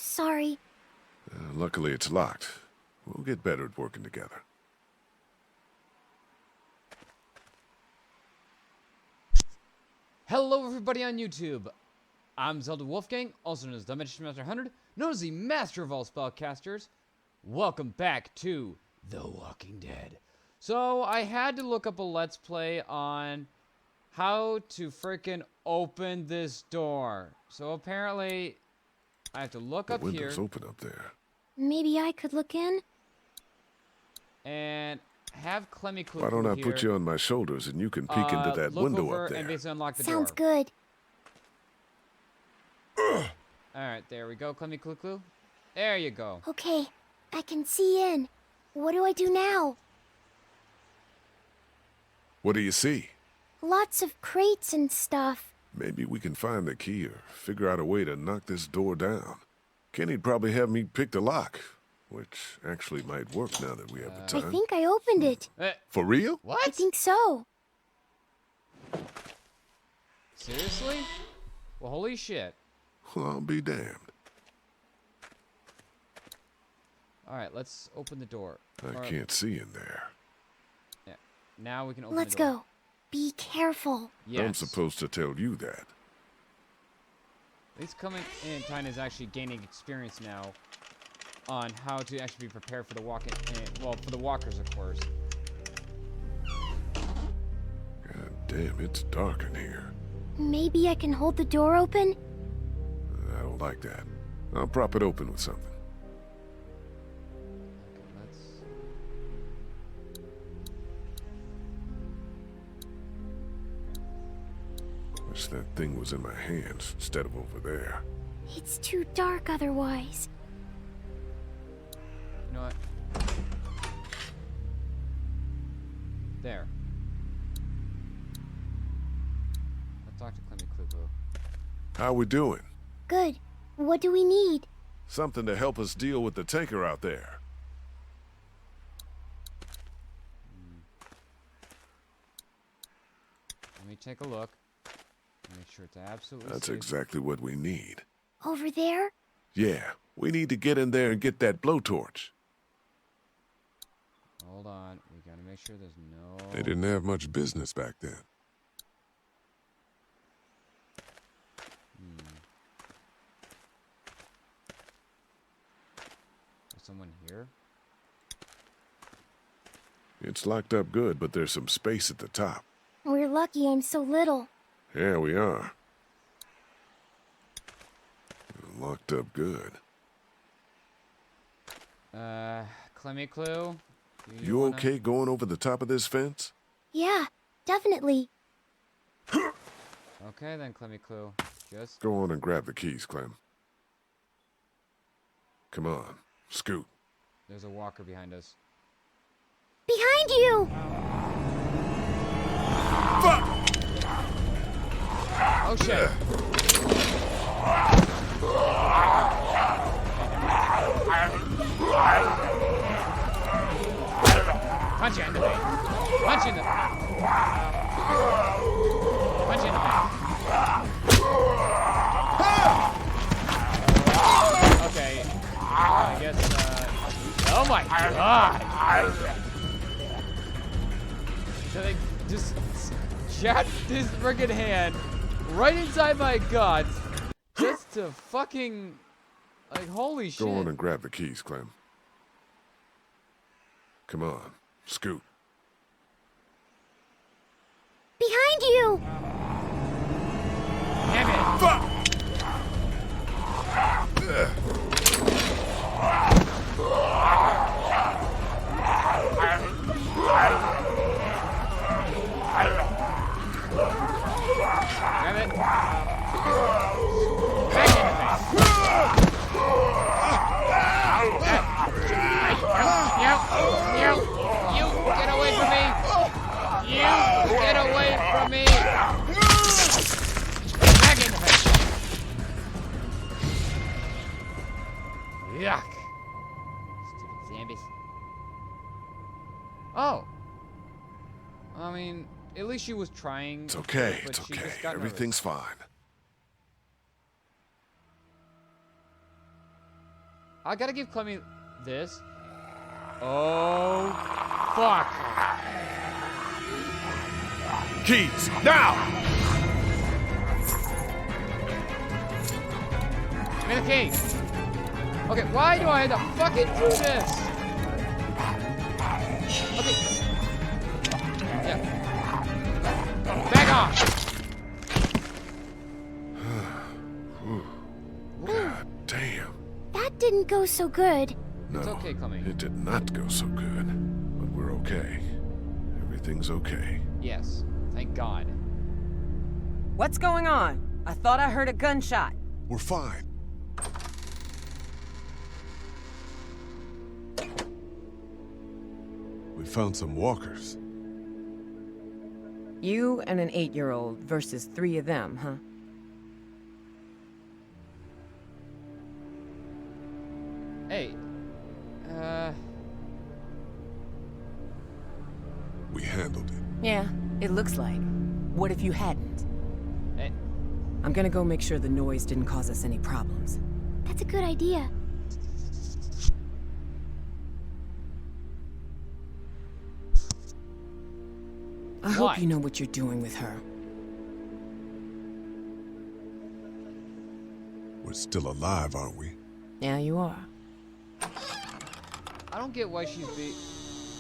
Sorry. Luckily it's locked. We'll get better at working together. Hello everybody on YouTube. I'm Xaldin Wolfgang, also known as the Magician Master 100, known as the Master of all Spellcasters. Welcome back to The Walking Dead. So I had to look up a Let's Play on how to frickin' open this door. So apparently I have to look up here. The window's open up there. Maybe I could look in? And have Clemmy Clue Why don't I here, put you on my shoulders and you can peek into that look window over up there? and basically unlock the Sounds door. good. Alright, there we go, Clemmy Clue. There you go. Okay, I can see in. What do I do now? What do you see? Lots of crates and stuff. Maybe we can find the key or figure out a way to knock this door down. Kenny'd probably have me pick the lock, which actually might work now that we have the I time. think I opened it. For real? What? I think so. Seriously? Well, holy shit. Well, I'll be damned. Alright, let's open the door. I can't see in there. Yeah. Now we can open Let's the door. go. Be careful. Yes. I'm supposed to tell you that. At least coming in, Tyne is actually gaining experience now on how to actually be prepared for the well, for the walkers, of course. God damn, it's dark in here. Maybe I can hold the door open? I don't like that. I'll prop it open with something. Okay, let's... Wish that thing was in my hands instead of over there. It's too dark otherwise. You know what? There. Let's talk to Clemmy Clue. How we doing? Good. What do we need? Something to help us deal with the tanker out there. Let me take a look. Make sure it's absolutely That's safe. exactly what we need. Over there? Yeah, we need to get in there and get that blowtorch. Hold on. We gotta make sure there's no... They didn't have much business back then. Is someone here? It's locked up good, but there's some space at the top. We're lucky I'm so little. Yeah, we are. Locked up good. Clemmy Clue? Do You wanna... okay going over the top of this fence? Yeah, definitely. Okay then, Clemmy Clue. Just... Go on and grab the keys, Clem. Come on, scoot. There's a walker behind us. Behind you! Fuck! Oh shit! Punch you in the face! Punch you in the... Punch you in the face! Okay. I guess, oh my god! So they just jabbed his friggin' hand right inside my guts just to fucking... Like, holy shit. Go on and grab the keys, Clem. Come on, scoot. Behind you! Damn it! Fuck! Grab it. Back in the face. You get away from me. You get away from me. Back in the face. Yuck. Stupid zombies. Oh. I mean, at least she was trying. It's okay, but it's she okay. just got Everything's nervous. fine. I gotta give Clemmy this. Oh, fuck. Keys, now! Give me the key. Okay, why do I have to fucking do this? Okay. Yeah. Back off. God damn. That didn't go so good. No, It's okay, Clemmy. it did not go so good. But we're okay. Everything's okay. Yes, thank God. What's going on? I thought I heard a gunshot. We're fine. We found some walkers. You and an 8-year-old versus 3 of them, huh? Hey, We handled it. Yeah, it looks like. What if you hadn't? hey, I'm gonna go make sure the noise didn't cause us any problems. That's a good idea. I What? hope you know what you're doing with her. We're still alive, aren't we? Yeah, you are. I don't get why she's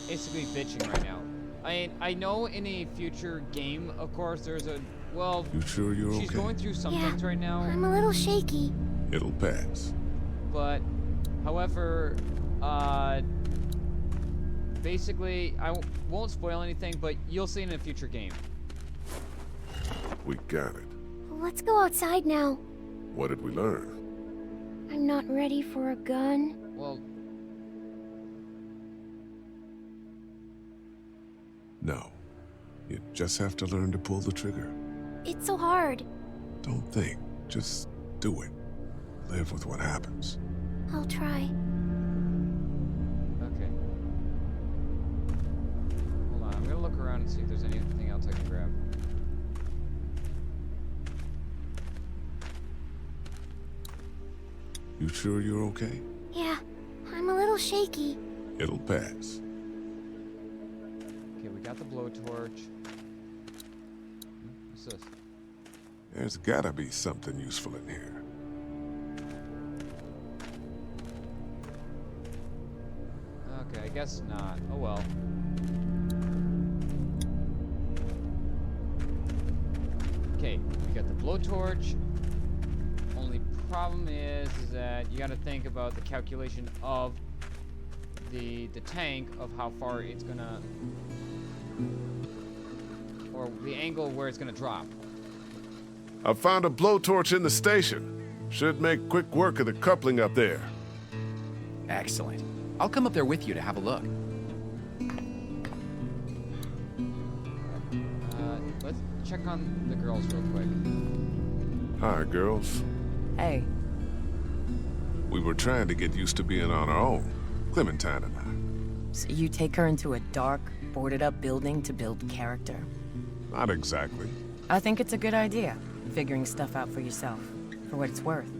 basically bitching right now. I know in a future game, of course, there's a, well, You sure you're she's okay? going through some Yeah, things right now, I'm a little shaky. It'll pass. but, however, basically, I won't spoil anything, but you'll see in a future game. We got it. Let's go outside now. What did we learn? I'm not ready for a gun. Well, No. You just have to learn to pull the trigger. It's so hard. Don't think. Just do it. Live with what happens. I'll try. okay. Hold on, I'm gonna look around and see if there's anything else I can grab. You sure you're okay? Yeah, I'm a little shaky. It'll pass. Okay, we got the blowtorch. What's this? There's gotta be something useful in here. Okay, I guess not. Oh well. Okay, we got the blowtorch. Only problem is that you got to think about the calculation of the tank, of how far it's gonna, or the angle where it's gonna drop. I found a blowtorch in the station. Should make quick work of the coupling up there. Excellent. I'll come up there with you to have a look. Let's check on the girls real quick. Hi, girls. Hey, We were trying to get used to being on our own, Clementine and I. so you take her into a dark, boarded-up building to build character? Not exactly. I think it's a good idea, figuring stuff out for yourself, for what it's worth.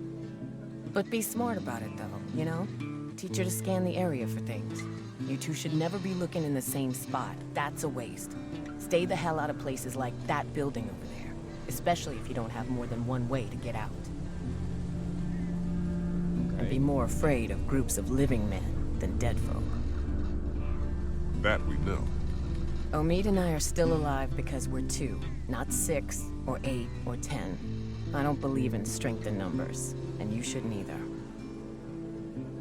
But be smart about it, though, you know? Teach her to scan the area for things. You two should never be looking in the same spot. That's a waste. Stay the hell out of places like that building over there, especially if you don't have more than one way to get out. And be more afraid of groups of living men than dead folk. That we know. Omid and I are still alive because we're 2, not 6 or 8 or 10. I don't believe in strength in numbers, and you shouldn't either.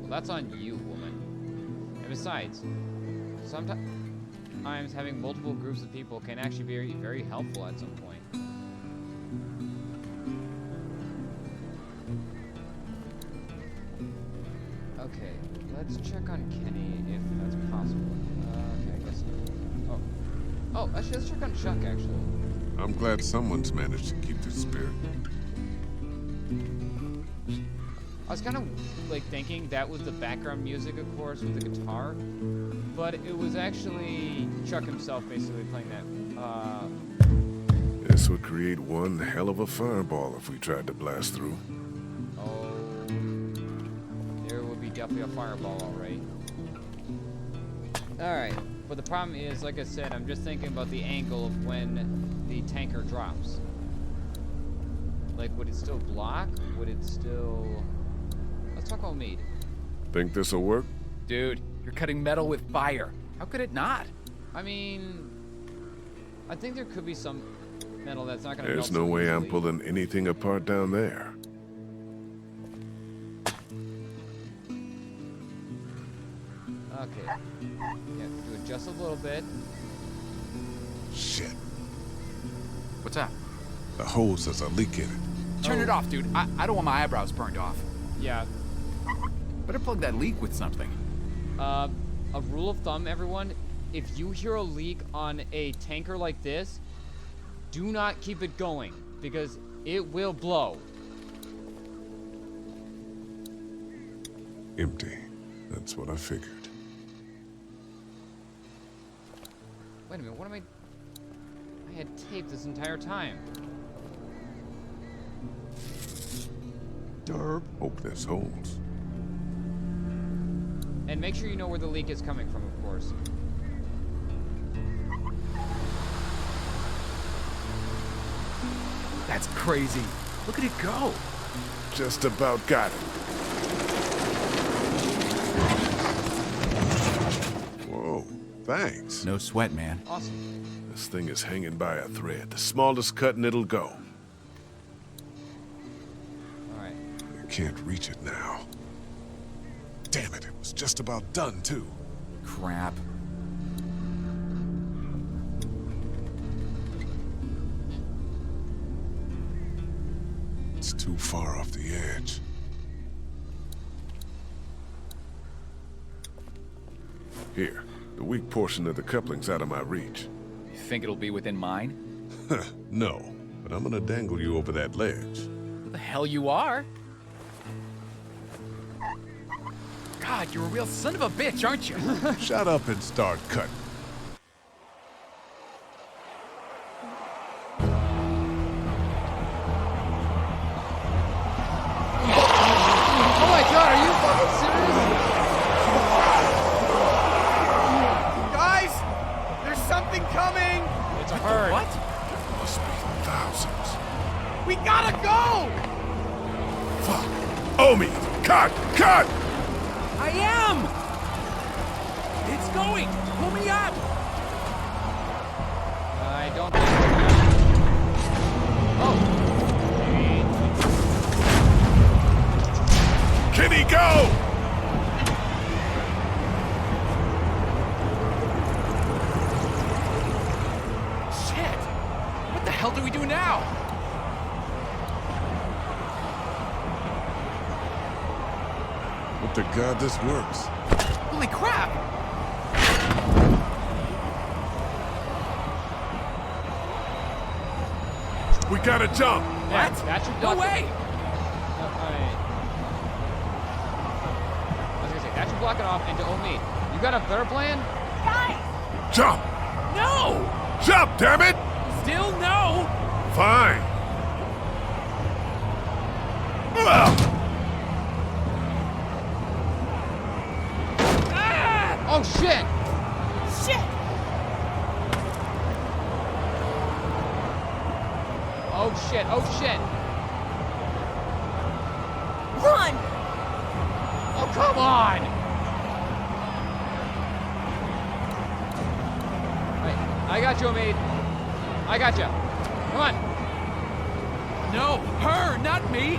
Well, that's on you, woman. And besides, sometimes having multiple groups of people can actually be very helpful at some point. Okay, let's check on Kenny if that's possible. Okay, I guess not. Oh, actually, let's check on Chuck, actually. I'm glad someone's managed to keep the spirit. I was kind of like thinking that was the background music, of course, with the guitar, but it was actually Chuck himself basically playing that. This would create one hell of a fireball if we tried to blast through. Oh, there would be definitely a fireball, alright. Alright, but the problem is, like I said, I'm just thinking about the angle of when the tanker drops. Like, would it still block? Would it still... Let's talk about meat. Think this'll work? Dude, you're cutting metal with fire. How could it not? I mean... I think there could be some metal that's not gonna melt There's so no way I'm easily. pulling anything apart down there. Okay. Yeah, do it just a little bit. Shit. What's up? The hose has a leak in it. Turn it off, dude. I don't want my eyebrows burned off. Yeah. Better plug that leak with something. A rule of thumb, everyone, if you hear a leak on a tanker like this, do not keep it going, because it will blow. Empty. That's what I figured. Wait a minute, what am I... I had tape this entire time. Derp. Hope this holds. And make sure you know where the leak is coming from, of course. That's crazy. Look at it go. Just about got it. Whoa, thanks. No sweat, man. Awesome. This thing is hanging by a thread. The smallest cut and it'll go. Alright. I can't reach it now. Damn it, it was just about done, too. Crap. It's too far off the edge. Here, the weak portion of the coupling's out of my reach. You think it'll be within mine? No, but I'm gonna dangle you over that ledge. The hell you are? God, you're a real son of a bitch, aren't you? Shut up and start cutting. Oh my god, are you fucking serious? Guys, there's something coming. It's a herd. What? Must be thousands. We gotta go. Fuck. Omi! Cut! Cut! I am. It's going. Pull me up. I don't think... Oh. Kitty, go! Shit. What the hell do we do now? What to God this works. Holy crap. We gotta jump! Yeah, What? that should No block way. Alright. I was gonna say, that should block it off into Omi. You got a better plan? Jump! No. Jump, damn it! Still no. Fine. Ugh. Ah! Oh shit! Shit! Oh shit, oh shit! Run! Oh come on! Right, I got you, Omid. I got you. Come on. No, her, not me.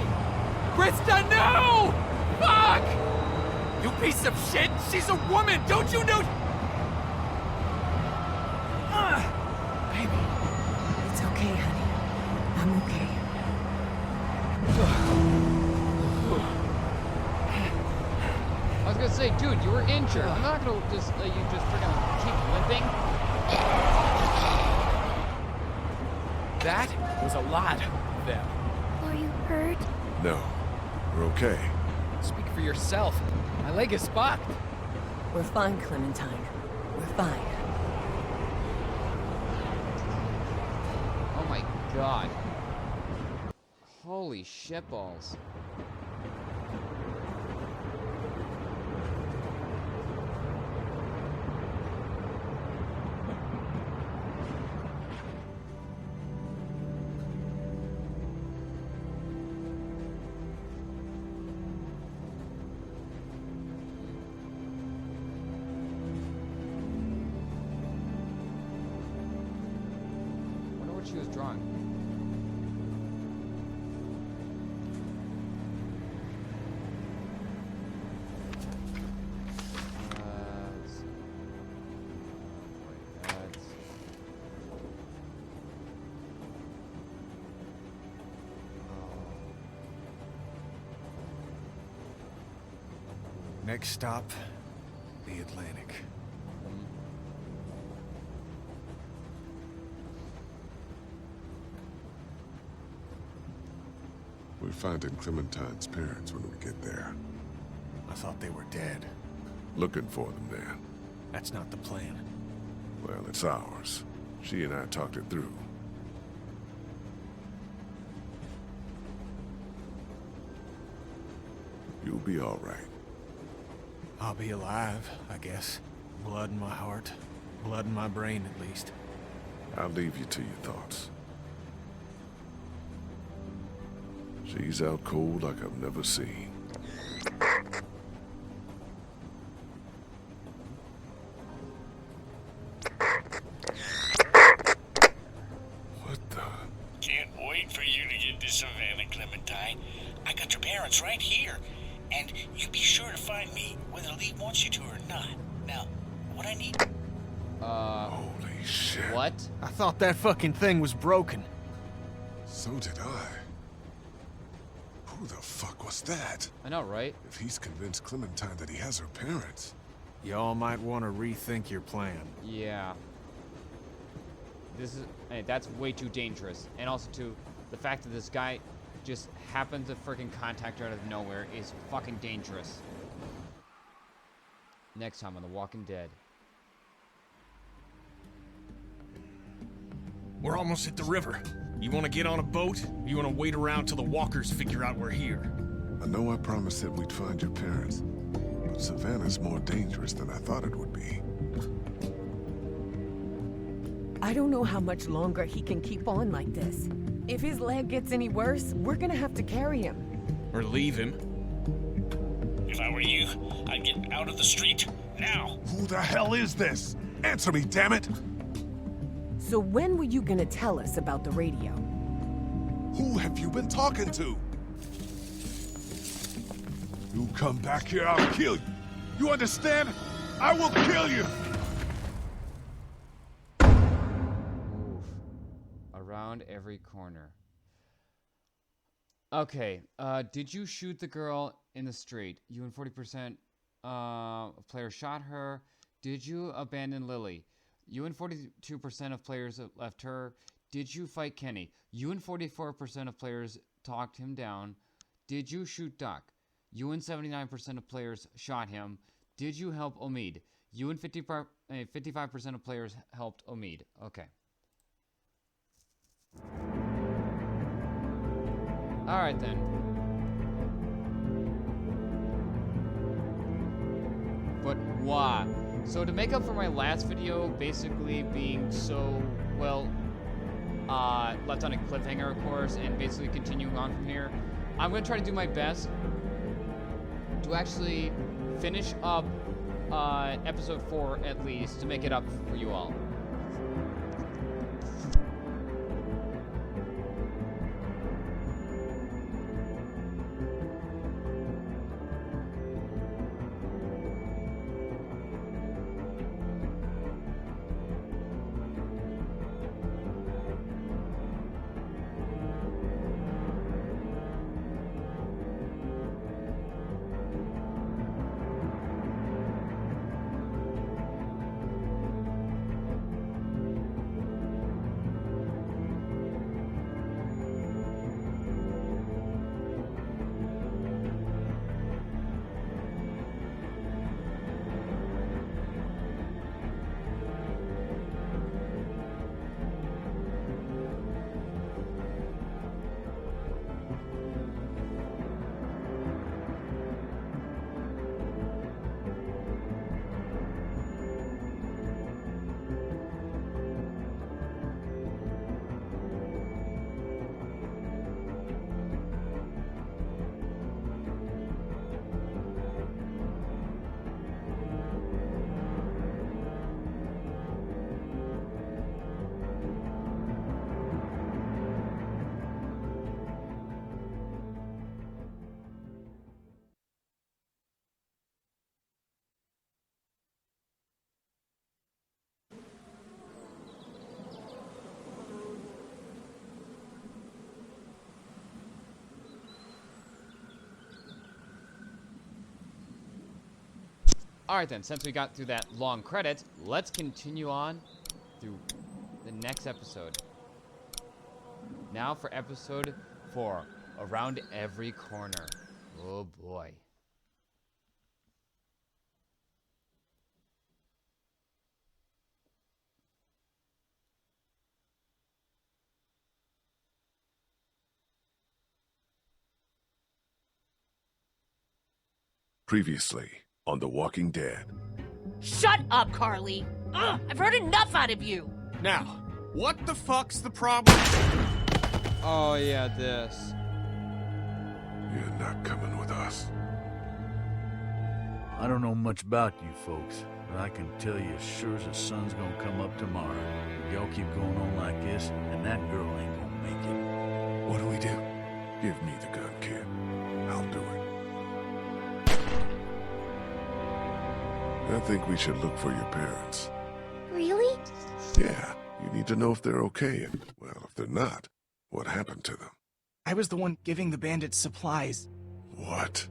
Krista, no! Fuck! You piece of shit! She's a woman! Don't you know? Baby. It's okay, honey. I'm okay. I was gonna say, dude, you were injured. I'm not gonna just let you just freaking keep limping. That was a lot of them. Are you hurt? No, we're okay. Speak for yourself. My leg is fucked. We're fine, Clementine. We're fine. Oh my god. Holy shitballs. drawing? Let's see. Wait, that's... Next stop, the Atlantic. We're finding Clementine's parents when we get there. I thought they were dead. Looking for them then. That's not the plan. Well, it's ours. She and I talked it through. You'll be all right. I'll be alive, I guess. Blood in my heart. Blood in my brain, at least. I'll leave you to your thoughts. She's out cold like I've never seen. What the? Can't wait for you to get to Savannah, Clementine. I got your parents right here. And you be sure to find me, whether Lee wants you to or not. Now, what I need... Holy shit. What? I thought that fucking thing was broken. So did I. Who the fuck was that? I know, right? If he's convinced Clementine that he has her parents. Y'all might want to rethink your plan. Yeah. This is... Hey, that's way too dangerous. And also, too, the fact that this guy just happened to freaking contact her out of nowhere is fucking dangerous. Next time on The Walking Dead. We're almost at the river. You want to get on a boat? Or you want to wait around till the walkers figure out we're here? I know I promised that we'd find your parents, but Savannah's more dangerous than I thought it would be. I don't know how much longer he can keep on like this. If his leg gets any worse, we're gonna have to carry him. Or leave him? If I were you, I'd get out of the street, now. Who the hell is this? Answer me, damn it! So when were you gonna tell us about the radio? Who have you been talking to? You come back here, I'll kill you. You understand? I will kill you! Oof. Around every corner. Okay, did you shoot the girl in the street? You and 40% of players shot her. Did you abandon Lily? You and 42% of players left her. Did you fight Kenny? You and 44% of players talked him down. Did you shoot Doc? You and 79% of players shot him. Did you help Omid? You and 55% of players helped Omid. Okay. Alright then. But why? So to make up for my last video basically being so, well, left on a cliffhanger, of course, and basically continuing on from here, I'm going to try to do my best to actually finish up episode 4 at least to make it up for you all. Alright then, since we got through that long credit, let's continue on through the next episode. Now for episode 4, Around Every Corner. Oh boy. Previously on The Walking Dead. Shut up, Carly! Ugh, I've heard enough out of you! Now, what the fuck's the problem? Oh yeah, this. You're not coming with us. I don't know much about you folks, but I can tell you as sure as the sun's gonna come up tomorrow. If y'all keep going on like this, then that girl ain't gonna make it. What do we do? Give me the gun, kid. I'll do it. I think we should look for your parents. Really? Yeah, you need to know if they're okay, and, well, if they're not, what happened to them. I was the one giving the bandits supplies. What?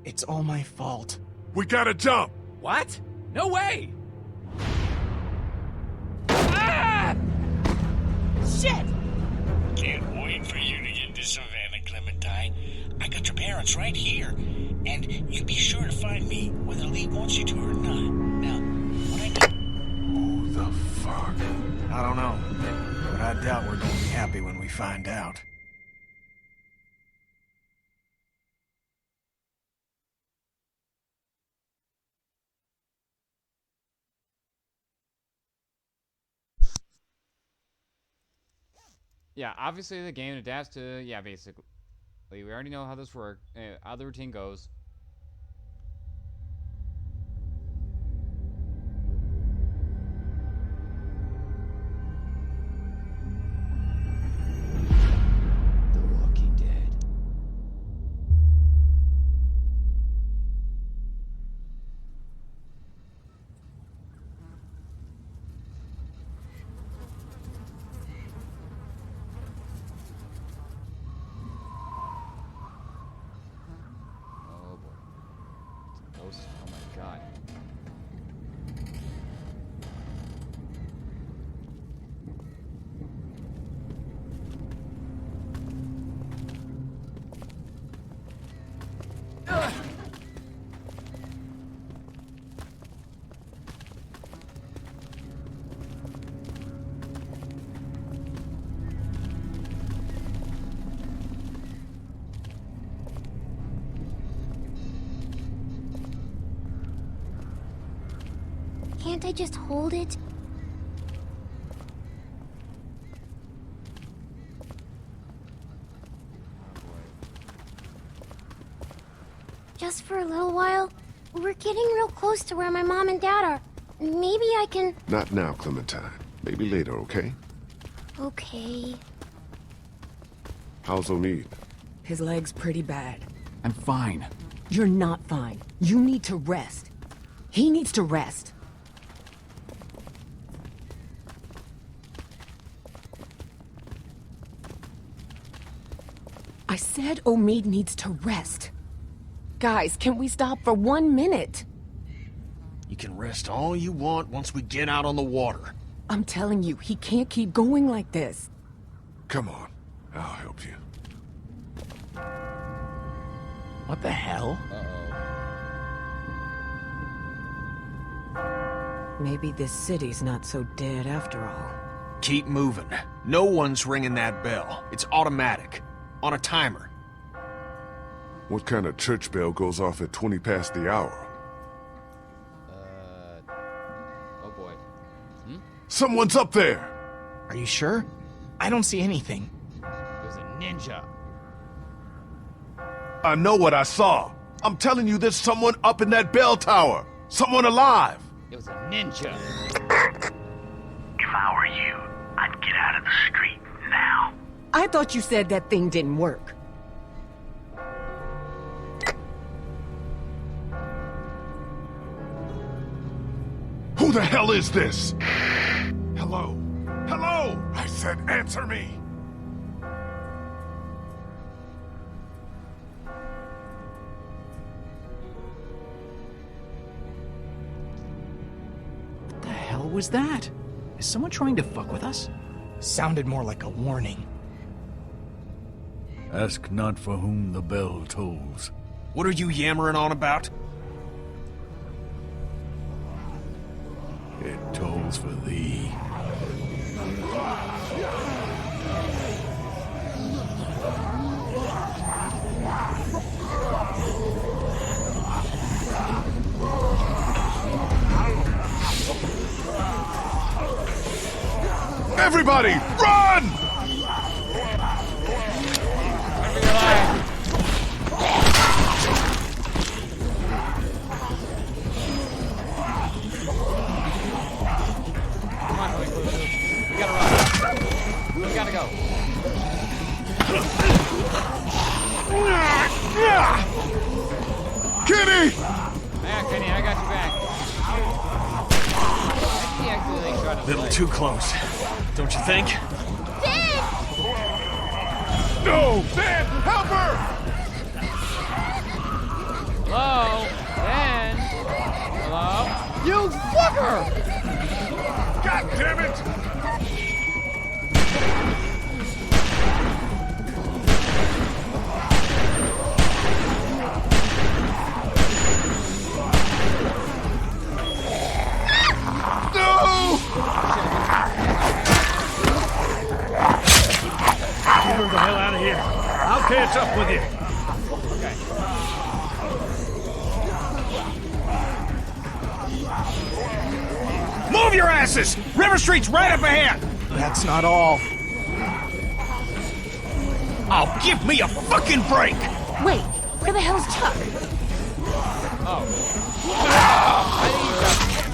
It's all my fault. We gotta jump! What? No way! Shit! Can't wait for you to get to Savannah, Clementine. I got your parents right here, and you be sure to find me whether the lead wants you to or not. Now, what I need... Who the fuck? I don't know, but I doubt we're gonna be happy when we find out. Yeah, obviously the game adapts to, yeah, basically. We already know how this works, how the routine goes. The Walking Dead. Oh boy. It's close. Oh my god. Can't I just hold it? Oh boy. Just for a little while? We're getting real close to where my mom and dad are. Maybe I can... Not now, Clementine. Maybe later, okay? Okay. How's Omid? His leg's pretty bad. I'm fine. You're not fine. You need to rest. He needs to rest. I said Omid needs to rest. Guys, can we stop for 1 minute? You can rest all you want once we get out on the water. I'm telling you, he can't keep going like this. Come on. I'll help you. What the hell? Uh-oh. Maybe this city's not so dead after all. Keep moving. No one's ringing that bell. It's automatic. On a timer. What kind of church bell goes off at 20 past the hour? Oh boy. Someone's up there! Are you sure? I don't see anything. There's a ninja. I know what I saw. I'm telling you, there's someone up in that bell tower. Someone alive. It was a ninja. If I were you, I'd get out of the street now. I thought you said that thing didn't work. Who the hell is this? Hello? Hello? I said answer me. hell was that? Is someone trying to fuck with us? Sounded more like a warning. Ask not for whom the bell tolls. What are you yammering on about? It tolls for thee. Everybody, run! Come on, Holy Clue. We gotta run. We gotta go. Kenny! Yeah, Kenny, I got you back. Actually, they shot us. Little too close, don't you think? No! Dan, help her! Hello? Ben? Hello? You fucker! God damn it! No! Get the hell out of here. I'll catch up with you. Move your asses! River Street's right up ahead! That's not all. Oh, give me a fucking break! Wait, where the hell's Chuck?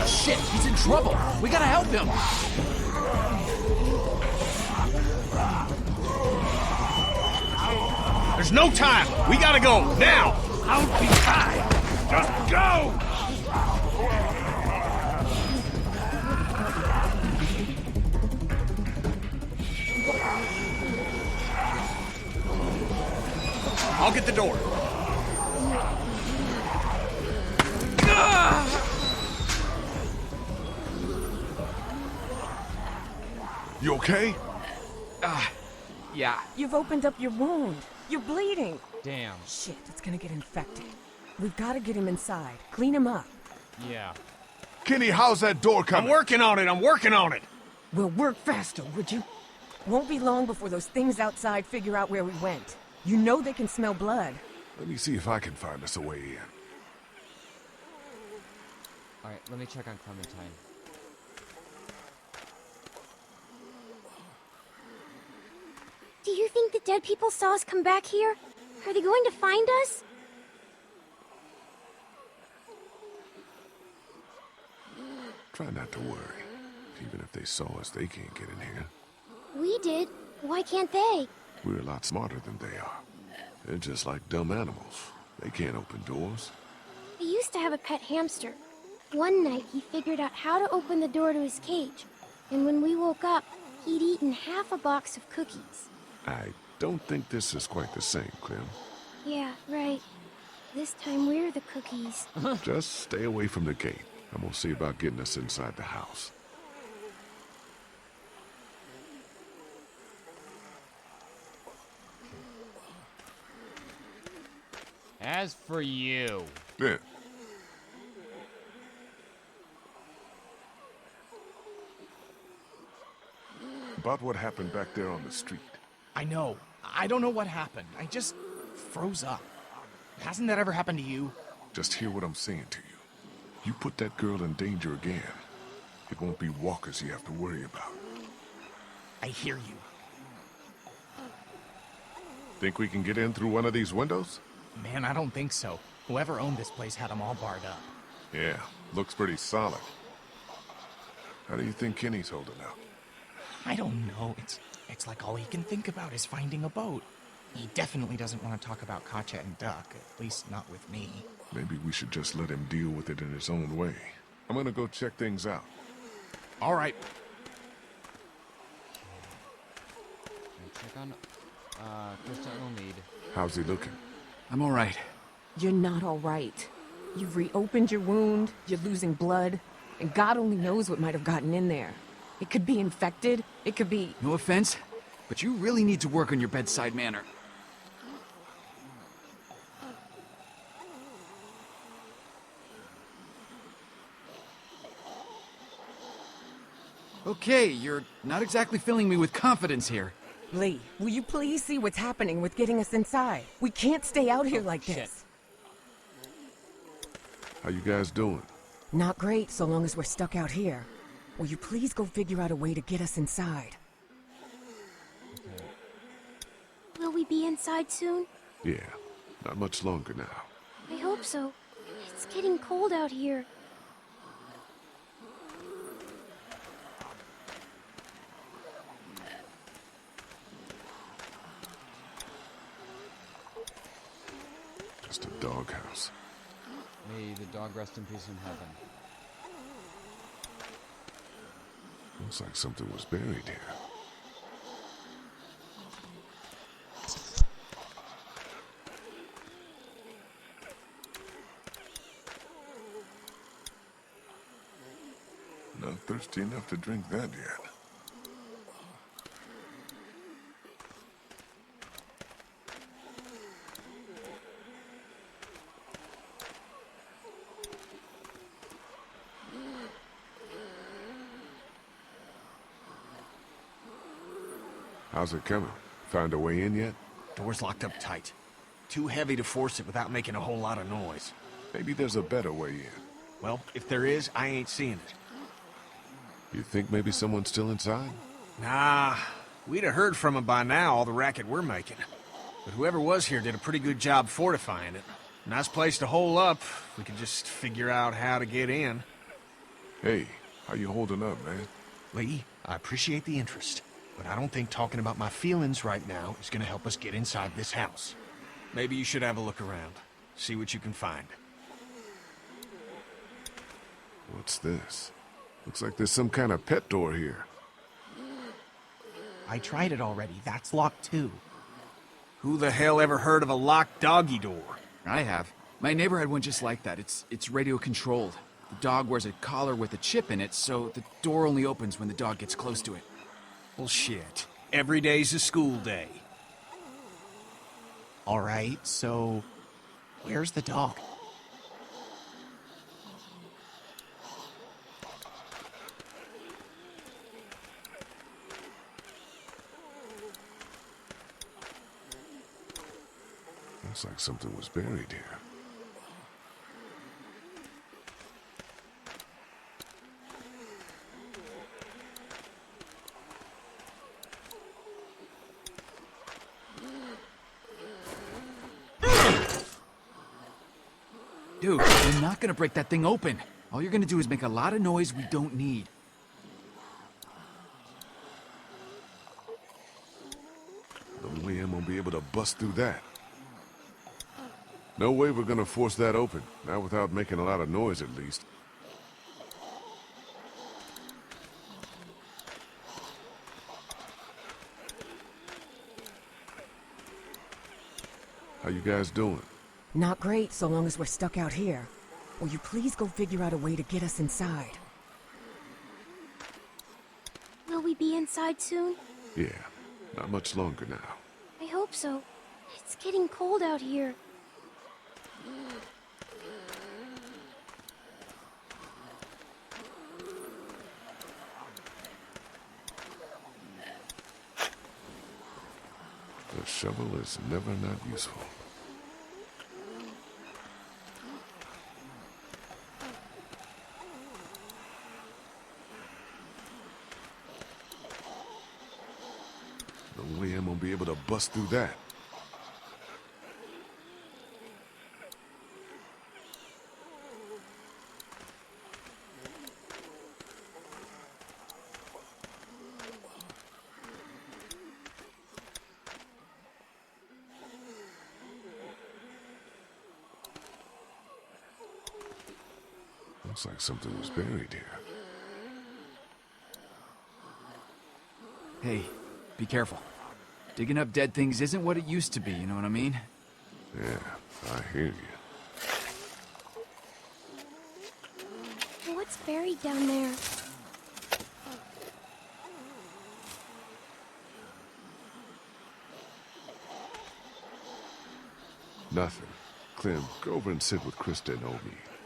Shit, he's in trouble. We gotta help him. There's no time! We gotta go, now! I'll be fine. Just go! I'll get the door. You okay? Yeah. You've opened up your wound. You're bleeding. Damn. Shit, it's gonna get infected. We've gotta get him inside. Clean him up. Yeah. Kenny, how's that door I'm coming? working on it, I'm working on it! We'll work faster, would you? Won't be long before those things outside figure out where we went. You know they can smell blood. Let me see if I can find us a way in. Alright, let me check on Clementine. Do you think the dead people saw us come back here? Are they going to find us? Try not to worry. Even if they saw us, they can't get in here. We did. Why can't they? We're a lot smarter than they are. They're just like dumb animals. They can't open doors. He used to have a pet hamster. One night, he figured out how to open the door to his cage. And when we woke up, he'd eaten half a box of cookies. I don't think this is quite the same, Clem. Yeah, right. This time we're the cookies. Just stay away from the gate, and we'll see about getting us inside the house. As for you... Yeah. About what happened back there on the street. I know. I don't know what happened. I just froze up. Hasn't that ever happened to you? Just hear what I'm saying to you. You put that girl in danger again. It won't be walkers you have to worry about. I hear you. Think we can get in through one of these windows? Man, I don't think so. Whoever owned this place had them all barred up. Yeah, looks pretty solid. How do you think Kenny's holding up? I don't know. It's like all he can think about is finding a boat. He definitely doesn't want to talk about Katja and Duck, at least not with me. Maybe we should just let him deal with it in his own way. I'm gonna go check things out. All right. Check on... Krista O'Mead. How's he looking? I'm all right. You're not all right. You've reopened your wound. You're losing blood. And God only knows what might have gotten in there. It could be infected, it could be... No offense, but you really need to work on your bedside manner. Okay, you're not exactly filling me with confidence here. Lee, will you please see what's happening with getting us inside? We can't stay out here like shit. this. How you guys doing? Not great so long as we're stuck out here. Will you please go figure out a way to get us inside? Will we be inside soon? Yeah, not much longer now. I hope so. It's getting cold out here. Just a doghouse. May the dog rest in peace in heaven. Looks like something was buried here. Not thirsty enough to drink that yet. How's it coming? Found a way in yet? Door's locked up tight. Too heavy to force it without making a whole lot of noise. Maybe there's a better way in. Well, if there is, I ain't seeing it. You think maybe someone's still inside? Nah, we'd have heard from him by now, all the racket we're making. But whoever was here did a pretty good job fortifying it. Nice place to hole up. We could just figure out how to get in. Hey, how you holding up, man? Lee, I appreciate the interest, but I don't think talking about my feelings right now is gonna help us get inside this house. Maybe you should have a look around. See what you can find. What's this? Looks like there's some kind of pet door here. I tried it already. That's locked too. Who the hell ever heard of a locked doggy door? I have. My neighbor had one just like that. It's radio controlled. The dog wears a collar with a chip in it, so the door only opens when the dog gets close to it. Bullshit. Every day's a school day. All right, so where's the dog? Looks like something was buried here. Dude, you're not gonna break that thing open. All you're gonna do is make a lot of noise we don't need. No way I'm gonna be able to bust through that. No way we're gonna force that open. Not without making a lot of noise, at least. How you guys doing? Not great so long as we're stuck out here. Will you please go figure out a way to get us inside? Will we be inside soon? Yeah, not much longer now. I hope so. It's getting cold out here. The shovel is never not useful. No way I'm gonna be able to bust through that. Looks like something was buried here. Hey, be careful. Digging up dead things isn't what it used to be, you know what I mean? Yeah, I hear you. What's buried down there? Nothing. Clem, go over and sit with Krista and Obi,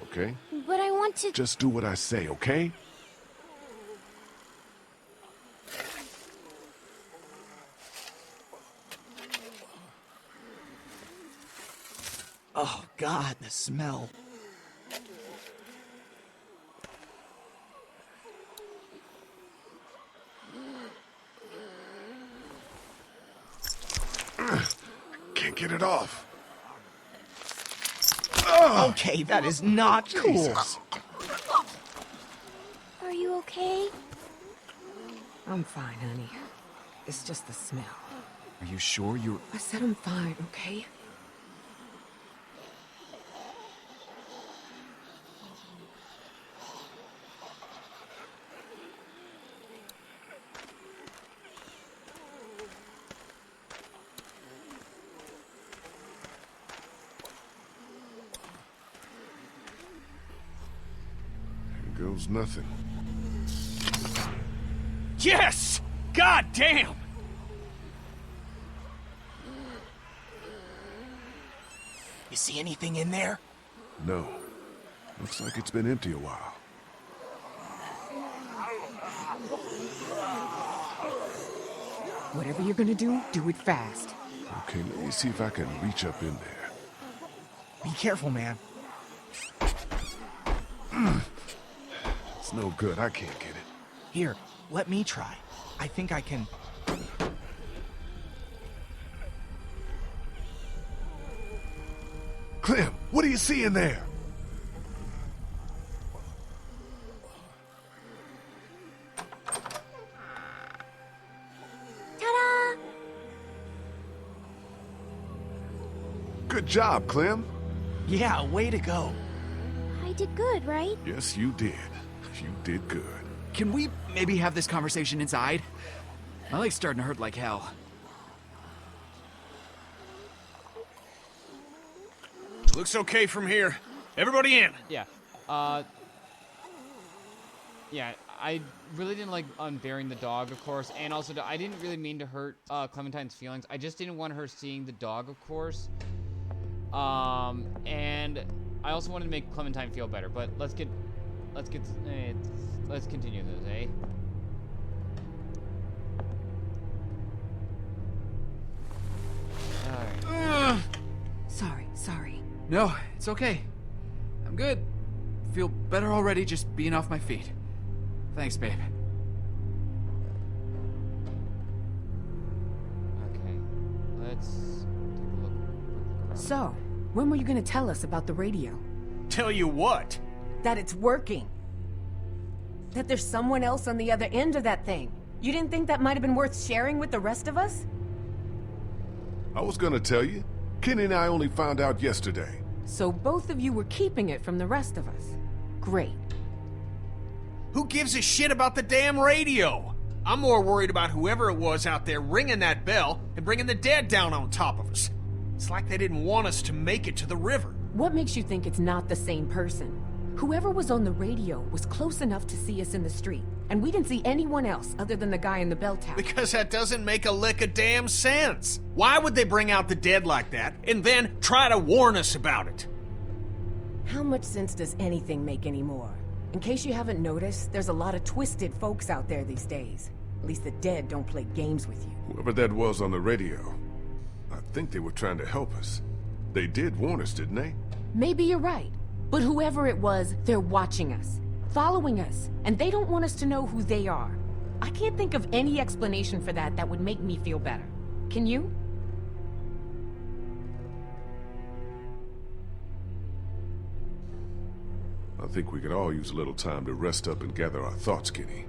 okay? But I want to... Just do what I say, okay? Oh, God, the smell. Can't get it off. Okay, that is not cool. Jesus. Are you okay? I'm fine, honey. It's just the smell. Are you sure you're... I said I'm fine, okay? Here goes nothing. Yes! God damn! You see anything in there? No. Looks like it's been empty a while. Whatever you're gonna do, do it fast. Okay, let me see if I can reach up in there. Be careful, man. It's no good. I can't get it. Here, let me try. I think I can... Clem, what do you see in there? Ta-da! Good job, Clem. Yeah, way to go. I did good, right? Yes, you did. You did good. Can we maybe have this conversation inside? My leg's starting to hurt like hell. Looks okay from here. Everybody in. Yeah. Yeah, I really didn't like unburying the dog, of course, and also I didn't really mean to hurt Clementine's feelings. I just didn't want her seeing the dog, of course. And I also wanted to make Clementine feel better. But let's continue this, eh? All right. Sorry. No, it's okay. I'm good. Feel better already just being off my feet. Thanks, babe. Okay. Let's take a look. So, when were you gonna tell us about the radio? Tell you what? That it's working. That there's someone else on the other end of that thing. You didn't think that might have been worth sharing with the rest of us? I was gonna tell you. Kenny and I only found out yesterday. So both of you were keeping it from the rest of us. Great. Who gives a shit about the damn radio? I'm more worried about whoever it was out there ringing that bell and bringing the dead down on top of us. It's like they didn't want us to make it to the river. What makes you think it's not the same person? Whoever was on the radio was close enough to see us in the street, and we didn't see anyone else other than the guy in the bell tower. Because that doesn't make a lick of damn sense. Why would they bring out the dead like that and then try to warn us about it? How much sense does anything make anymore? In case you haven't noticed, there's a lot of twisted folks out there these days. At least the dead don't play games with you. Whoever that was on the radio, I think they were trying to help us. They did warn us, didn't they? Maybe you're right. But whoever it was, they're watching us, following us, and they don't want us to know who they are. I can't think of any explanation for that that would make me feel better. Can you? I think we could all use a little time to rest up and gather our thoughts, Kenny.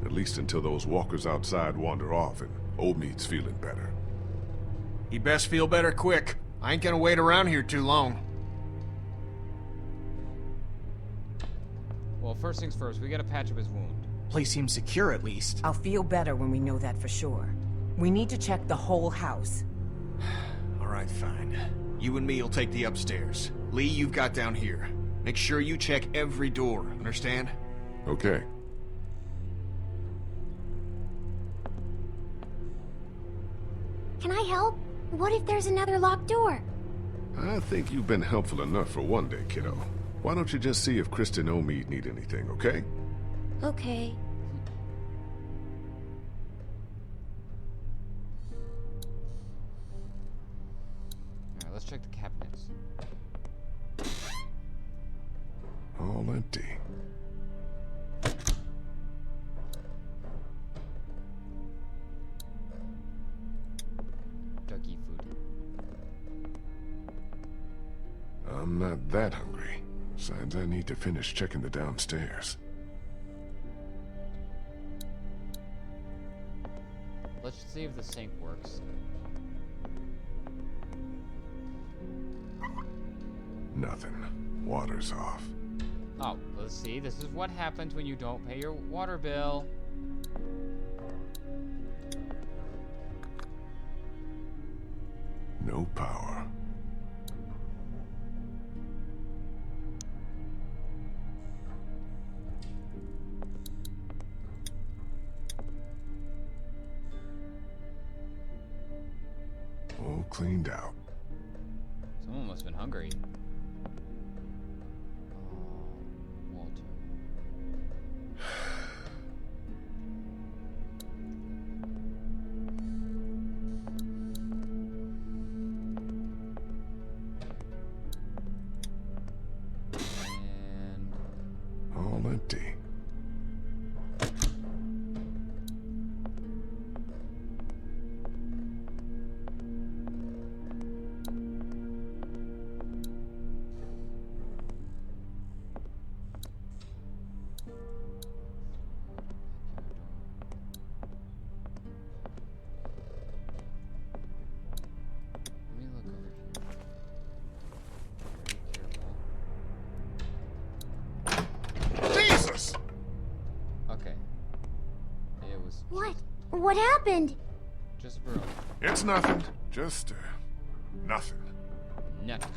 At least until those walkers outside wander off and Old Meat's feeling better. He best feel better quick. I ain't gonna wait around here too long. Well, first things first, we gotta patch up his wound. Place seems secure, at least. I'll feel better when we know that for sure. We need to check the whole house. All right, fine. You and me will take the upstairs. Lee, you've got down here. Make sure you check every door, understand? Okay. Can I help? What if there's another locked door? I think you've been helpful enough for one day, kiddo. Why don't you just see if Kristen or me need anything, okay? Okay. Alright, let's check the cabinets. All empty. Ducky food. I'm not that hungry. Besides, I need to finish checking the downstairs. Let's see if the sink works. Nothing. Water's off. Oh, let's see. This is what happens when you don't pay your water bill. No power. All cleaned out. Someone must have been hungry. Walter. And All empty. let me look over here. Very careful. Jesus! Okay. It was What? What happened? just a broom. It's nothing. Just, nothing. Nothing.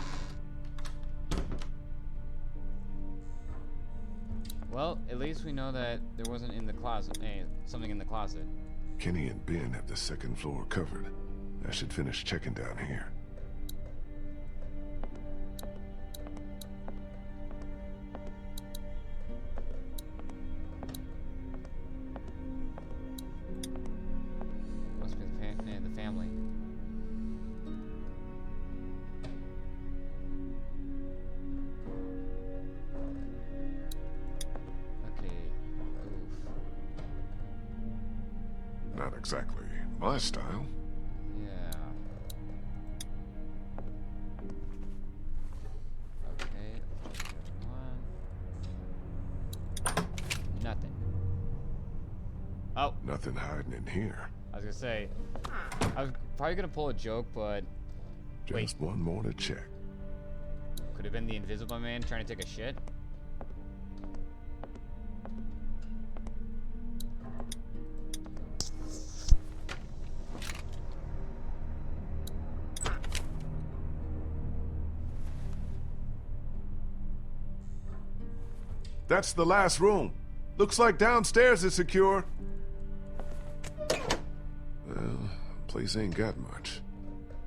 Well, at least we know that there wasn't in the closet, something in the closet. Kenny and Ben have the second floor covered. I should finish checking down here. Must be the family. Okay. Oof. Not exactly my style. Yeah. Okay. Nothing. Oh, Nothing hiding in here. I was gonna say, I was probably gonna pull a joke, but Just one more to check. could have been the Invisible Man trying to take a shit. That's the last room. Looks like downstairs is secure. Well, place ain't got much.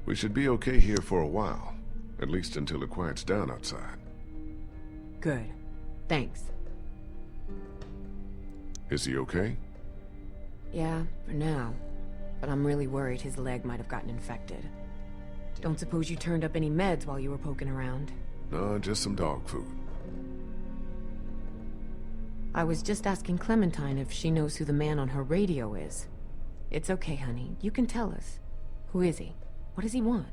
We should be okay here for a while. At least until it quiets down outside. Good. Thanks. Is he okay? Yeah, for now. But I'm really worried his leg might have gotten infected. Don't suppose you turned up any meds while you were poking around? No, just some dog food. I was just asking Clementine if she knows who the man on her radio is. It's okay, honey. You can tell us. Who is he? What does he want?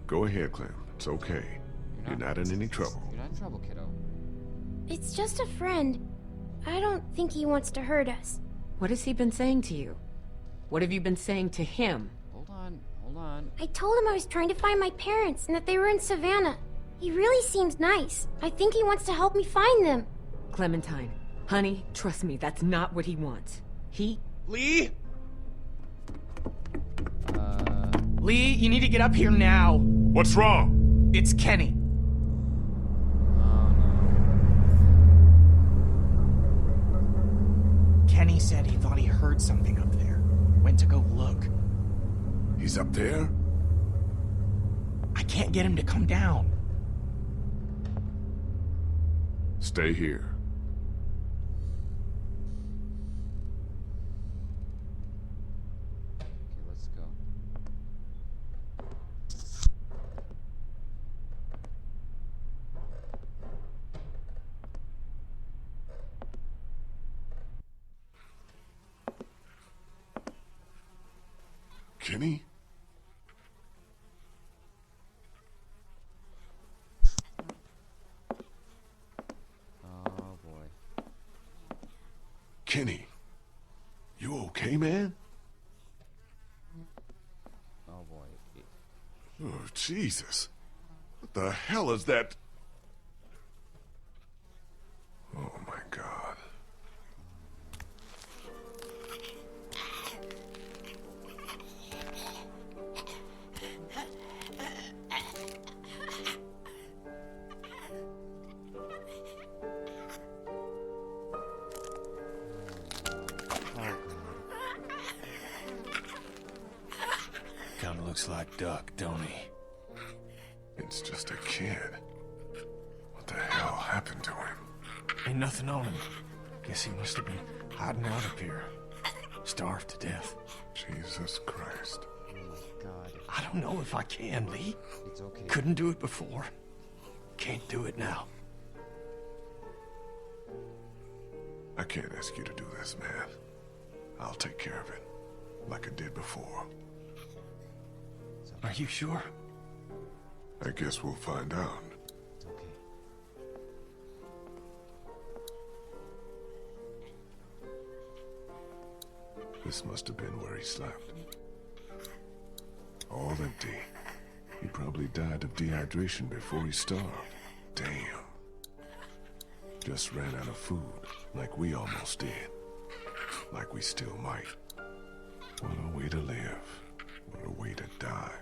Go ahead, Clem. It's okay. You're not in any trouble. You're not in trouble, kiddo. It's just a friend. I don't think he wants to hurt us. What has he been saying to you? What have you been saying to him? Hold on, hold on. I told him I was trying to find my parents and that they were in Savannah. He really seems nice. I think he wants to help me find them. Clementine, honey, trust me, that's not what he wants. Lee? Uh, Lee, you need to get up here now. What's wrong? It's Kenny. Oh no. Kenny said he thought he heard something up there. Went to go look. He's up there? I can't get him to come down. Stay here. Okay, let's go. Kenny? Oh boy. Kenny, you okay, man? Oh boy. Oh, Jesus. What the hell is that? Oh, my God. Kinda looks like Duck, don't he? It's just a kid. What the hell happened to him? Ain't nothing on him. Guess he must have been hiding out up here. Starved to death. Jesus Christ. Oh my God. I don't know if I can, Lee. It's okay. Couldn't do it before. Can't do it now. I can't ask you to do this, man. I'll take care of it. Like I did before. Are you sure? I guess we'll find out. It's okay. This must have been where he slept. All empty. He probably died of dehydration before he starved. Damn. Just ran out of food, like we almost did. Like we still might. What a way to live. What a way to die.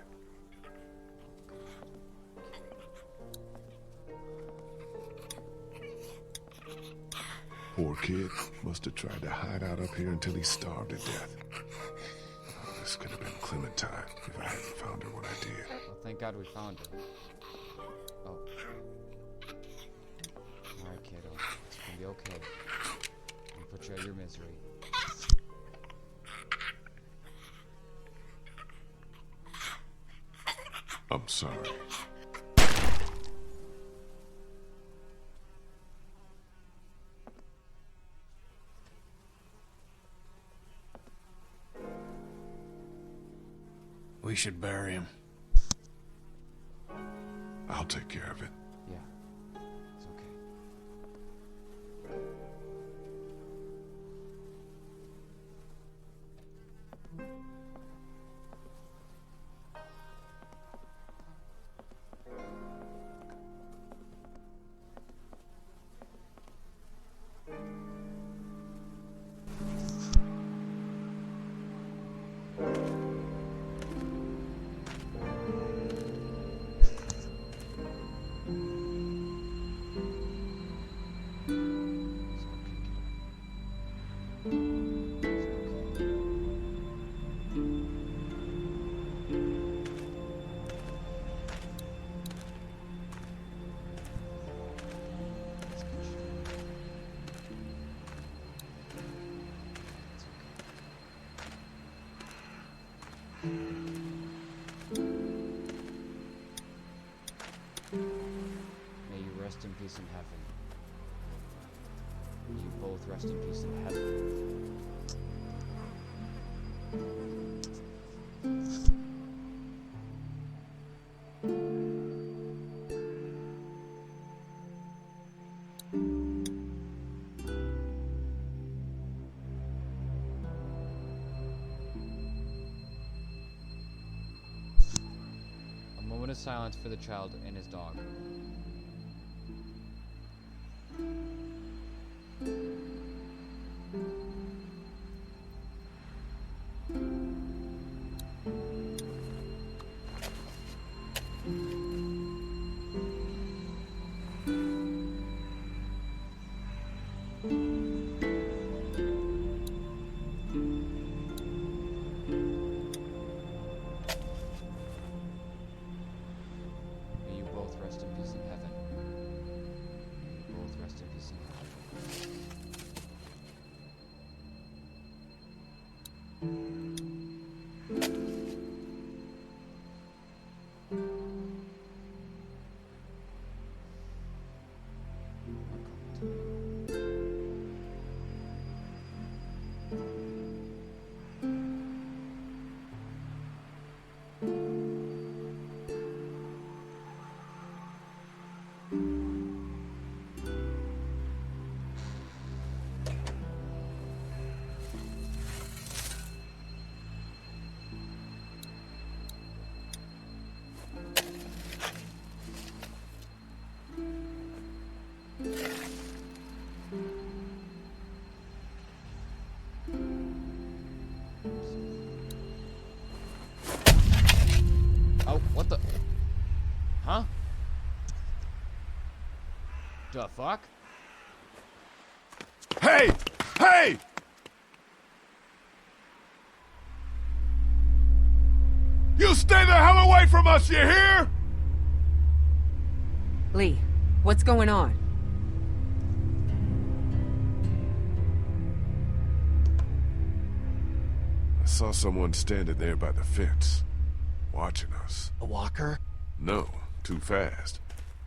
Poor kid must have tried to hide out up here until he starved to death. Oh, this could have been Clementine if I hadn't found her when I did. Well, thank God we found her. Oh. Alright, kiddo. It's gonna be okay. I'm gonna put you out of your misery. I'm sorry. We should bury him. I'll take care of it. Yeah. It's okay. May you rest in peace in heaven. May you both rest in peace in heaven. A moment of silence for the child and his dog. Oh, what the? Huh? The fuck? Hey! Hey! You stay the hell away from us, you hear? Lee, what's going on? I saw someone standing there by the fence, watching us. A walker? No, too fast.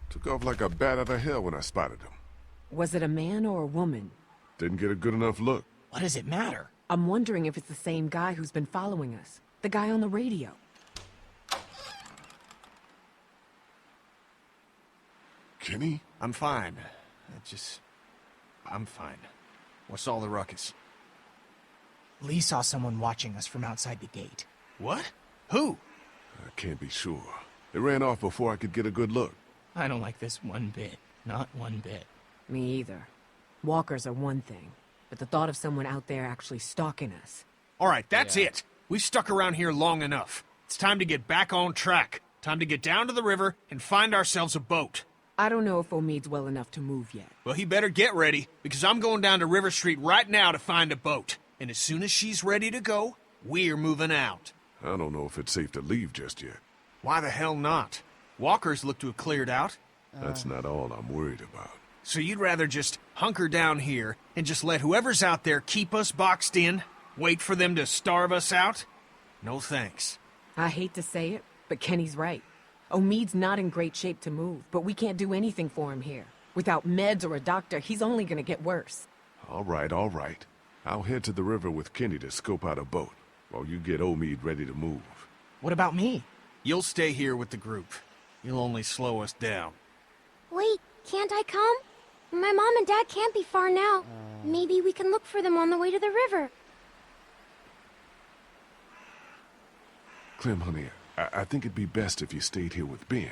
Took off like a bat out of hell when I spotted him. Was it a man or a woman? Didn't get a good enough look. What does it matter? I'm wondering if it's the same guy who's been following us. The guy on the radio. Kenny? I'm fine. I'm fine. What's all the ruckus? Lee saw someone watching us from outside the gate. What? Who? I can't be sure. They ran off before I could get a good look. I don't like this one bit. Not one bit. Me either. Walkers are one thing, but the thought of someone out there actually stalking us. All right, that's it. We've stuck around here long enough. It's time to get back on track. Time to get down to the river and find ourselves a boat. I don't know if Omid's well enough to move yet. Well, he better get ready, because I'm going down to River Street right now to find a boat. And as soon as she's ready to go, we're moving out. I don't know if it's safe to leave just yet. Why the hell not? Walkers look to have cleared out. That's not all I'm worried about. So you'd rather just hunker down here and just let whoever's out there keep us boxed in? Wait for them to starve us out? No thanks. I hate to say it, but Kenny's right. Omid's not in great shape to move, but we can't do anything for him here. Without meds or a doctor, he's only gonna get worse. All right, all right. I'll head to the river with Kenny to scope out a boat, while you get Omid ready to move. What about me? You'll stay here with the group. You'll only slow us down. Wait, can't I come? My mom and dad can't be far now. Maybe we can look for them on the way to the river. Clem, honey, I think it'd be best if you stayed here with Ben.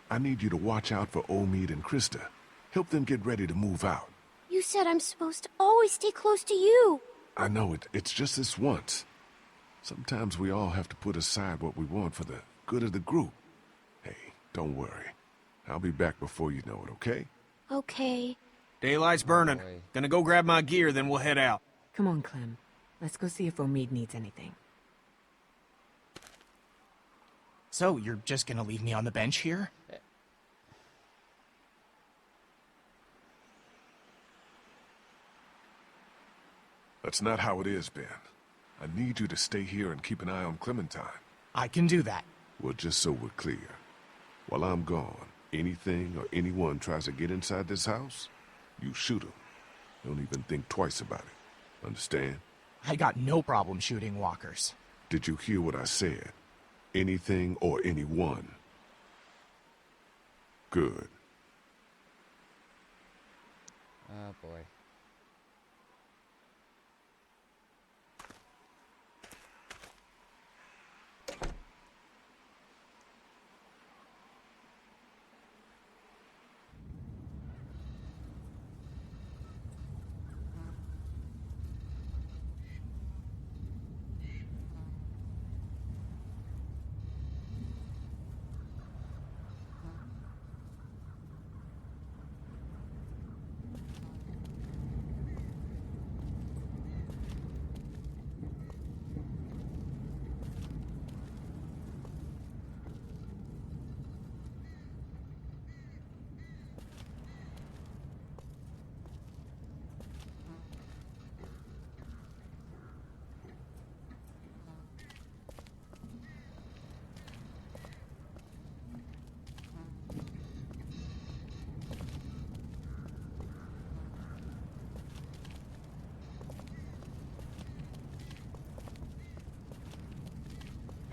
I need you to watch out for Omid and Krista. Help them get ready to move out. You said I'm supposed to always stay close to you. I know it's just this once. Sometimes we all have to put aside what we want for the good of the group. Hey, don't worry. I'll be back before you know it, okay? Okay. Daylight's burning. Gonna go grab my gear, then we'll head out. Come on, Clem. Let's go see if Omid needs anything. So, you're just gonna leave me on the bench here? That's not how it is, Ben. I need you to stay here and keep an eye on Clementine. I can do that. Well, just so we're clear. While I'm gone, anything or anyone tries to get inside this house, you shoot them. Don't even think twice about it. Understand? I got no problem shooting walkers. Did you hear what I said? Anything or anyone. Good. Oh boy.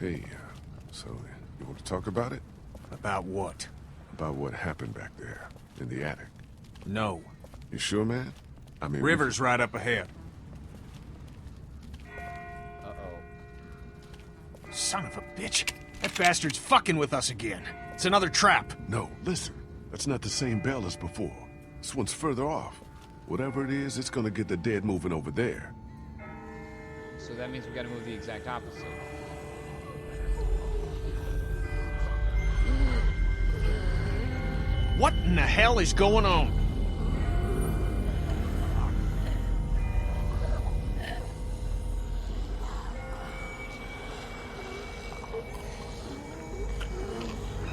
Hey, so you want to talk about it? About what? about what happened back there, in the attic? No. You sure, man? I mean... River's right up ahead. Uh-oh. Son of a bitch. That bastard's fucking with us again. It's another trap. No, listen. That's not the same bell as before. This one's further off. Whatever it is, it's gonna get the dead moving over there. So that means we gotta move the exact opposite. What in the hell is going on?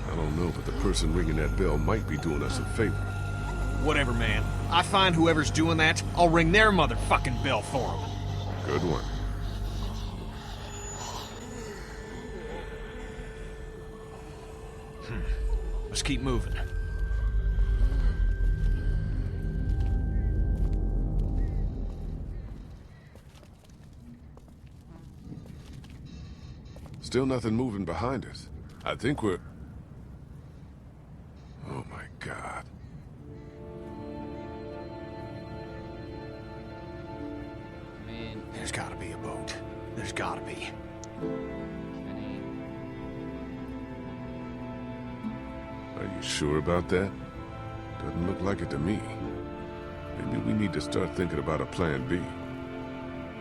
I don't know, but the person ringing that bell might be doing us a favor. Whatever, man. I find whoever's doing that, I'll ring their motherfucking bell for them. Good one. Let's keep moving. Still nothing moving behind us. I think we're... Oh my God. I mean... There's gotta be a boat. There's gotta be. Kenny... Are you sure about that? Doesn't look like it to me. Maybe we need to start thinking about a plan B.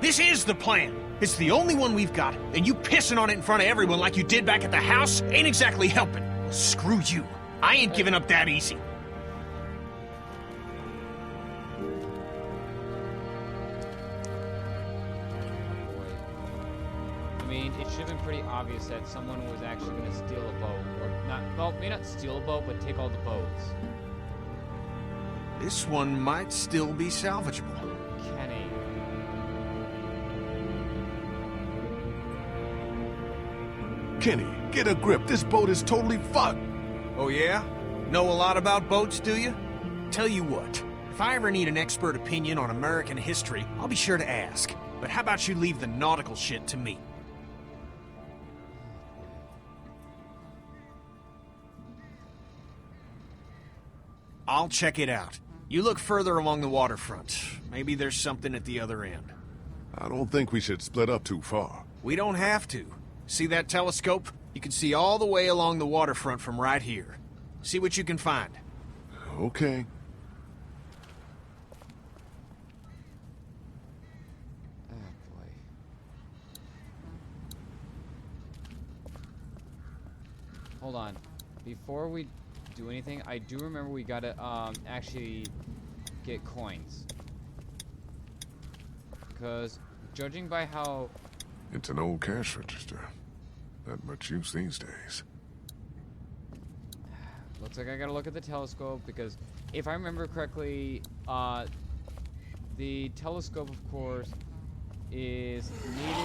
This is the plan. It's the only one we've got, and you pissing on it in front of everyone like you did back at the house ain't exactly helping. Well, screw you. I ain't giving up that easy. I mean, it should have been pretty obvious that someone was actually going to steal a boat. Or not, well, maybe not steal a boat, but take all the boats. This one might still be salvageable. Kenny. Kenny, get a grip. This boat is totally fucked. Oh yeah? Know a lot about boats, do you? Tell you what, if I ever need an expert opinion on American history, I'll be sure to ask. But how about you leave the nautical shit to me? I'll check it out. You look further along the waterfront. Maybe there's something at the other end. I don't think we should split up too far. We don't have to. See that telescope? You can see all the way along the waterfront from right here. See what you can find. Okay. Oh, boy. Hold on. Before we do anything, I do remember we gotta, actually get coins. Because, judging by how... It's an old cash register. Not much use these days. Looks like I gotta look at the telescope, because if I remember correctly, the telescope, of course, is needed...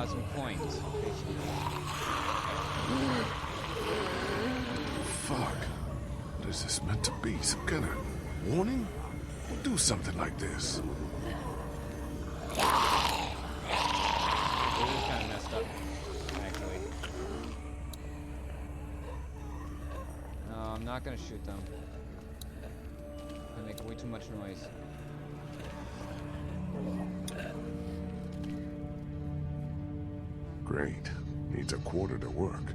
some coins, basically. Fuck. What is this meant to be? Some kind of warning? Do something like this. It was kind of messed up, actually. No, I'm not gonna shoot them. They make way too much noise. Great. Needs a quarter to work.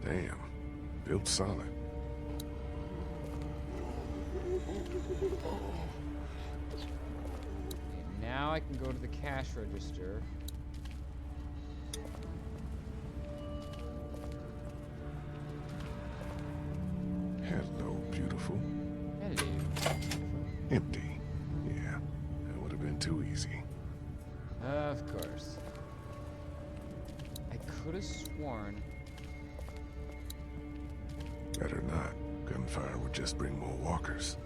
Damn. Built solid. Now I can go to the cash register. Hello, beautiful. Hello. Empty. Yeah, that would have been too easy. Of course. I could have sworn... Better not. Gunfire would just bring more walkers.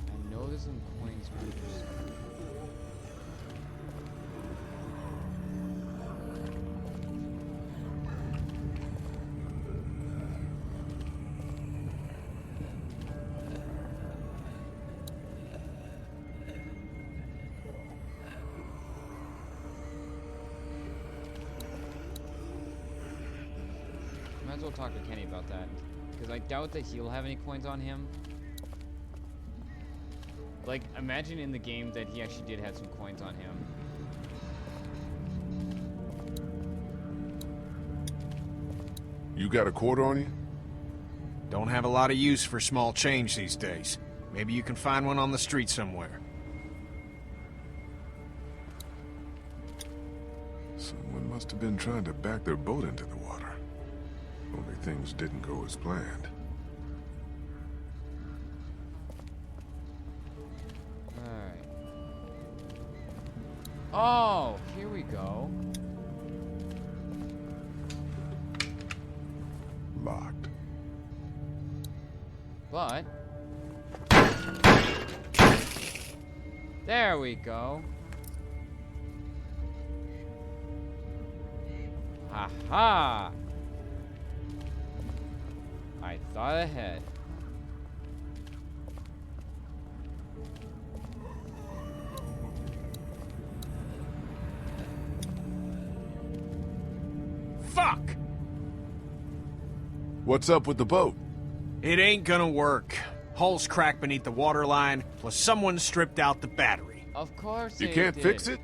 I know there's some coins here. as well talk to Kenny about that. Because I doubt that he'll have any coins on him. Like, imagine in the game that he actually did have some coins on him. You got a quarter on you? Don't have a lot of use for small change these days. Maybe you can find one on the street somewhere. Someone must have been trying to back their boat into the water. Only things didn't go as planned. Alright. Oh, here we go. Locked. But... there we go. Ha-ha! I thought ahead. Fuck! What's up with the boat? It ain't gonna work. Hull's cracked beneath the waterline, plus someone stripped out the battery. Of course You they can't did. fix it?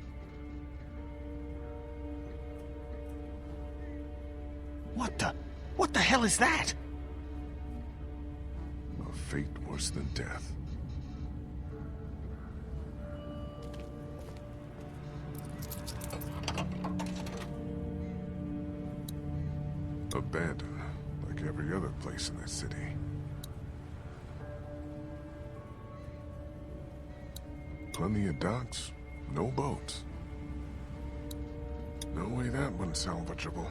What the hell is that? A fate worse than death. Abandoned, like every other place in this city. Plenty of docks, no boats. No way that one's salvageable.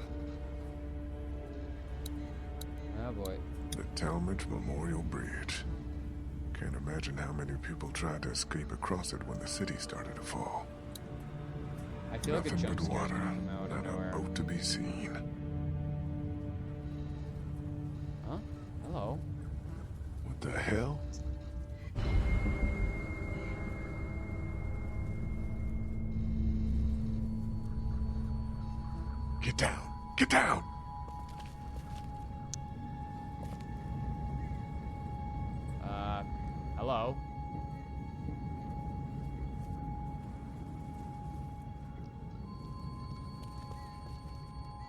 Oh boy. The Talmadge Memorial Bridge. Can't imagine how many people tried to escape across it when the city started to fall. I feel like a Nothing jump but scare water, come out of not nowhere. a boat to be seen. Huh? Hello. What the hell? Get down! Get down! Hello?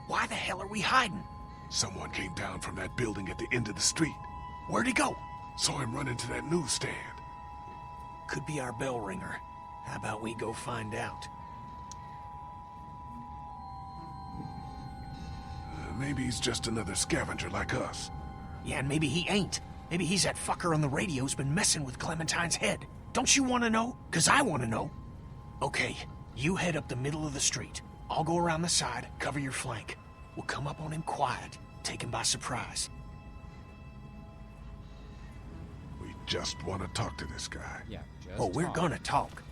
Why the hell are we hiding? Someone came down from that building at the end of the street. Where'd he go? Saw him run into that newsstand. Could be our bell ringer. How about we go find out? Maybe he's just another scavenger like us. Yeah, and maybe he ain't. Maybe he's that fucker on the radio's been messing with Clementine's head. Don't you want to know? 'Cause I want to know. Okay, you head up the middle of the street. I'll go around the side, cover your flank. We'll come up on him quiet, take him by surprise. We just want to talk to this guy. Yeah, just Oh, we're talk. gonna talk.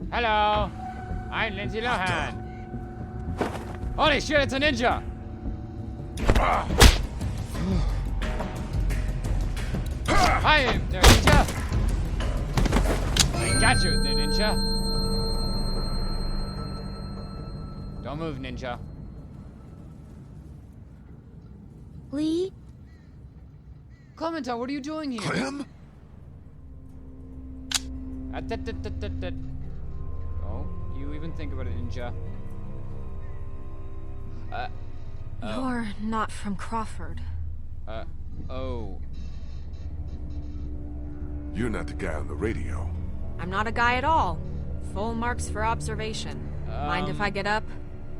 Hello! I'm Lindsay Lohan. Holy shit, it's a ninja! Hi there, ninja! I got you there, ninja. Don't move, ninja. Lee? Clementine, what are you doing here? Clem? Oh, you even think about it, ninja. You're not from Crawford. Oh. You're not the guy on the radio. I'm not a guy at all. Full marks for observation. Mind if I get up?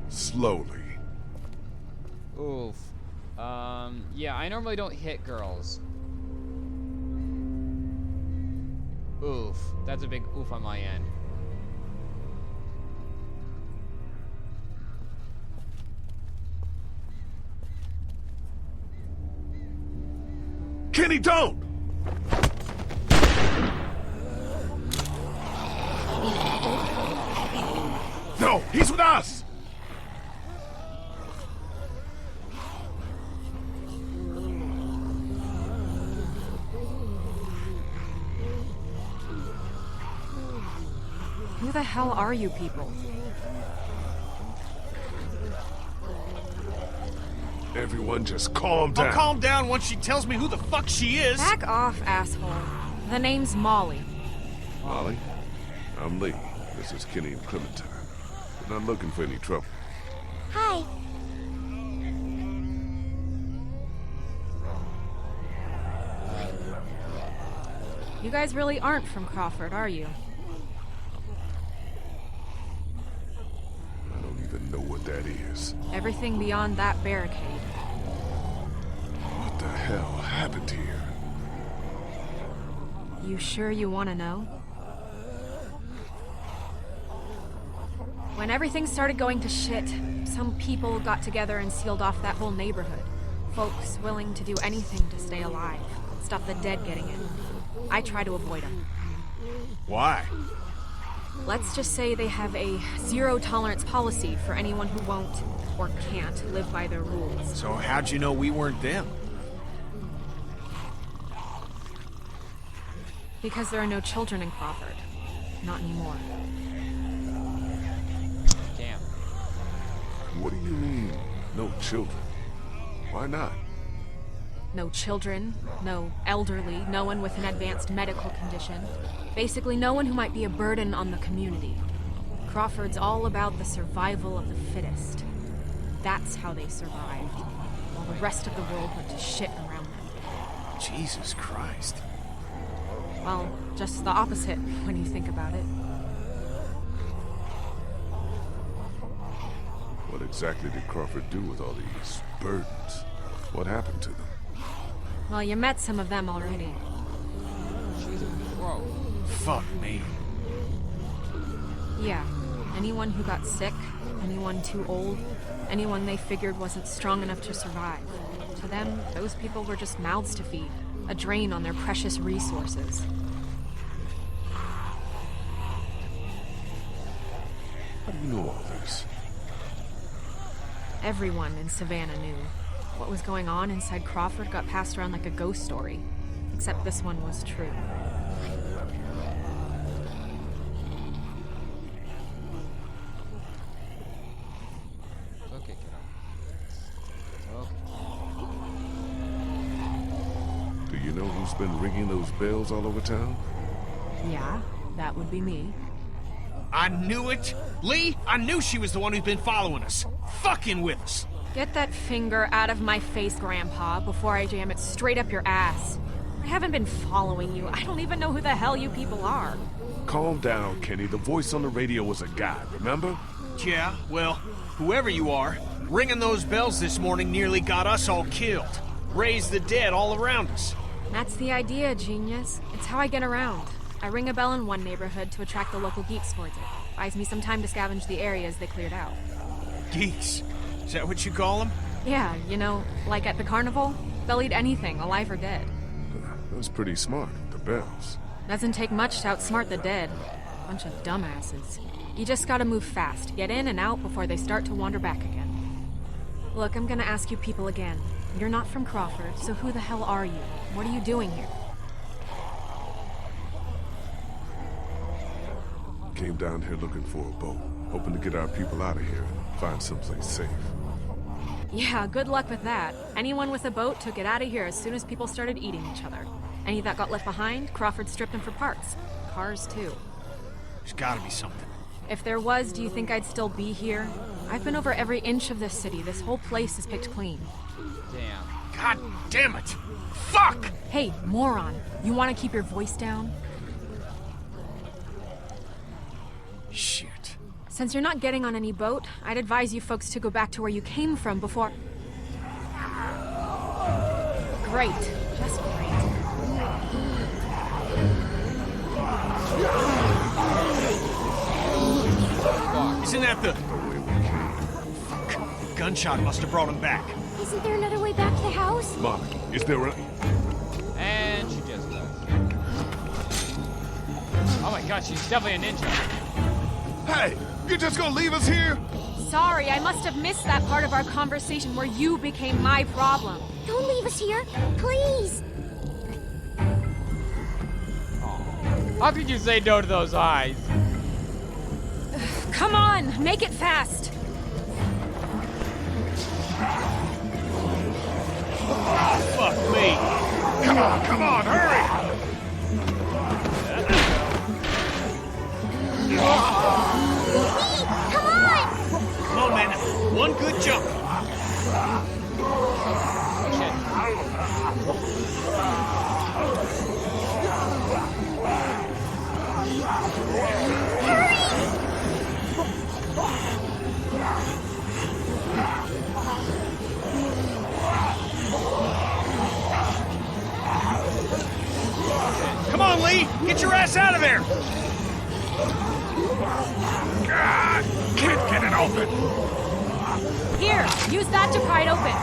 Slowly. Oof. Yeah, I normally don't hit girls. Oof. That's a big oof on my end. Kenny, don't! No! No, he's with us! Who the hell are you people? Everyone just calm down. I'll calm down once she tells me who the fuck she is. Back off, asshole. The name's Molly. Molly, I'm Lee. This is Kenny and Clementine. We're not looking for any trouble. Hi. You guys really aren't from Crawford, are you? I don't even know what that is. Everything beyond that barricade. What the hell happened here? You sure you want to know? When everything started going to shit, some people got together and sealed off that whole neighborhood. Folks willing to do anything to stay alive, stop the dead getting in. I try to avoid them. Why? Let's just say they have a zero-tolerance policy for anyone who won't or can't live by their rules. So how'd you know we weren't them? Because there are no children in Crawford. Not anymore. Damn. What do you mean, no children? Why not? No children, no elderly, no one with an advanced medical condition. Basically, no one who might be a burden on the community. Crawford's all about the survival of the fittest. That's how they survived, while the rest of the world went to shit around them. Jesus Christ. Well, just the opposite when you think about it. What exactly did Crawford do with all these burdens? What happened to them? Well, you met some of them already. Whoa. Fuck me. Yeah, anyone who got sick, anyone too old, anyone they figured wasn't strong enough to survive. To them, those people were just mouths to feed, a drain on their precious resources. How do you know all this? Everyone in Savannah knew. What was going on inside Crawford got passed around like a ghost story. Except this one was true. Okay, kiddo. Okay. Do you know who's been ringing those bells all over town? Yeah, that would be me. I knew it! Lee, I knew she was the one who's been following us. Fucking with us. Get that finger out of my face, Grandpa, before I jam it straight up your ass. I haven't been following you. I don't even know who the hell you people are. Calm down, Kenny. The voice on the radio was a guy, remember? Yeah, well, whoever you are, ringing those bells this morning nearly got us all killed. Raised the dead all around us. That's the idea, genius. It's how I get around. I ring a bell in one neighborhood to attract the local geeks towards it. Buys me some time to scavenge the areas they cleared out. Geeks? Is that what you call them? Yeah, you know, like at the carnival, they'll eat anything, alive or dead. That's pretty smart, the bells. Doesn't take much to outsmart the dead. Bunch of dumbasses. You just gotta move fast, get in and out before they start to wander back again. Look, I'm gonna ask you people again. You're not from Crawford, so who the hell are you? What are you doing here? Came down here looking for a boat, hoping to get our people out of here and find someplace safe. Yeah, good luck with that. Anyone with a boat took it out of here as soon as people started eating each other. Any that got left behind, Crawford stripped them for parts. Cars, too. There's gotta be something. If there was, do you think I'd still be here? I've been over every inch of this city. This whole place is picked clean. Damn. God damn it! Fuck! Hey, moron. You want to keep your voice down? Shit. Since you're not getting on any boat, I'd advise you folks to go back to where you came from before... Great. Just great. Isn't that the... Fuck. The gunshot must have brought him back. Isn't there another way back to the house? Molly, is there a... And she just does. Oh my god, she's definitely a ninja. Hey! You just gonna leave us here? Sorry, I must have missed that part of our conversation where you became my problem. Don't leave us here, please. How could you say no to those eyes? Come on, make it fast. Fuck me. Come on, hurry! Come on, man. One good jump. Come on, Lee! Get your ass out of there! God, can't get it open. Here, use that to pry it open.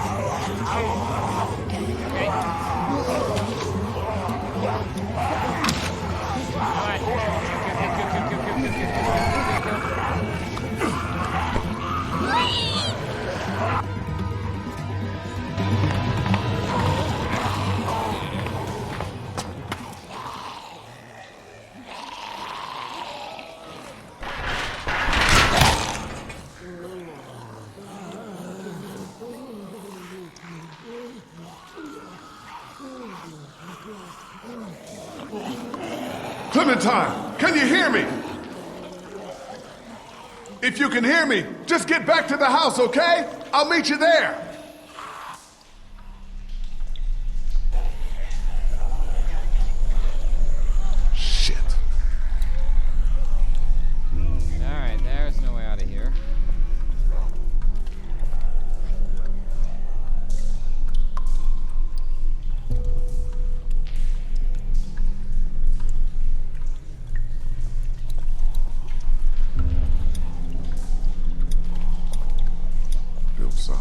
Clementine, can you hear me? If you can hear me, just get back to the house, okay? I'll meet you there. Shit. Alright, there's no way out of here. Built solid.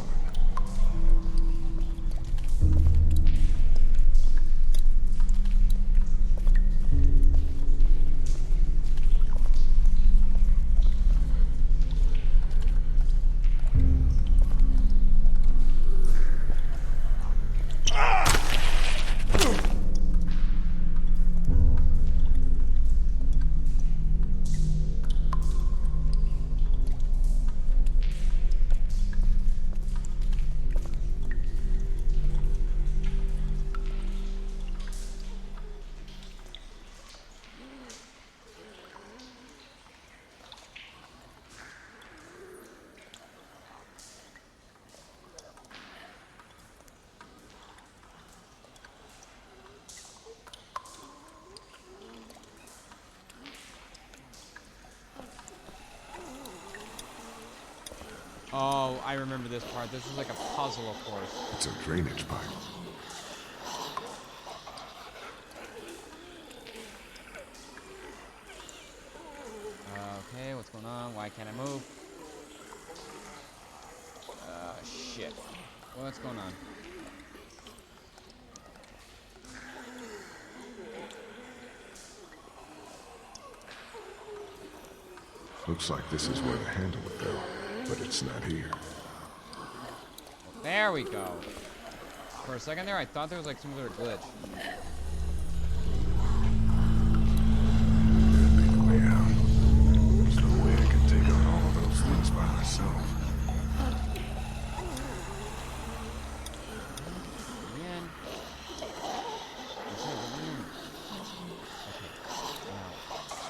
Oh, I remember this part. This is like a puzzle, of course. It's a drainage pipe. Okay, what's going on? Why can't I move? Shit. What's going on? Looks like this is where the handle would go, but it's not here. There we go. For a second there, I thought there was like some sort of glitch. There'd be a way out. There's no way I can take on all of those things by myself. Again. This is a room. Okay. Now,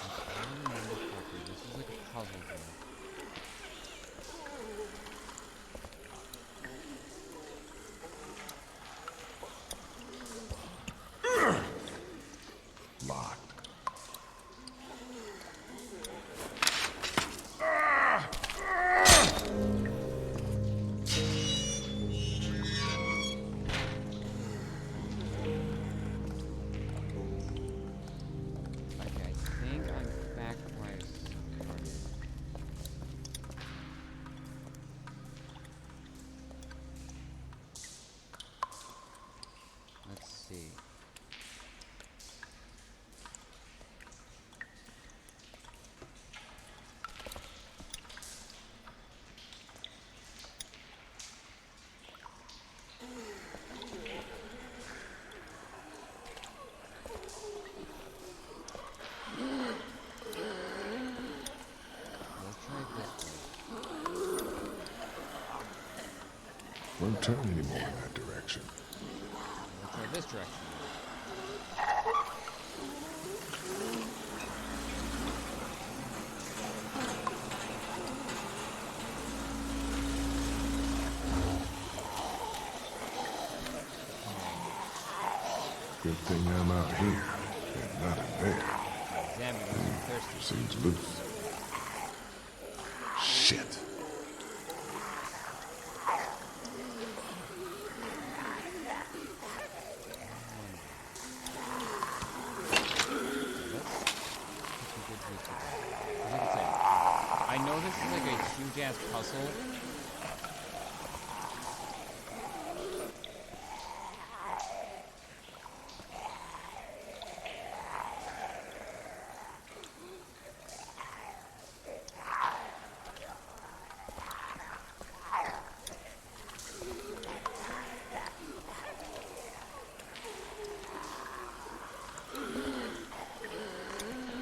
if I remember correctly, this is like a puzzle game. Locked. turn anymore in that direction. Let's try this direction. Good thing I'm out here and not in there. Damn, you're thirsty. Seems loose. Shit. I know this is like a huge ass puzzle.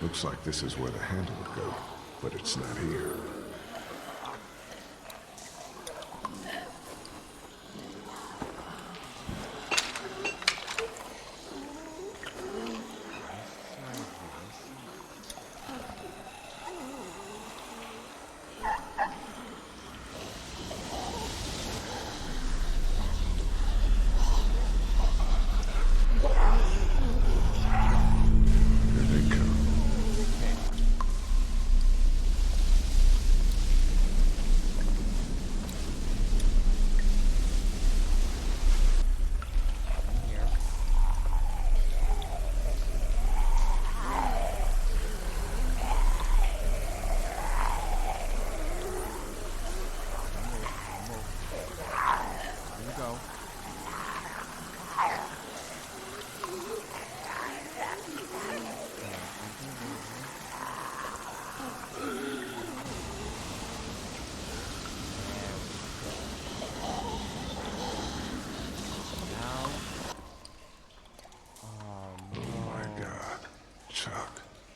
Looks like this is where the handle would go, but it's not here.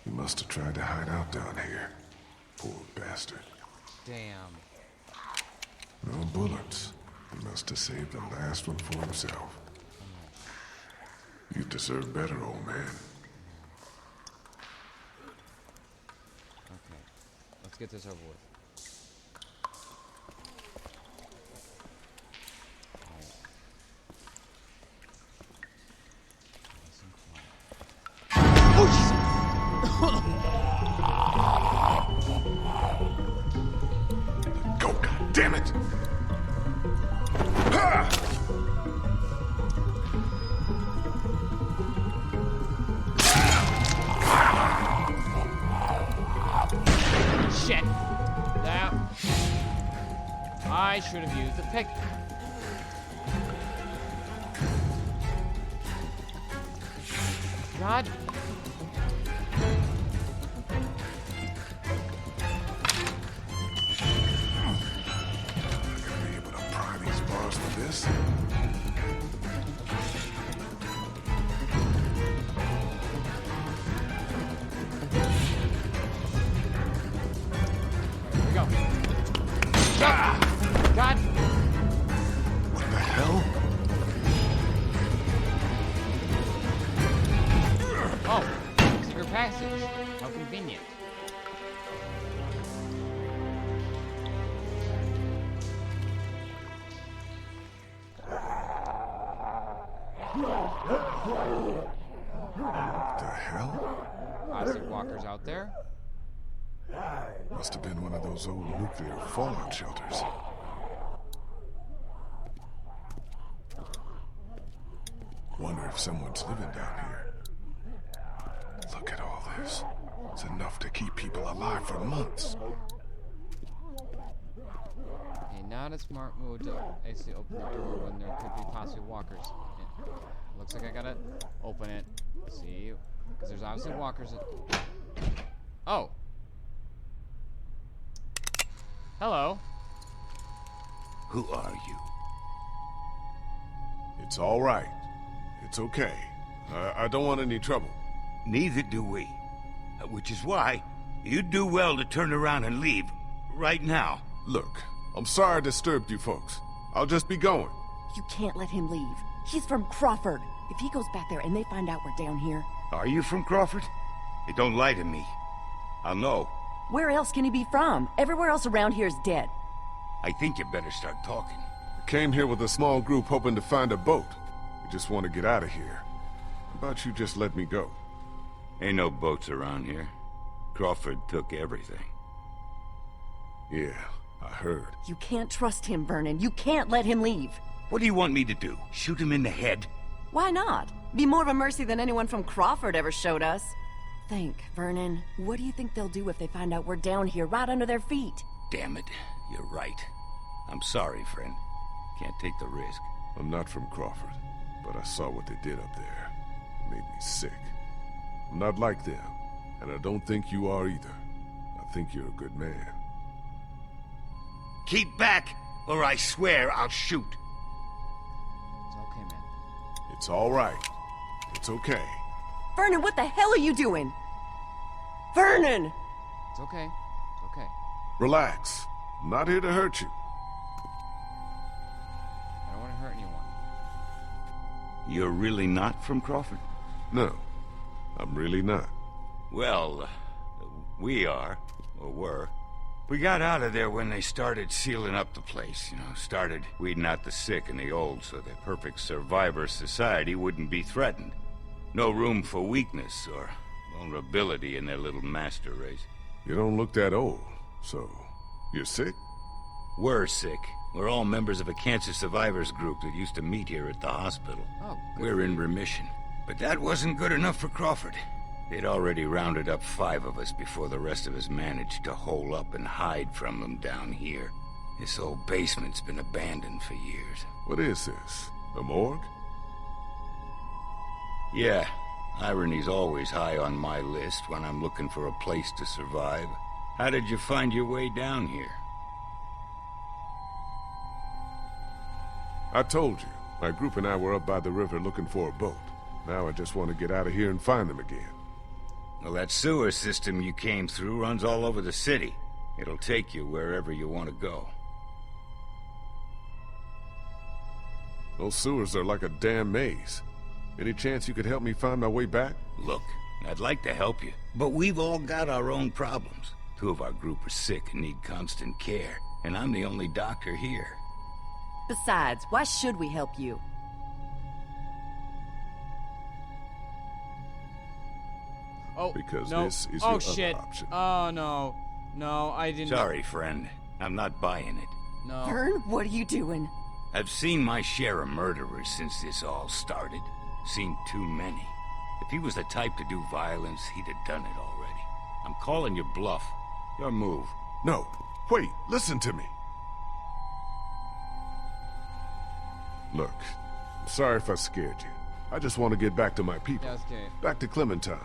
Must have tried to hide out down here. Poor bastard. Damn. No bullets. He must have saved the last one for himself. You deserve better, old man. Okay. Let's get this over with. Go, goddammit! Shit! That... I should have used the pick. God. This? Here we go. Ah! God! What the hell? Oh, secret passage. How convenient. What the hell? Plastic walkers out there. Must have been one of those old nuclear fallout shelters. Wonder if someone's living down here. Look at all this. It's enough to keep people alive for months. Okay, not a smart move to actually open the door when there could be possibly walkers. Looks like I gotta open it. See, because there's obviously walkers. Oh. Hello. Who are you? It's all right. It's okay. I don't want any trouble. Neither do we. Which is why you'd do well to turn around and leave right now. Look, I'm sorry I disturbed you folks. I'll just be going. You can't let him leave. He's from Crawford. If he goes back there and they find out we're down here... Are you from Crawford? Hey, don't lie to me. I'll know. Where else can he be from? Everywhere else around here is dead. I think you better start talking. I came here with a small group hoping to find a boat. We just want to get out of here. How about you just let me go? Ain't no boats around here. Crawford took everything. Yeah, I heard. You can't trust him, Vernon. You can't let him leave. What do you want me to do? Shoot him in the head? Why not? Be more of a mercy than anyone from Crawford ever showed us. Think, Vernon. What do you think they'll do if they find out we're down here, right under their feet? Damn it, you're right. I'm sorry, friend. Can't take the risk. I'm not from Crawford, but I saw what they did up there. It made me sick. I'm not like them, and I don't think you are either. I think you're a good man. Keep back, or I swear I'll shoot. It's okay, man. It's all right. It's okay. Vernon, what the hell are you doing? Vernon! It's okay. It's okay. Relax. I'm not here to hurt you. I don't want to hurt anyone. You're really not from Crawford? No, I'm really not. Well, we are, or were. We got out of there when they started sealing up the place, started weeding out the sick and the old so the perfect survivor society wouldn't be threatened. No room for weakness or vulnerability in their little master race. You don't look that old, so you're sick? We're sick. We're all members of a cancer survivors group that used to meet here at the hospital. Oh, we're in remission. But that wasn't good enough for Crawford. They'd already rounded up 5 of us before the rest of us managed to hole up and hide from them down here. This old basement's been abandoned for years. What is this? A morgue? Yeah, irony's always high on my list when I'm looking for a place to survive. How did you find your way down here? I told you. My group and I were up by the river looking for a boat. Now I just want to get out of here and find them again. Well, that sewer system you came through runs all over the city. It'll take you wherever you want to go. Those sewers are like a damn maze. Any chance you could help me find my way back? Look, I'd like to help you, but we've all got our own problems. 2 of our group are sick and need constant care, and I'm the only doctor here. Besides, why should we help you? Oh, because no. this is oh, your shit. other option. Oh, no. No, I didn't... Sorry, friend. I'm not buying it. No. Vern, what are you doing? I've seen my share of murderers since this all started. Seen too many. If he was the type to do violence, he'd have done it already. I'm calling your bluff. Your move. No. Wait, listen to me. Look, I'm sorry if I scared you. I just want to get back to my people. Yeah, okay. Back to Clementine.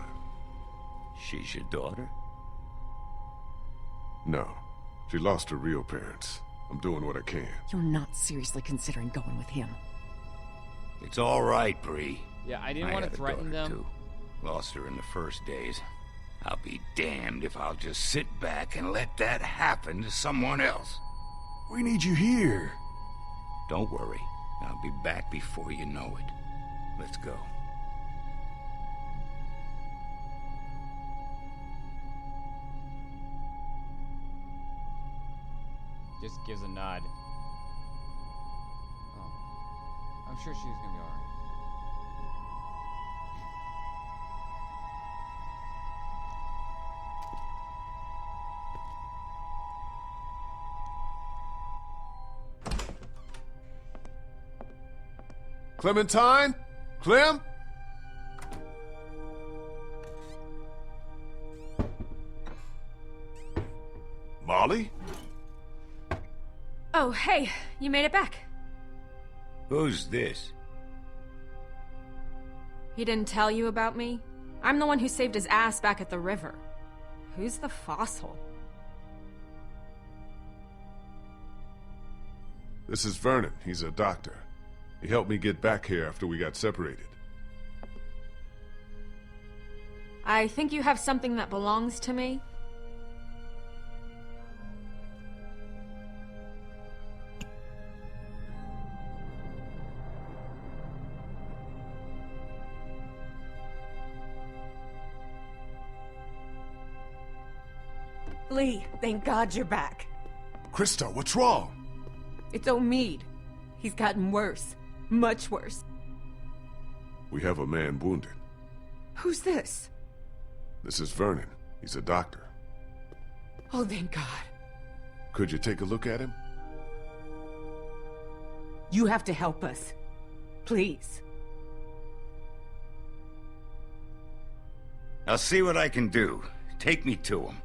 She's your daughter? No. She lost her real parents. I'm doing what I can. You're not seriously considering going with him. It's all right, Bree. Yeah, I didn't want to threaten them. Too. Lost her in the first days. I'll be damned if I'll just sit back and let that happen to someone else. We need you here. Don't worry. I'll be back before you know it. Let's go. Just gives a nod. Oh. I'm sure she's gonna be alright. Clementine? Clem? Molly? Oh, hey, you made it back. Who's this? He didn't tell you about me? I'm the one who saved his ass back at the river. Who's the fossil? This is Vernon. He's a doctor. He helped me get back here after we got separated. I think you have something that belongs to me. Lee, thank God you're back. Krista, what's wrong? It's Omid. He's gotten worse. Much worse. We have a man wounded. Who's this? This is Vernon. He's a doctor. Oh, thank God. Could you take a look at him? You have to help us. Please. I'll see what I can do. Take me to him.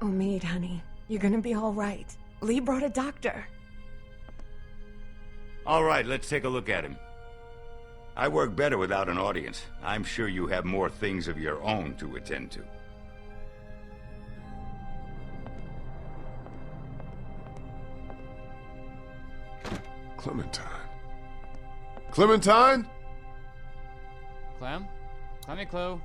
Omid, honey, you're gonna be all right. Lee brought a doctor. All right, let's take a look at him. I work better without an audience. I'm sure you have more things of your own to attend to. Clementine. Clementine? Clem? Clemmy Clue.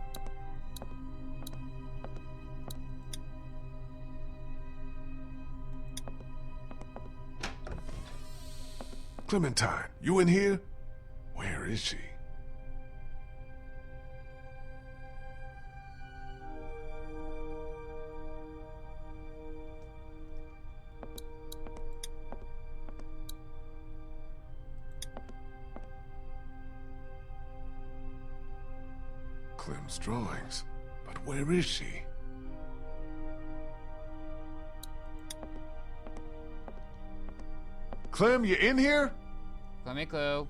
Clementine, you in here? Where is she? Clem's drawings, but where is she? Clem, you in here? Clemmy Clue.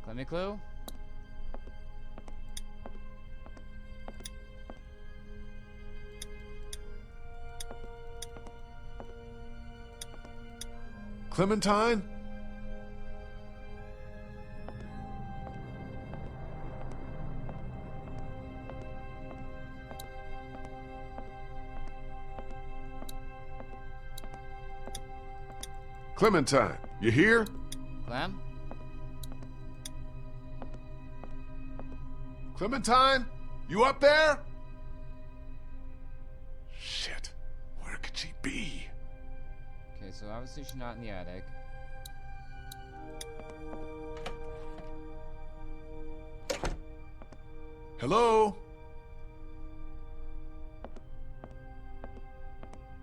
Clemmy Clue. Clementine? Clementine, you here? Clem? Clementine? You up there? Shit. Where could she be? Okay, so obviously she's not in the attic. Hello?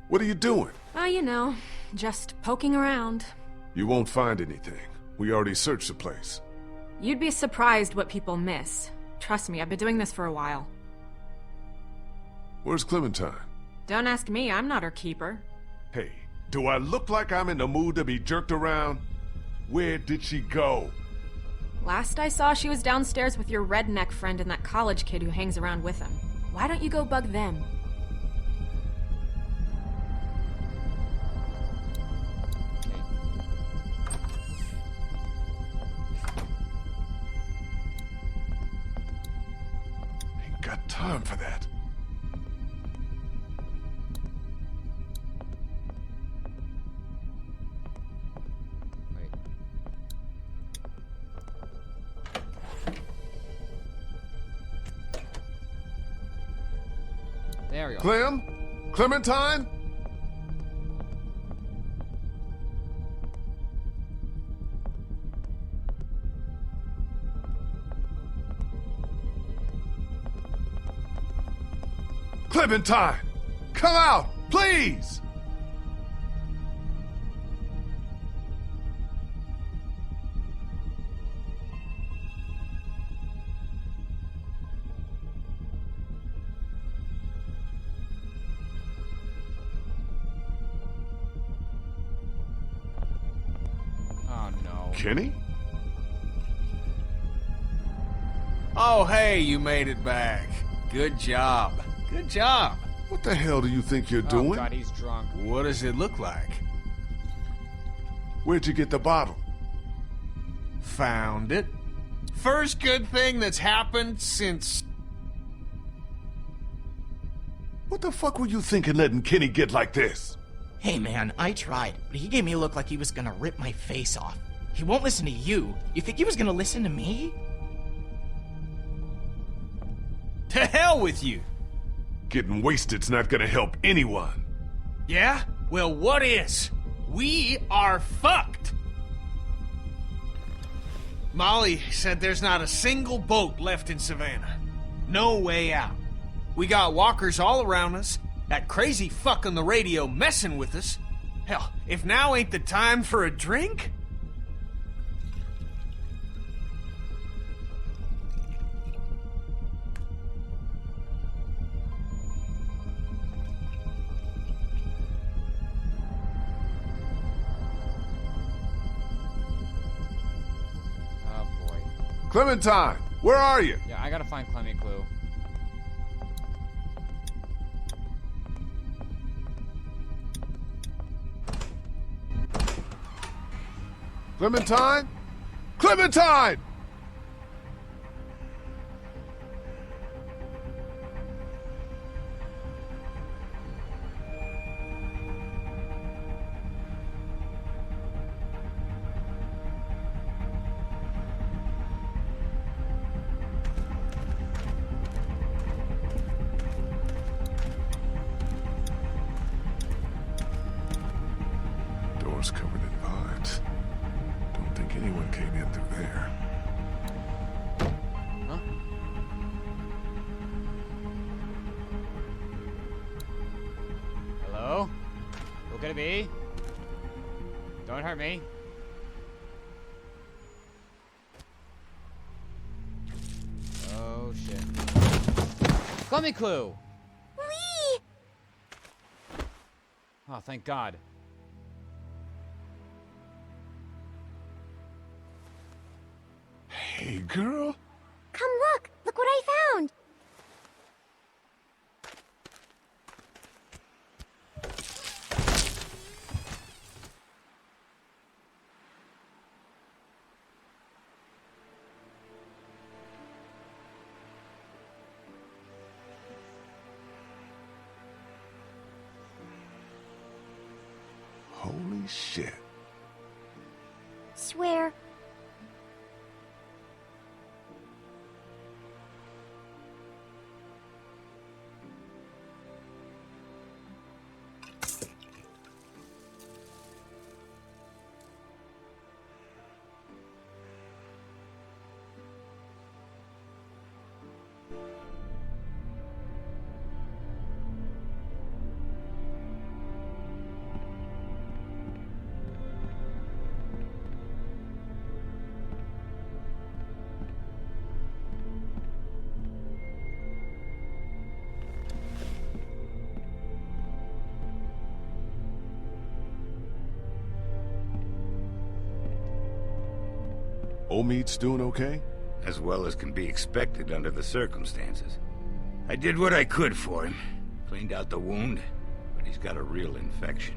What are you doing? You know, just poking around. You won't find anything. We already searched the place. You'd be surprised what people miss. Trust me, I've been doing this for a while. Where's Clementine? Don't ask me, I'm not her keeper. Hey, do I look like I'm in the mood to be jerked around? Where did she go? Last I saw, she was downstairs with your redneck friend and that college kid who hangs around with him. Why don't you go bug them? Ain't got time for that. There we go. Clem? Clementine? Clementine! Come out, please! Oh no. Kenny? Oh, hey, you made it back. Good job. Good job. What the hell do you think you're Oh doing? god, he's drunk. What does it look like? Where'd you get the bottle? Found it. First good thing that's happened since... What the fuck were you thinking letting Kenny get like this? Hey man, I tried, but he gave me a look like he was gonna rip my face off. He won't listen to you. You think he was gonna listen to me? To hell with you! Getting wasted's not gonna help anyone. Yeah? Well, what is? We are fucked! Molly said there's not a single boat left in Savannah. No way out. We got walkers all around us, that crazy fuck on the radio messing with us. Hell, if now ain't the time for a drink? Clementine, where are you? Yeah, I gotta find Clemmy Clue. Clementine? Clementine! Door's covered in vines. Don't think anyone came in through there. Huh? Hello? Who could it be? Don't hurt me. Oh shit. Clemmy Clue! Whee! Oh, thank God. Hey, girl. Come look! Look what I found! Holy shit. Swear. Old Meat's doing okay? As well as can be expected under the circumstances. I did what I could for him. Cleaned out the wound, but he's got a real infection.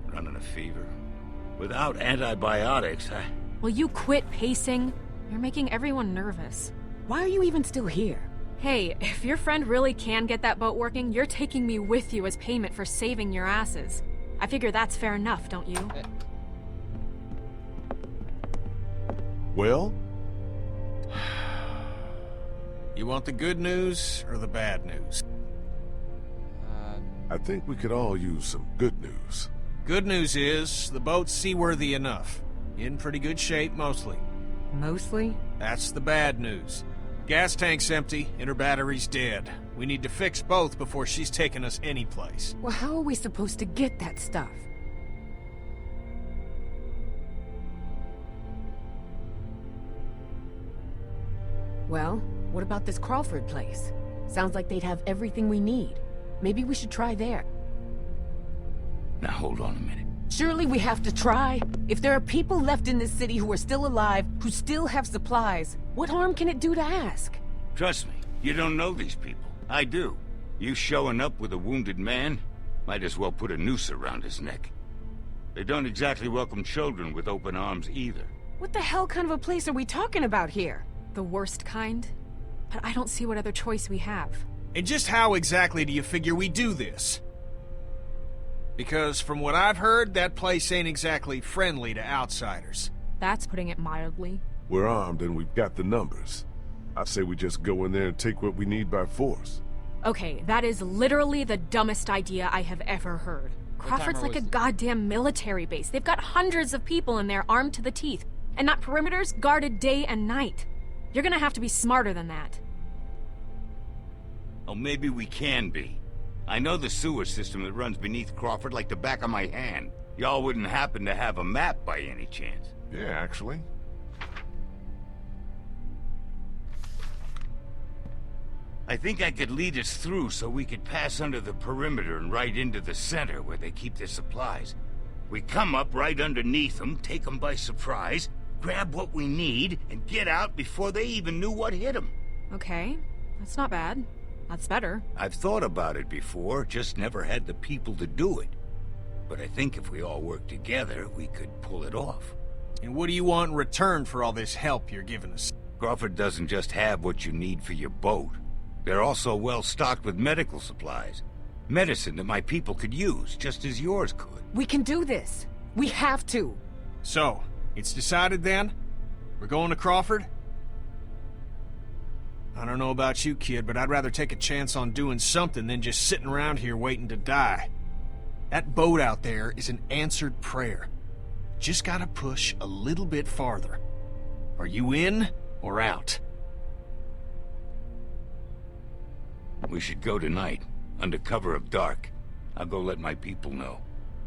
Running a fever. Without antibiotics, Will you quit pacing? You're making everyone nervous. Why are you even still here? Hey, if your friend really can get that boat working, you're taking me with you as payment for saving your asses. I figure that's fair enough, don't you? Well? You want the good news or the bad news? I think we could all use some good news. Good news is, the boat's seaworthy enough. In pretty good shape, mostly. Mostly? That's the bad news. Gas tank's empty, and her battery's dead. We need to fix both before she's taking us anyplace. Well, how are we supposed to get that stuff? Well, what about this Crawford place? Sounds like they'd have everything we need. Maybe we should try there. Now hold on a minute. Surely we have to try. If there are people left in this city who are still alive, who still have supplies, what harm can it do to ask? Trust me, you don't know these people. I do. You showing up with a wounded man, might as well put a noose around his neck. They don't exactly welcome children with open arms either. What the hell kind of a place are we talking about here? The worst kind? But I don't see what other choice we have. And just how exactly do you figure we do this? Because from what I've heard, that place ain't exactly friendly to outsiders. That's putting it mildly. We're armed and we've got the numbers. I say we just go in there and take what we need by force. Okay, that is literally the dumbest idea I have ever heard. Crawford's timer like a was- goddamn military base. They've got hundreds of people in there armed to the teeth. And that perimeter's guarded day and night. You're gonna have to be smarter than that. Oh, maybe we can be. I know the sewer system that runs beneath Crawford like the back of my hand. Y'all wouldn't happen to have a map by any chance? Yeah, actually. I think I could lead us through so we could pass under the perimeter and right into the center where they keep their supplies. We come up right underneath them, take them by surprise, grab what we need, and get out before they even knew what hit them. Okay, that's not bad. That's better. I've thought about it before, just never had the people to do it. But I think if we all work together, we could pull it off. And what do you want in return for all this help you're giving us? Crawford doesn't just have what you need for your boat. They're also well stocked with medical supplies. Medicine that my people could use, just as yours could. We can do this. We have to. So, it's decided then? We're going to Crawford? I don't know about you, kid, but I'd rather take a chance on doing something than just sitting around here waiting to die. That boat out there is an answered prayer. Just gotta push a little bit farther. Are you in or out? We should go tonight, under cover of dark. I'll go let my people know.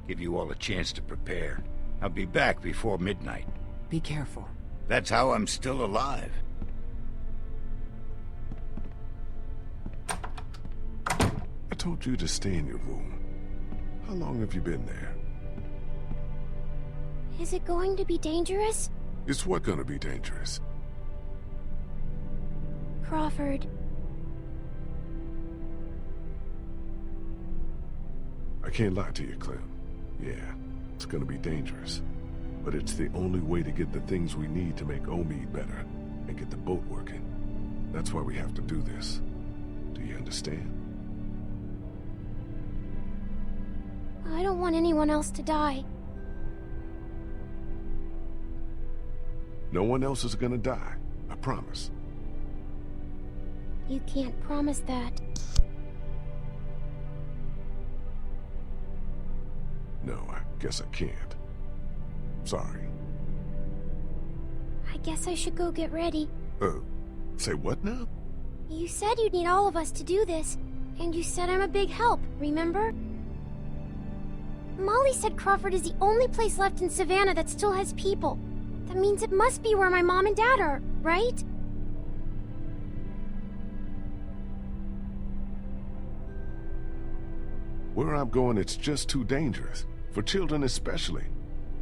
Give you all a chance to prepare. I'll be back before midnight. Be careful. That's how I'm still alive. I told you to stay in your room. How long have you been there? Is it going to be dangerous? It's what gonna be dangerous? Crawford. I can't lie to you, Clem. Yeah, it's gonna be dangerous. But it's the only way to get the things we need to make Omid better and get the boat working. That's why we have to do this. Do you understand? I don't want anyone else to die. No one else is gonna die. I promise. You can't promise that. No, I guess I can't. Sorry. I guess I should go get ready. Say what now? You said you'd need all of us to do this, and you said I'm a big help, remember? Molly said Crawford is the only place left in Savannah that still has people. That means it must be where my mom and dad are, right? Where I'm going, it's just too dangerous. For children especially.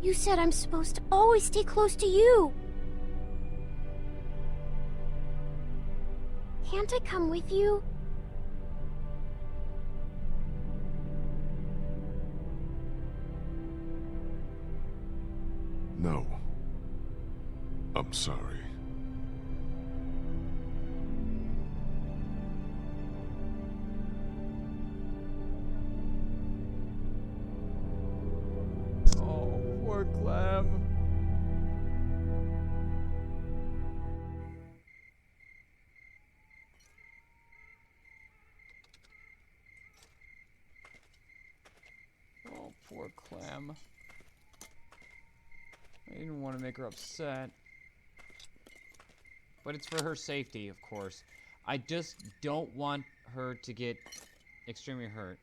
You said I'm supposed to always stay close to you. Can't I come with you? No. I'm sorry. Oh, poor Clem. Oh, poor Clem. I didn't want to make her upset. But it's for her safety, of course. I just don't want her to get extremely hurt.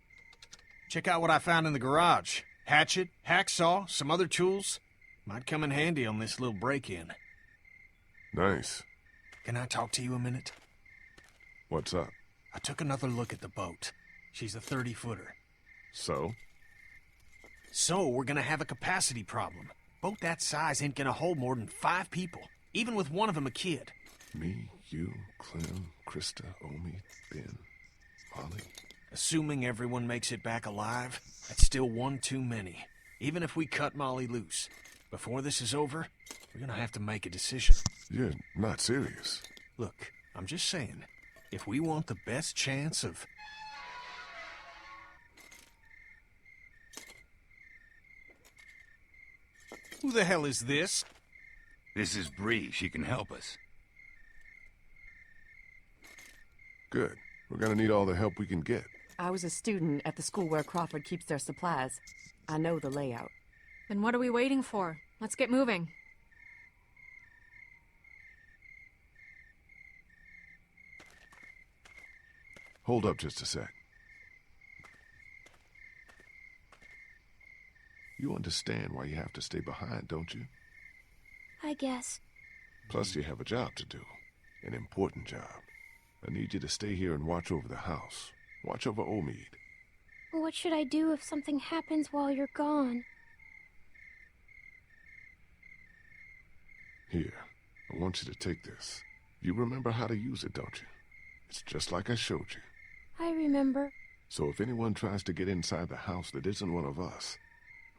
Check out what I found in the garage. Hatchet, hacksaw, some other tools. Might come in handy on this little break-in. Nice. Can I talk to you a minute? What's up? I took another look at the boat. She's a 30-footer. So? So, we're gonna have a capacity problem. Boat that size ain't gonna hold more than 5 people, even with one of them a kid. Me, you, Clem, Krista, Omi, Ben, Molly. Assuming everyone makes it back alive, that's still one too many. Even if we cut Molly loose. Before this is over, we're gonna have to make a decision. You're not serious. Look, I'm just saying, if we want the best chance of... Who the hell is this? This is Bree. She can help us. Good. We're gonna need all the help we can get. I was a student at the school where Crawford keeps their supplies. I know the layout. Then what are we waiting for? Let's get moving. Hold up just a sec. You understand why you have to stay behind, don't you? I guess. Plus, you have a job to do. An important job. I need you to stay here and watch over the house. Watch over Omid. What should I do if something happens while you're gone? Here, I want you to take this. You remember how to use it, don't you? It's just like I showed you. I remember. So if anyone tries to get inside the house that isn't one of us,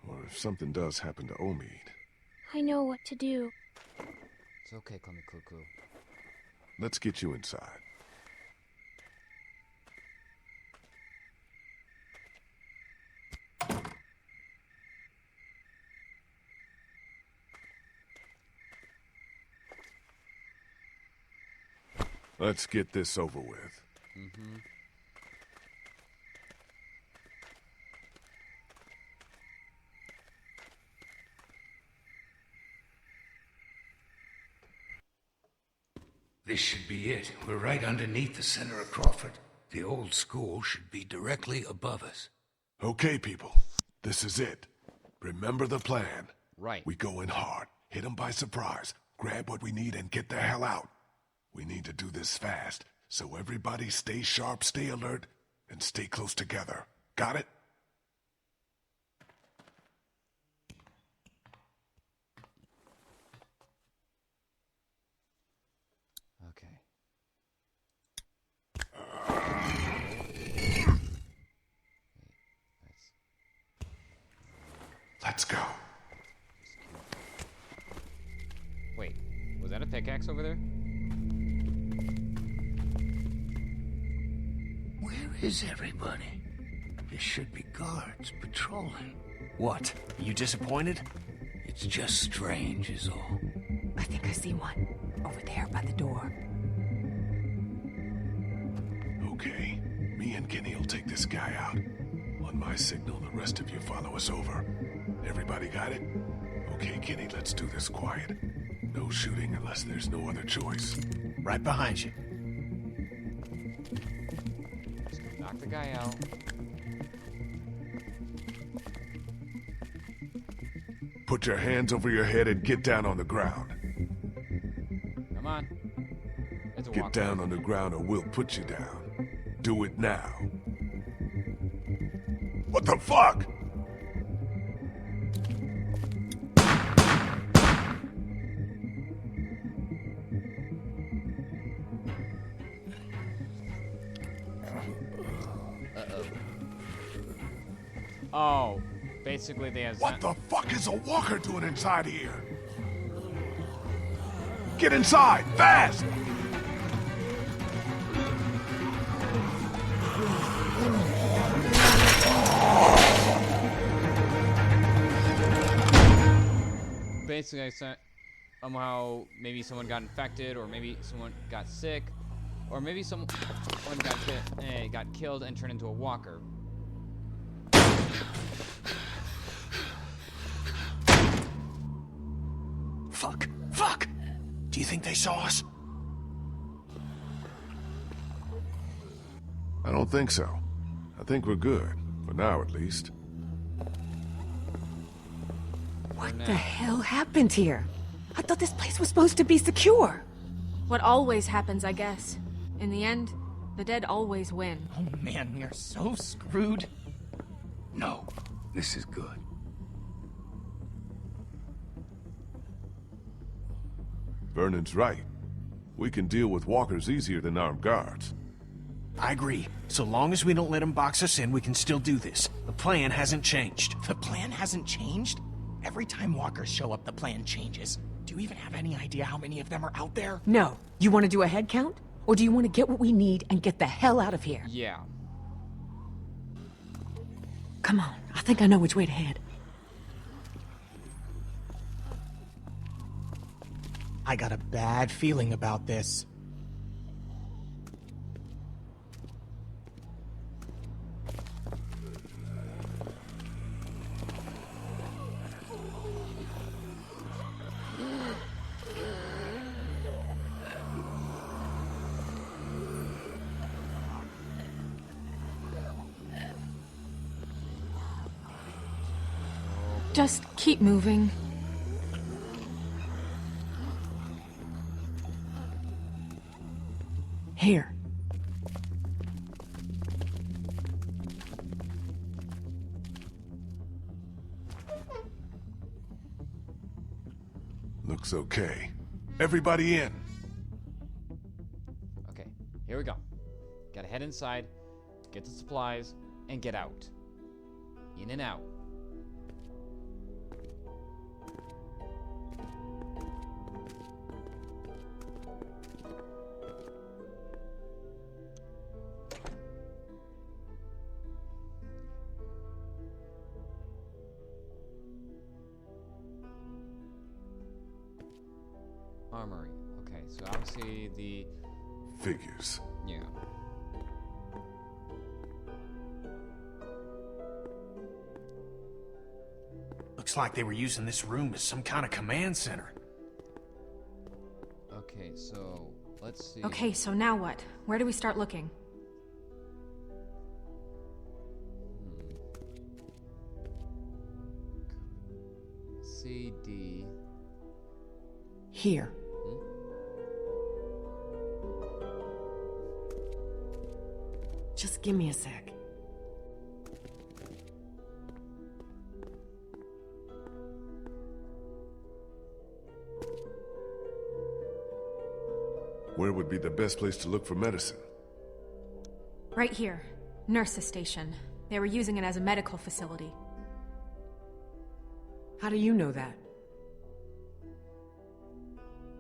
or if something does happen to Omid, I know what to do. It's okay, call me Cuckoo. let's get you inside. Let's get this over with. Mm-hmm. This should be it. We're right underneath the center of Crawford. The old school should be directly above us. Okay, people. This is it. Remember the plan. Right. We go in hard, hit them by surprise, grab what we need, and get the hell out. We need to do this fast, so everybody stay sharp, stay alert, and stay close together. Got it? Okay. Let's go. Wait, was that a pickaxe over there? Where is everybody? There should be guards patrolling. What? You disappointed? It's just strange is all. I think I see one. Over there by the door. Okay. Me and Kenny will take this guy out. On my signal, the rest of you follow us over. Everybody got it? Okay, Kenny, let's do this quiet. No shooting unless there's no other choice. Right behind you. Just gonna knock the guy out. Put your hands over your head and get down on the ground. Come on. It's a Get walk. down on the ground or we'll put you down. Do it now. What the fuck? Oh, basically they have. What the fuck is a walker doing inside here? Get inside, fast! Basically, I said somehow maybe someone got infected, or maybe someone got sick, or maybe someone got killed and turned into a walker. Fuck! Fuck! Do you think they saw us? I don't think so. I think we're good. For now, at least. What the hell happened here? I thought this place was supposed to be secure. What always happens, I guess. In the end, the dead always win. Oh man, we are so screwed. No, this is good. Vernon's right. We can deal with walkers easier than armed guards. I agree. So long as we don't let them box us in, we can still do this. The plan hasn't changed. The plan hasn't changed? Every time walkers show up, the plan changes. Do you even have any idea how many of them are out there? No. You want to do a head count? Or do you want to get what we need and get the hell out of here? Yeah. Come on. I think I know which way to head. I got a bad feeling about this. Just keep moving. Here. Looks okay. Everybody in. Okay, here we go. Gotta head inside, get the supplies, and get out. In and out. Armory. Okay, so obviously the... Figures. Yeah. Looks like they were using this room as some kind of command center. Okay, so let's see. Okay, so now what? Where do we start looking? C, D. Here. Just give me a sec. Where would be the best place to look for medicine? Right here. Nurse's station. They were using it as a medical facility. How do you know that?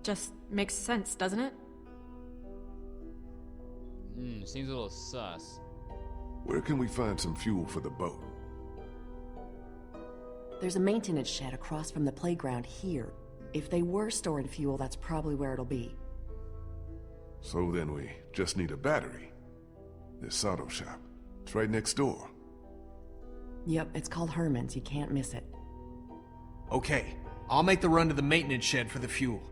Just makes sense, doesn't it? Seems a little sus. Where can we find some fuel for the boat? There's a maintenance shed across from the playground here. If they were storing fuel, that's probably where it'll be. So then we just need a battery. This auto shop. It's right next door. Yep, it's called Herman's. You can't miss it. Okay, I'll make the run to the maintenance shed for the fuel.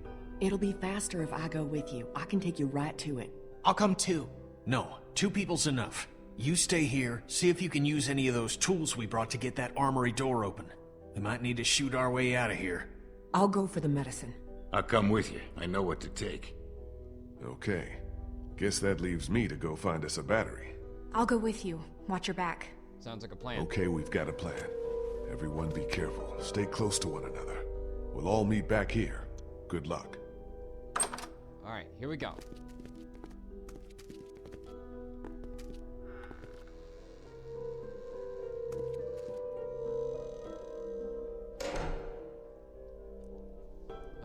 It'll be faster if I go with you. I can take you right to it. I'll come too. No, 2 people's enough. You stay here, see if you can use any of those tools we brought to get that armory door open. We might need to shoot our way out of here. I'll go for the medicine. I'll come with you. I know what to take. Okay. Guess that leaves me to go find us a battery. I'll go with you. Watch your back. Sounds like a plan. Okay, we've got a plan. Everyone be careful. Stay close to one another. We'll all meet back here. Good luck. Alright, here we go.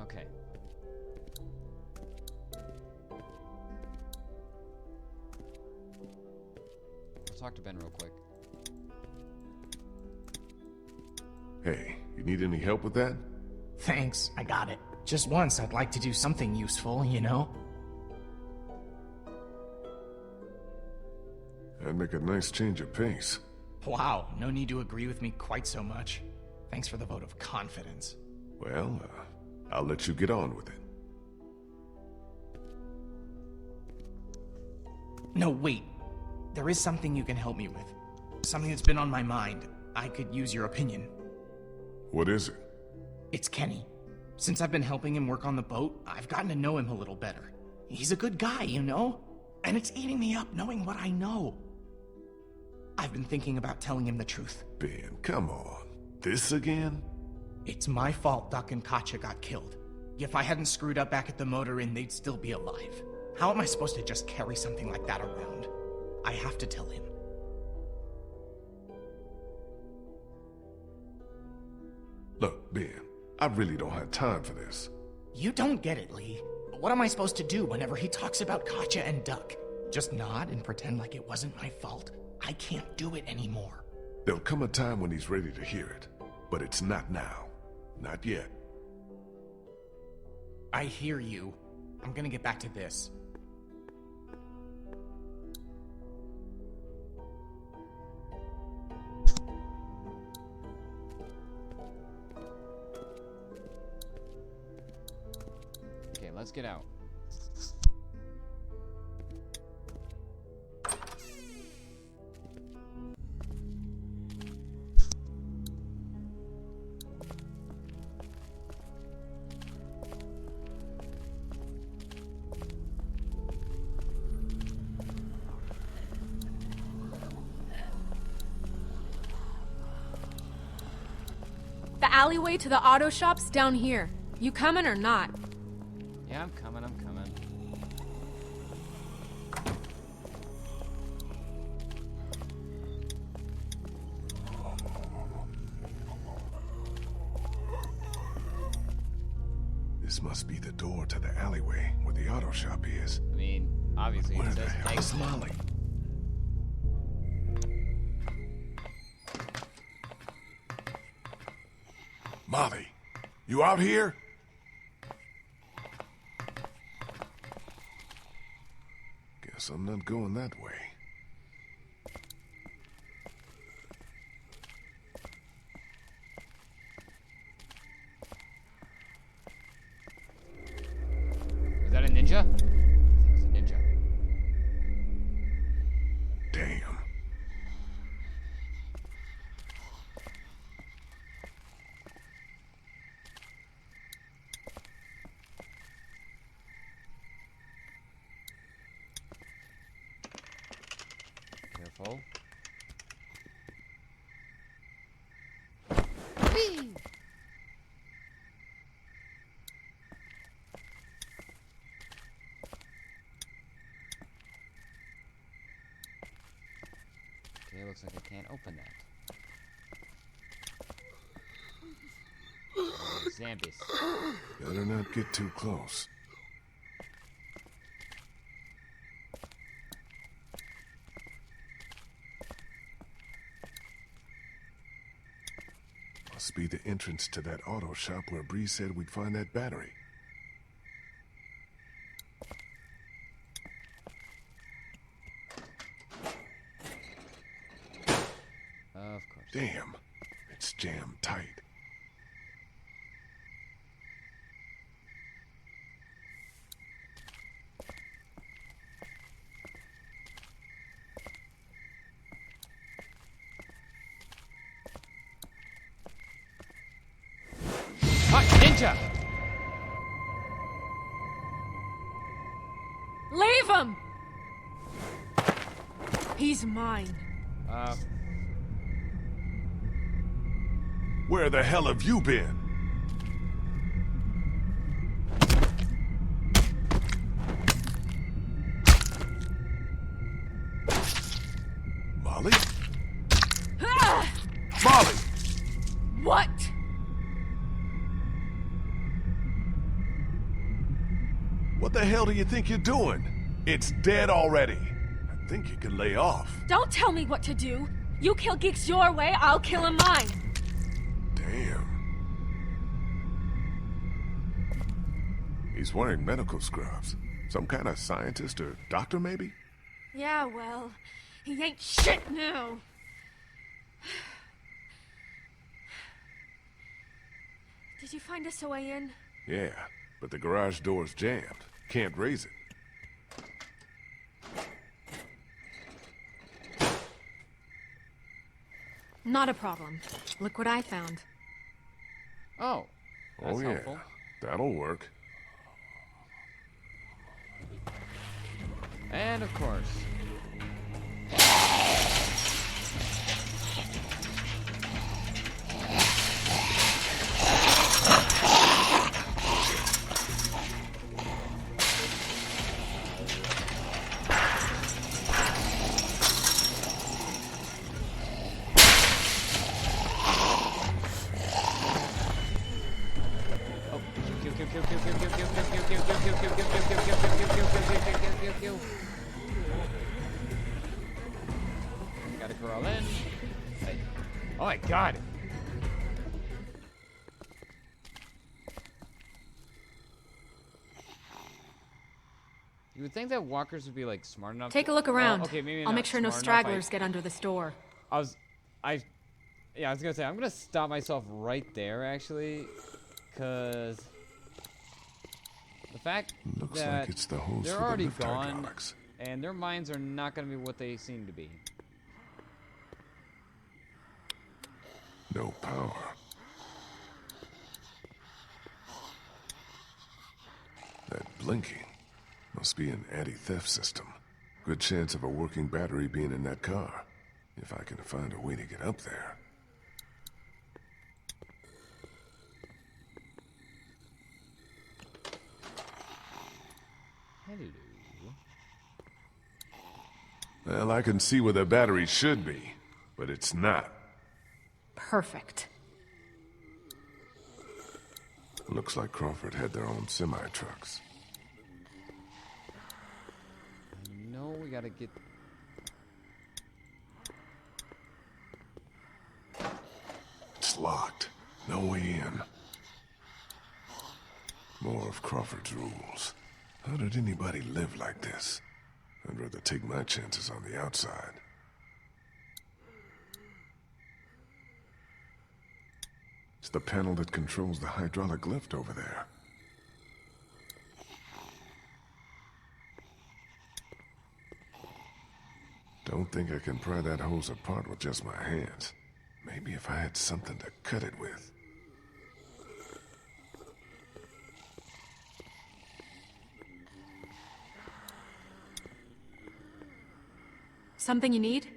Okay. Let's talk to Ben real quick. Hey, you need any help with that? Thanks, I got it. Just once, I'd like to do something useful, you know? That'd make a nice change of pace. Wow, no need to agree with me quite so much. Thanks for the vote of confidence. Well, I'll let you get on with it. No, wait. There is something you can help me with. Something that's been on my mind. I could use your opinion. What is it? It's Kenny. Since I've been helping him work on the boat, I've gotten to know him a little better. He's a good guy, you know? And it's eating me up knowing what I know. I've been thinking about telling him the truth. Ben, come on. This again? It's my fault Duck and Katya got killed. If I hadn't screwed up back at the motor inn, they'd still be alive. How am I supposed to just carry something like that around? I have to tell him. Look, Ben, I really don't have time for this. You don't get it, Lee. What am I supposed to do whenever he talks about Katya and Duck? Just nod and pretend like it wasn't my fault? I can't do it anymore. There'll come a time when he's ready to hear it, but it's not now. Not yet. I hear you. I'm gonna get back to this. Okay, let's get out. The alleyway to the auto shop's down here. You coming or not? Yeah, I'm coming, I'm coming. This must be the door to the alleyway where the auto shop is. I mean, obviously Where it the says hell is exit. Molly? Molly, you out here? Guess I'm not going that way. Is that a ninja? I think it's a ninja. Damn. Careful. Okay, looks like I can't open that. Zambis. Better not get too close. Must be the entrance to that auto shop where Bree said we'd find that battery. Of course. Damn, it's jammed tight. Ah, ninja! Leave him! He's mine. Where the hell have you been? Molly? Ah! Molly! What? What the hell do you think you're doing? It's dead already. I think you can lay off. Don't tell me what to do. You kill geeks your way, I'll kill him mine. Damn. He's wearing medical scrubs. Some kind of scientist or doctor, maybe? Yeah, well, he ain't shit now. Did you find us a way in? Yeah, but the garage door's jammed. Can't raise it. Not a problem. Look what I found. Oh. That's Oh, yeah. helpful. That'll work. And of course. Gotta crawl in. Hey. Oh my god! You would think that walkers would be like smart enough. Take to, a look around. Well, okay, maybe I'll not make sure no smart enough. stragglers get under this door. I was gonna say I'm gonna stop myself right there actually, cause the fact Looks that like it's the hose they're for the already lift gone, hydraulics. and their minds are not gonna be what they seem to be. No power. That blinking must be an anti-theft system. Good chance of a working battery being in that car. If I can find a way to get up there. Well, I can see where the battery should be, but it's not. Perfect. Looks like Crawford had their own semi-trucks. No, we gotta get... It's locked. No way in. More of Crawford's rules. How did anybody live like this? I'd rather take my chances on the outside. It's the panel that controls the hydraulic lift over there. Don't think I can pry that hose apart with just my hands. Maybe if I had something to cut it with. Something you need?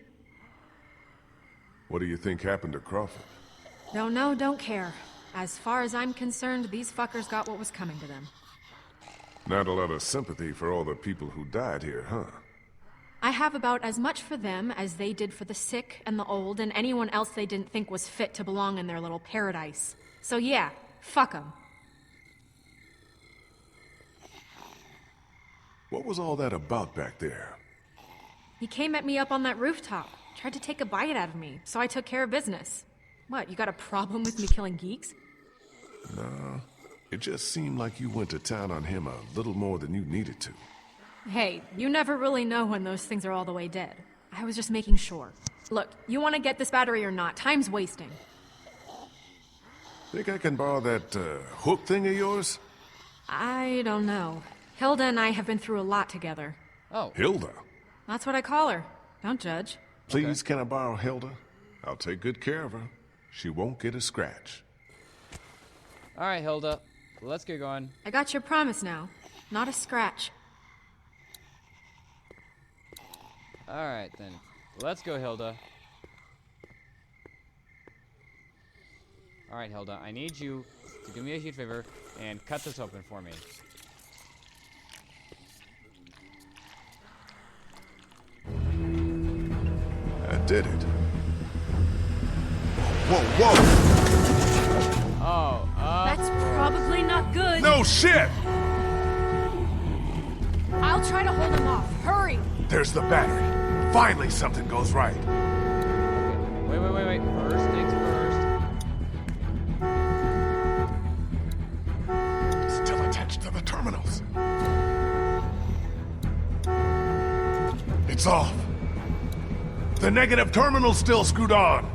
What do you think happened to Crawford? Don't know, don't care. As far as I'm concerned, these fuckers got what was coming to them. Not a lot of sympathy for all the people who died here, huh? I have about as much for them as they did for the sick and the old and anyone else they didn't think was fit to belong in their little paradise. So yeah, fuck them. What was all that about back there? He came at me up on that rooftop, tried to take a bite out of me, so I took care of business. What, you got a problem with me killing geeks? No, it just seemed like you went to town on him a little more than you needed to. Hey, you never really know when those things are all the way dead. I was just making sure. Look, you want to get this battery or not? Time's wasting. Think I can borrow that hook thing of yours? I don't know. Hilda and I have been through a lot together. Oh. Hilda? That's what I call her. Don't judge. Please, can I borrow Hilda? I'll take good care of her. She won't get a scratch. All right, Hilda. Let's get going. I got your promise now. Not a scratch. All right, then. Let's go, Hilda. All right, Hilda. I need you to do me a huge favor and cut this open for me. I did it. Whoa, whoa! Oh, That's probably not good. No shit! I'll try to hold him off. Hurry! There's the battery. Finally something goes right. Wait. First things first. Still attached to the terminals. It's off. The negative terminal's still screwed on.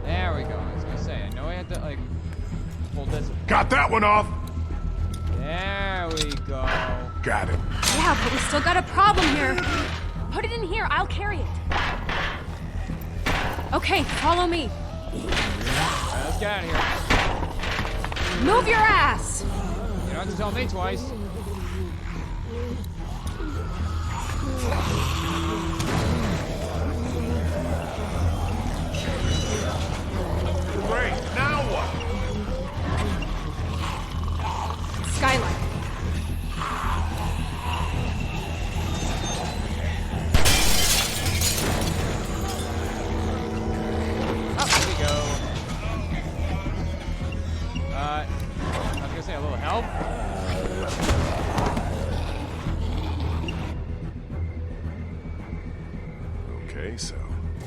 There we go. I was gonna say, I know I had to, like, hold this. Got that one off. There we go. Got it. Yeah, but we still got a problem here. Put it in here. I'll carry it. Okay, follow me. All right, let's get out of here. Move your ass! You don't have to tell me twice. Great. Now what? Skylight. Oh, here we go. I was gonna say a little help. Okay, so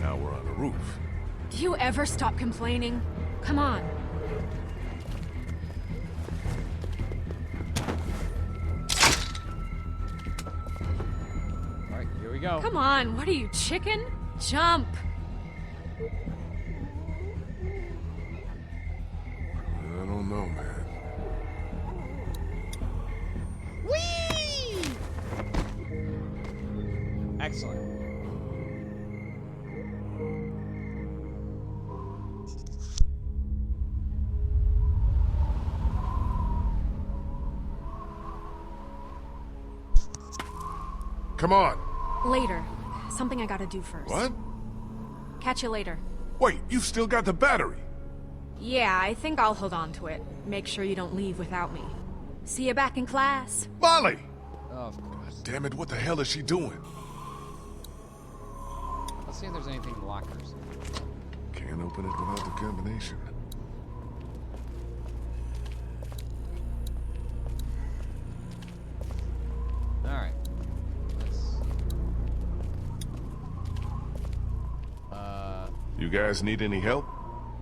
now we're on the roof. Do you ever stop complaining? Come on. All right, here we go. Come on, what are you, chicken? Jump! I don't know, man. Excellent. Come on. Later. Something I gotta do first. What? Catch you later. Wait, you've still got the battery. Yeah, I think I'll hold on to it. Make sure you don't leave without me. See you back in class. Molly! Oh, of course. Damn it, what the hell is she doing? Let's see if there's anything in the lockers. Can't open it without the combination. Alright. You guys need any help?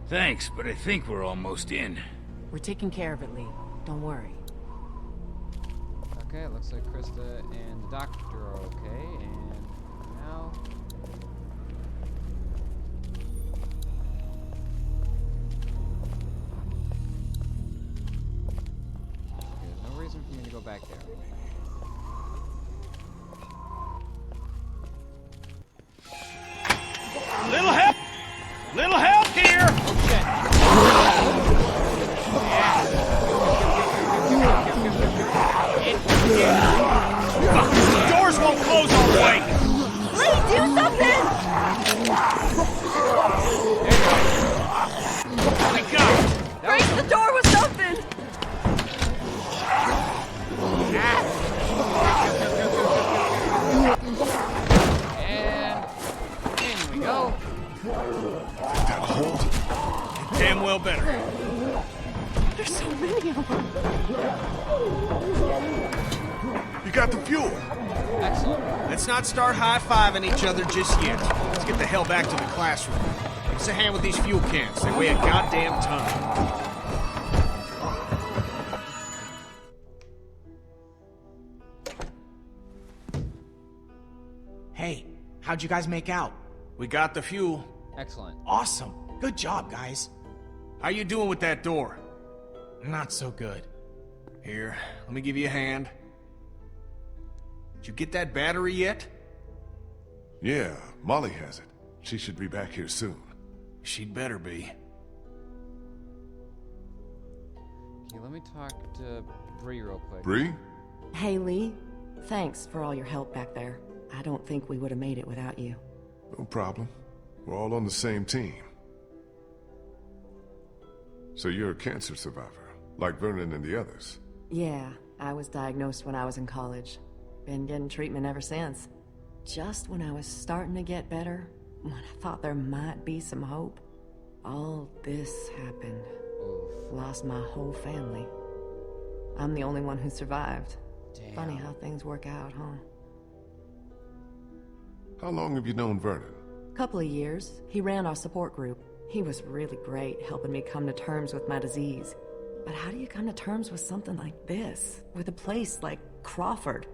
Thanks, but I think we're almost in. We're taking care of it, Lee. Don't worry. Okay, it looks like Krista and the doctor are okay, and now... Okay, there's no reason for me to go back there. Little help! Little help here! The doors won't close all the way! Lee, do something! I got it! Break the door with something! And in we go. That hold? Damn well better. There's so many of them. You got the fuel. Excellent. Let's not start high-fiving each other just yet. Let's get the hell back to the classroom. Give us a hand with these fuel cans. They weigh a goddamn ton. Hey, how'd you guys make out? We got the fuel. Excellent. Awesome. Good job, guys. How you doing with that door? Not so good. Here, let me give you a hand. Did you get that battery yet? Yeah, Molly has it. She should be back here soon. She'd better be. Okay, let me talk to Bree real quick. Bree? Hey, Lee. Thanks for all your help back there. I don't think we would have made it without you. No problem. We're all on the same team. So you're a cancer survivor, like Vernon and the others? Yeah, I was diagnosed when I was in college. Been getting treatment ever since. Just when I was starting to get better, when I thought there might be some hope, all this happened. Lost my whole family. I'm the only one who survived. Damn. Funny how things work out, huh? How long have you known Vernon? Couple of years. He ran our support group. He was really great, helping me come to terms with my disease. But how do you come to terms with something like this? With a place like Crawford?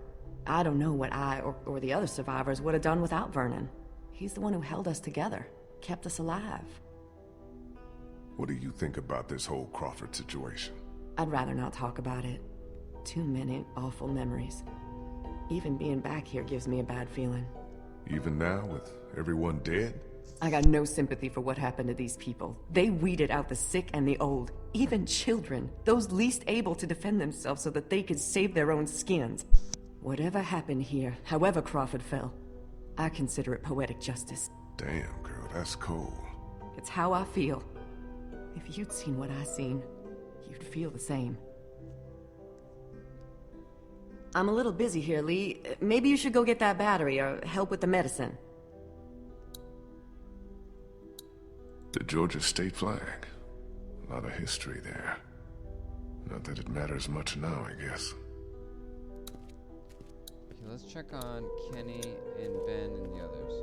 I don't know what I or the other survivors would have done without Vernon. He's the one who held us together, kept us alive. What do you think about this whole Crawford situation? I'd rather not talk about it. Too many awful memories. Even being back here gives me a bad feeling. Even now, with everyone dead? I got no sympathy for what happened to these people. They weeded out the sick and the old, even children, those least able to defend themselves so that they could save their own skins. Whatever happened here, however Crawford fell, I consider it poetic justice. Damn, girl, that's cold. It's how I feel. If you'd seen what I seen, you'd feel the same. I'm a little busy here, Lee. Maybe you should go get that battery or help with the medicine. The Georgia state flag. A lot of history there. Not that it matters much now, I guess. Okay, let's check on Kenny and Ben and the others.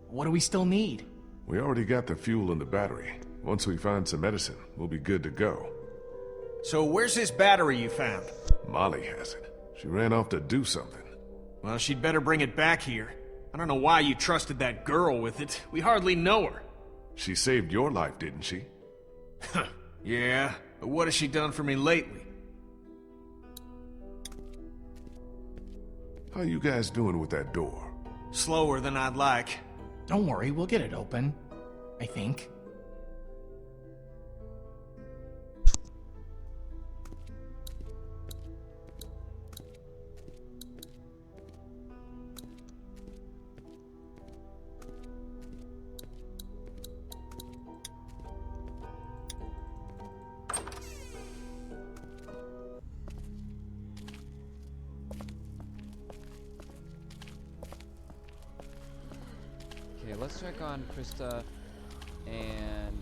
What do we still need? We already got the fuel and the battery. Once we find some medicine, we'll be good to go. So where's this battery you found? Molly has it. She ran off to do something. Well, she'd better bring it back here. I don't know why you trusted that girl with it. We hardly know her. She saved your life, didn't she? Yeah, but what has she done for me lately? How you guys doing with that door? Slower than I'd like. Don't worry, we'll get it open. I think. let's check on Krista and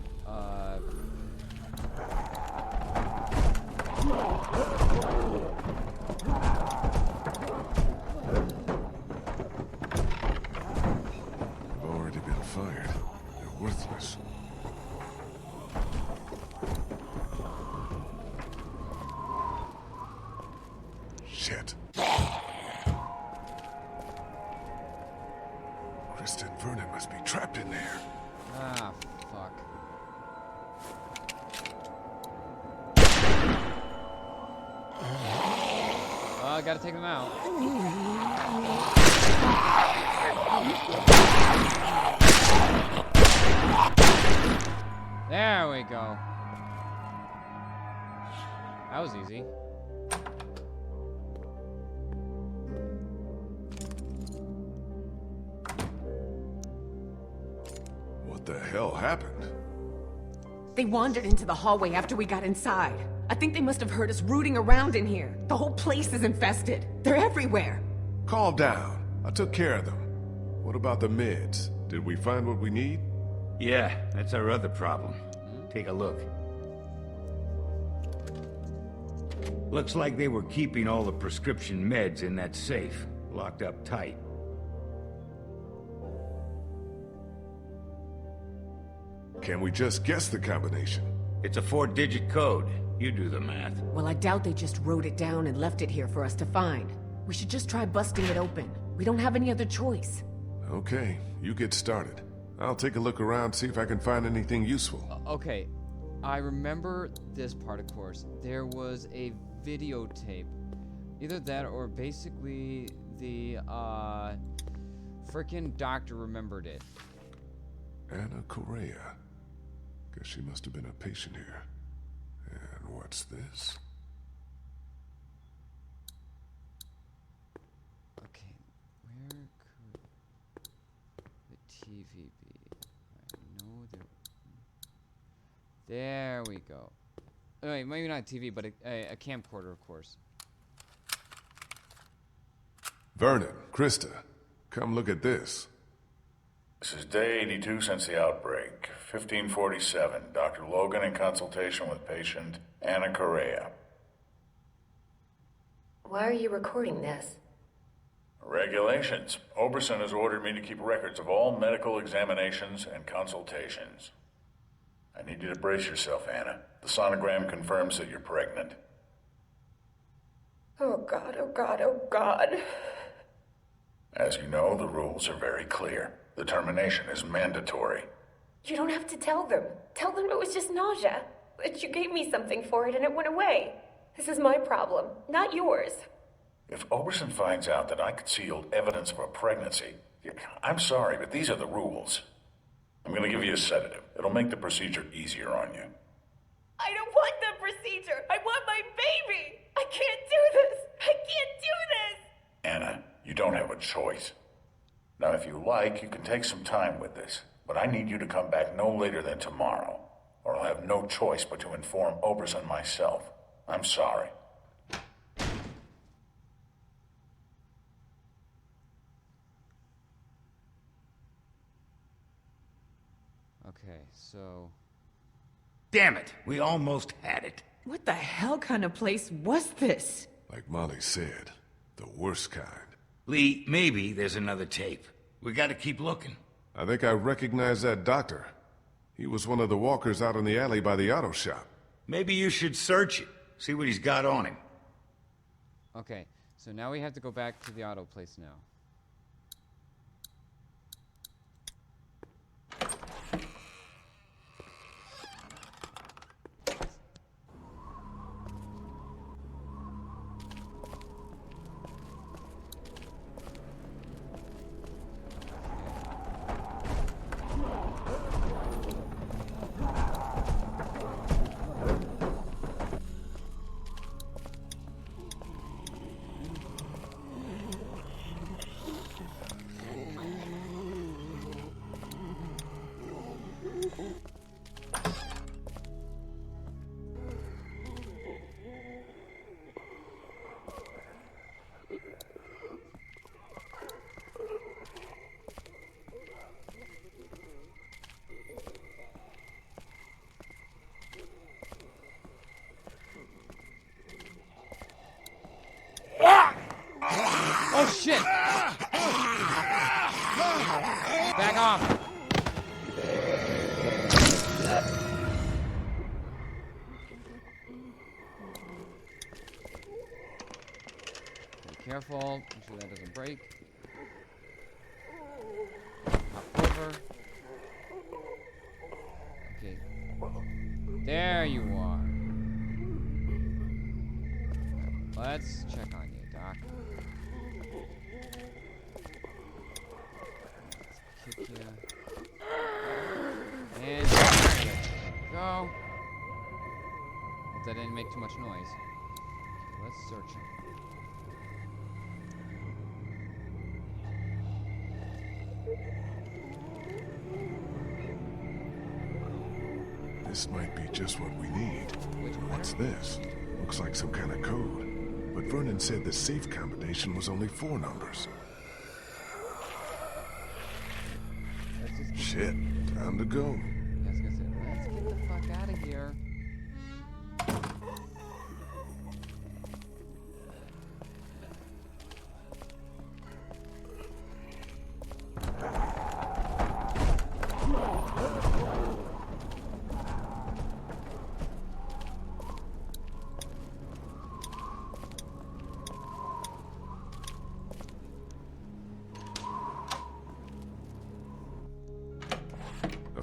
They've already been fired. They're worthless. Shit. Krista and Vernon must be trapped in there. ah, fuck. I gotta take them out. There we go. That was easy. What the hell happened? They wandered into the hallway after we got inside. I think they must have heard us rooting around in here. The whole place is infested. They're everywhere. Calm down. I took care of them. What about the meds? Did we find what we need? Yeah, that's our other problem. Take a look. Looks like they were keeping all the prescription meds in that safe, locked up tight. Can we just guess the combination? It's a 4-digit code. You do the math. Well, I doubt they just wrote it down and left it here for us to find. We should just try busting it open. We don't have any other choice. Okay, you get started. I'll take a look around, see if I can find anything useful. Okay, I remember this part, of course. There was a videotape. Either that or basically the, frickin' doctor remembered it. Anna Correa. Guess she must have been a patient here. And what's this? Okay, where could the TV be? I know there... There we go. Oh, wait, maybe not a TV, but a camcorder, of course. Vernon, Krista, come look at this. This is day 82 since the outbreak. 1547. Dr. Logan in consultation with patient Anna Correa. Why are you recording this? Regulations. Oberson has ordered me to keep records of all medical examinations and consultations. I need you to brace yourself, Anna. The sonogram confirms that you're pregnant. Oh God, oh God, oh God. As you know, the rules are very clear. The termination is mandatory. You don't have to tell them. Tell them it was just nausea. That you gave me something for it and it went away. This is my problem, not yours. If Oberson finds out that I concealed evidence of a pregnancy, I'm sorry, but these are the rules. I'm gonna give you a sedative. It'll make the procedure easier on you. I don't want the procedure. I want my baby. I can't do this. I can't do this. Anna, you don't have a choice. Now, if you like, you can take some time with this, but I need you to come back no later than tomorrow, or I'll have no choice but to inform Oberson myself. I'm sorry. Okay, so... Damn it! We almost had it. What the hell kind of place was this? Like Molly said, the worst kind. Lee, maybe there's another tape. We gotta keep looking. I think I recognize that doctor. He was one of the walkers out in the alley by the auto shop. Maybe you should search it. See what he's got on him. Okay, so now we have to go back to the auto place now. shit! Back off! Be careful, make sure that doesn't break. Hop over. Okay. There you are. Let's check on you, Doc. Let's kick you. And there you go. Hope that didn't make too much noise. Okay, let's search him. This might be just what we need. What's this? Looks like some kind of code. But Vernon said the safe combination was only 4 numbers. Shit, time to go. Yeah, I was gonna say, let's get the fuck out of here.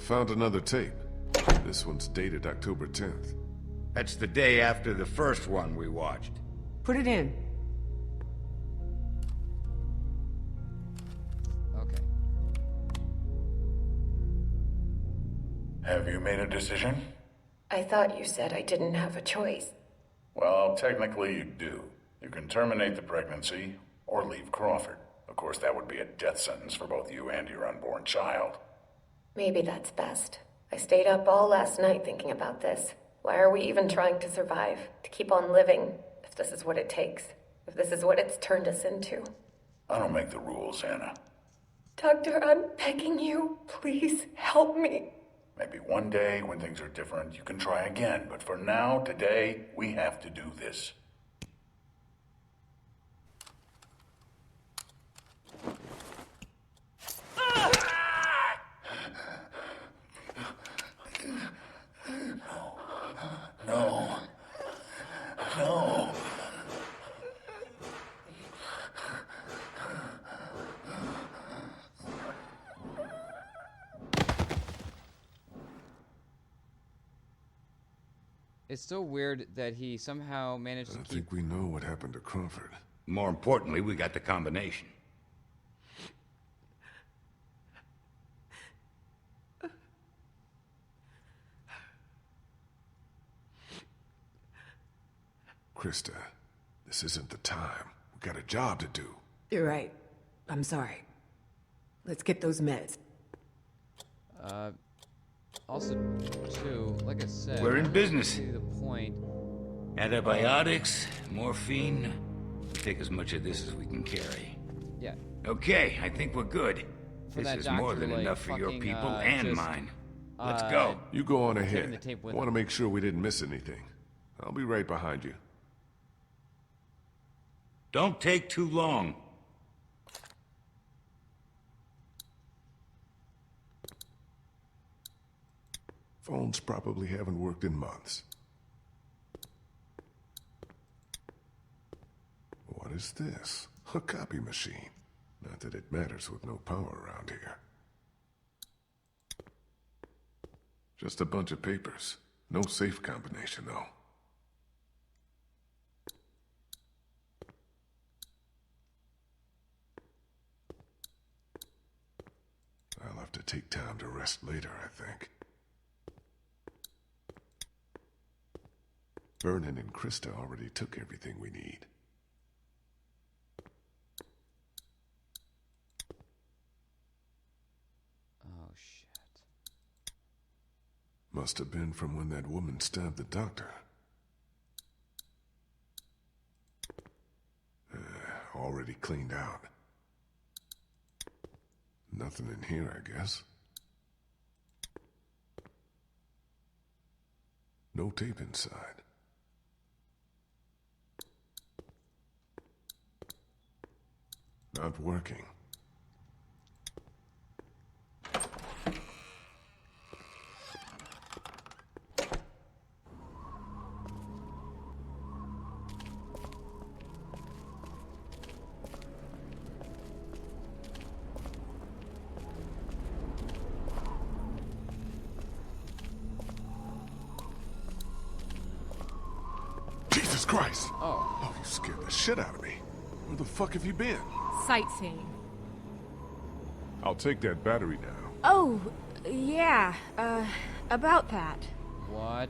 Found another tape. This one's dated October 10th. That's the day after the first one we watched. Put it in. Okay. Have you made a decision? I thought you said I didn't have a choice. Well, technically you do. You can terminate the pregnancy or leave Crawford. Of course, that would be a death sentence for both you and your unborn child. Maybe that's best. I stayed up all last night thinking about this. Why are we even trying to survive? To keep on living, if this is what it takes. If this is what it's turned us into. I don't make the rules, Anna. Doctor, I'm begging you. Please, help me. Maybe one day, when things are different, you can try again. But for now, today, we have to do this. No. No. It's so weird that he somehow managed to I keep... think we know what happened to Crawford. More importantly, we got the combination. Krista, this isn't the time. We got a job to do. You're right. I'm sorry. Let's get those meds. Also, too, like I said... We're in business. To the point... Antibiotics, morphine. We take as much of this as we can carry. Yeah. Okay, I think we're good. For This that is more doctor, than like, enough for your fucking, people and just, mine. Let's go. You go on taking ahead. the tape I with want to him. make sure we didn't miss anything. I'll be right behind you. Don't take too long. Phones probably haven't worked in months. What is this? A copy machine. Not that it matters with no power around here. Just a bunch of papers. No safe combination, though. I'll have to take time to rest later, I think. Vernon and Krista already took everything we need. Oh, shit. Must have been from when that woman stabbed the doctor. Already cleaned out. Nothing in here, I guess. No tape inside. Not working. Jesus Christ! Oh, you scared the shit out of me. Where the fuck have you been? Sightseeing. I'll take that battery now. Oh, yeah, about that. What?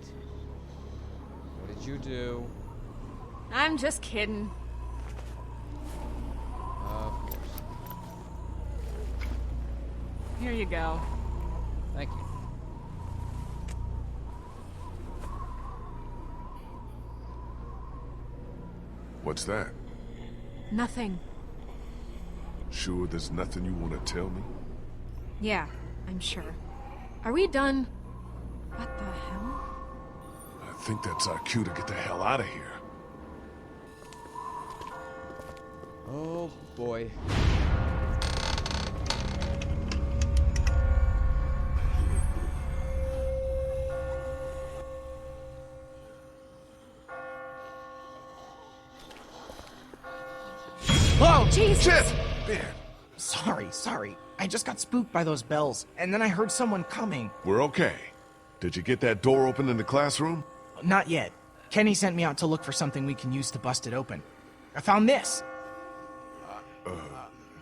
What did you do? I'm just kidding. Of course. Here you go. Thank you. What's that? Nothing. Sure there's nothing you want to tell me? Yeah, I'm sure. Are we done? What the hell? I think that's our cue to get the hell out of here. Oh, boy. Whoa! Jesus! Shit! Ben, Sorry. I just got spooked by those bells, and then I heard someone coming. we're okay. Did you get that door open in the classroom? Not yet. Kenny sent me out to look for something we can use to bust it open. I found this.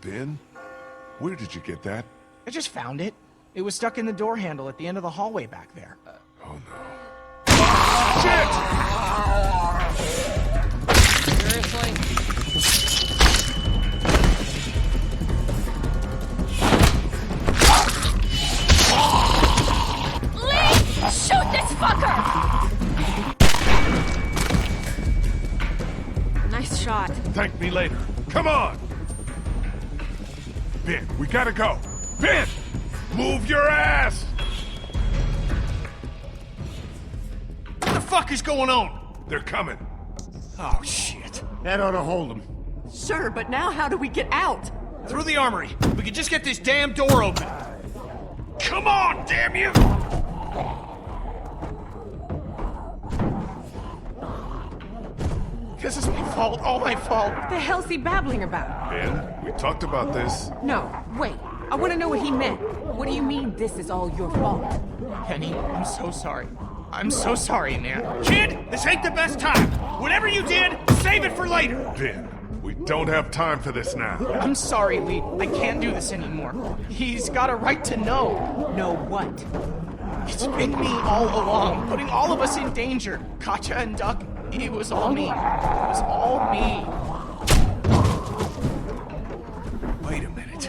Ben? Where did you get that? I just found it. It was stuck in the door handle at the end of the hallway back there. Oh no. Seriously? Lee! Shoot this fucker! Nice shot. Thank me later. Come on! Ben, we gotta go. Ben! Move your ass! What the fuck is going on? They're coming. Oh, shit. That ought to hold them. Sure, but now how do we get out? Through the armory. We could just get this damn door open. Come on, damn you! This is my fault, all my fault. What the hell's he babbling about? Ben, we talked about this. No, wait. I want to know what he meant. What do you mean this is all your fault? Kenny, I'm so sorry. I'm so sorry, man. Kid, this ain't the best time. Whatever you did, save it for later. Ben, we don't have time for this now. I'm sorry, Lee. I can't do this anymore. He's got a right to know. Know what? It's been me all along, putting all of us in danger. Katja and Duck, it was all me. It was all me. Wait a minute.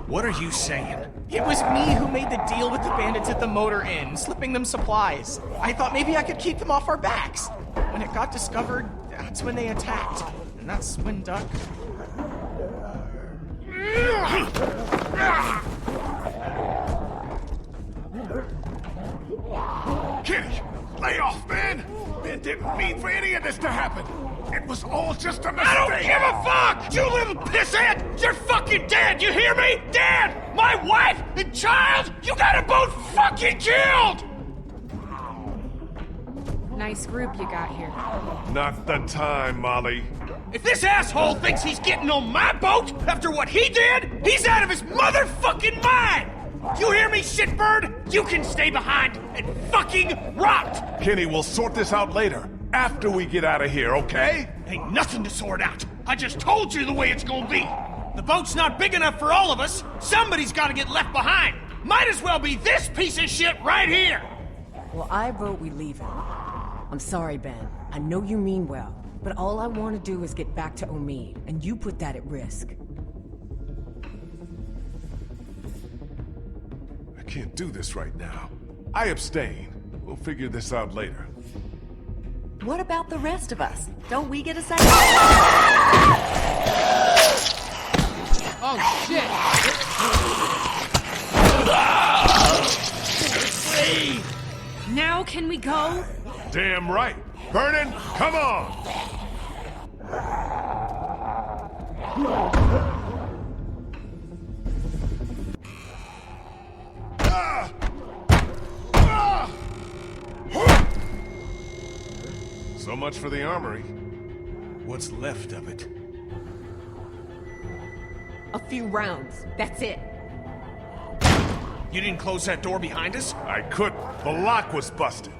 What are you saying? It was me who made the deal with the bandits at the motor inn, slipping them supplies. I thought maybe I could keep them off our backs. When it got discovered, that's when they attacked. And that's when Duck... Kenny, lay off, man! Ben didn't mean for any of this to happen. It was all just a mistake. I don't give a fuck! You little pissant! You're fucking dead! You hear me? Dead! My wife and child! You got them both fucking killed! Nice group you got here. Not the time, Molly. If this asshole thinks he's getting on my boat after what he did, he's out of his motherfucking mind! You hear me, shitbird? You can stay behind and fucking rot! Kenny, we'll sort this out later. After we get out of here, okay? Ain't nothing to sort out. I just told you the way it's gonna be. The boat's not big enough for all of us. Somebody's gotta get left behind. Might as well be this piece of shit right here. Well, I vote we leave it. I'm sorry, Ben. I know you mean well, but all I want to do is get back to Omid, and you put that at risk. I can't do this right now. I abstain. We'll figure this out later. What about the rest of us? Don't we get a say? Oh, shit! Now can we go? Damn right. Vernon, come on! So much for the armory. What's left of it? A few rounds. That's it. You didn't close that door behind us? I couldn't. The lock was busted.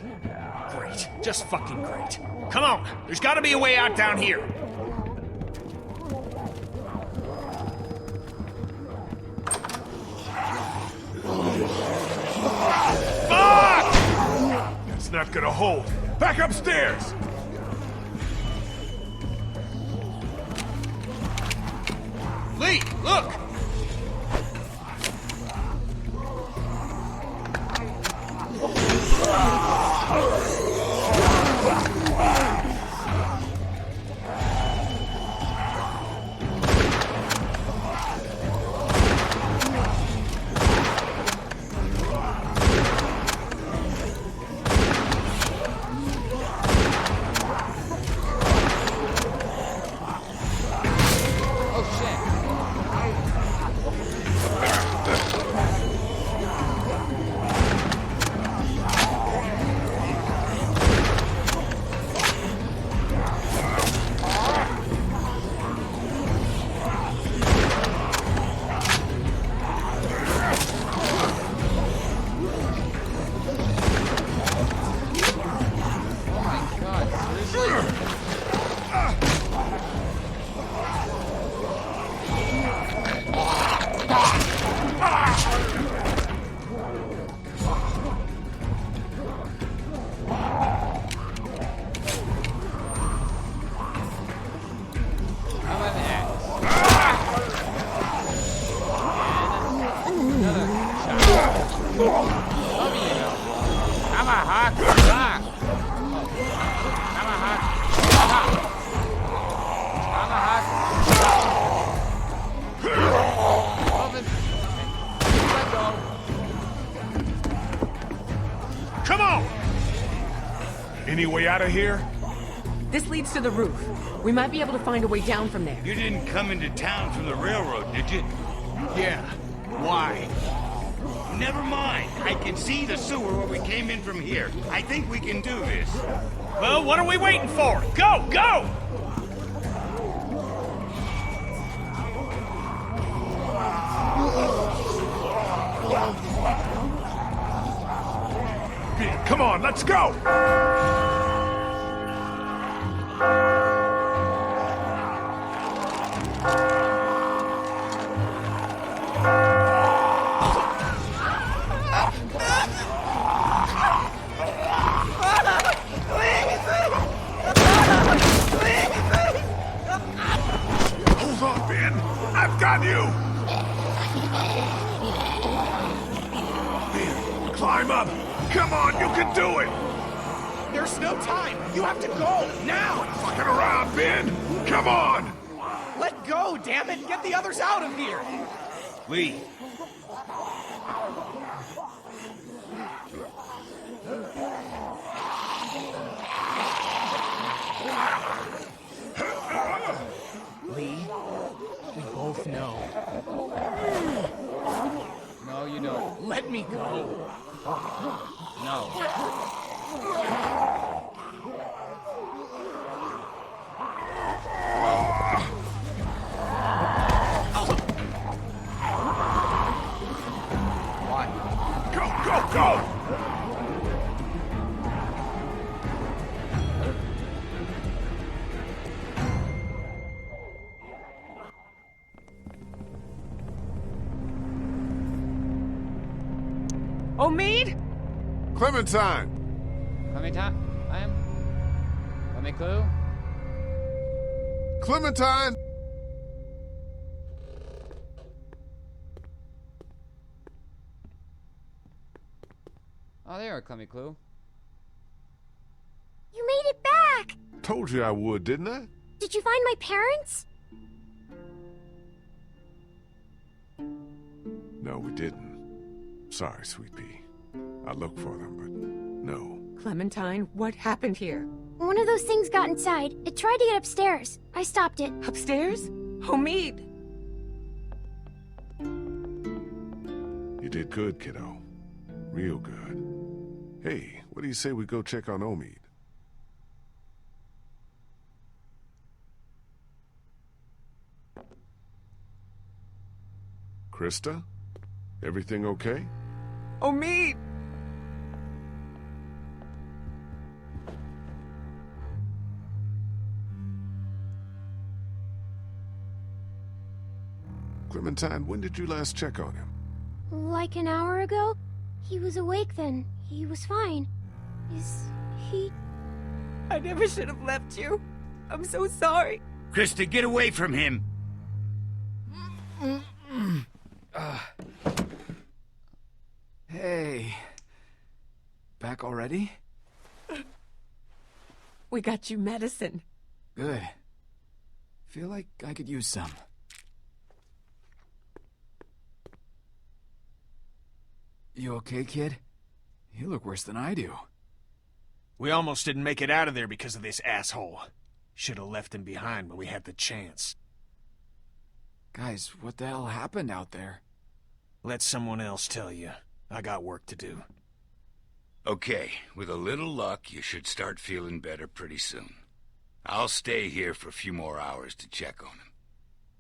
Great. Just fucking great. Come on. There's gotta be a way out down here. Fuck! That's not gonna hold. Back upstairs! Lee, look! Come on! Any way out of here? This leads to the roof. We might be able to find a way down from there. You didn't come into town from the railroad, did you? Yeah. Why? Never mind. I can see the sewer where we came in from here. I think we can do this. Well, what are we waiting for? Go, go! Come on, let's go! Hold on, Ben. I've got you! Ben, climb up! Come on, you can do it! There's no time! You have to go! Now! Fucking around, Ben! Come on! Let go, damn it! Get the others out of here! Lee. Lee, we both know. No, you don't. Let me go. No. Why? Go, go, go! Omid? Clementine! Clementine? I am? Let me clue? Clementine! Oh, there, Clemmy Clue. You made it back! Told you I would, didn't I? Did you find my parents? No, we didn't. Sorry, Sweet Pea. I looked for them, but no. Clementine, what happened here? One of those things got inside. It tried to get upstairs. I stopped it. Upstairs? Omid! You did good, kiddo. Real good. Hey, what do you say we go check on Omid? Krista? Everything okay? Oh, me! Clementine, when did you last check on him? Like an hour ago? He was awake then. He was fine. Is he... I never should have left you. I'm so sorry. Krista, get away from him! Hey. Back already? We got you medicine. Good. Feel like I could use some. You okay, kid? You look worse than I do. We almost didn't make it out of there because of this asshole. Should have left him behind when we had the chance. Guys, what the hell happened out there? Let someone else tell you. I got work to do. Okay, with a little luck, you should start feeling better pretty soon. I'll stay here for a few more hours to check on him.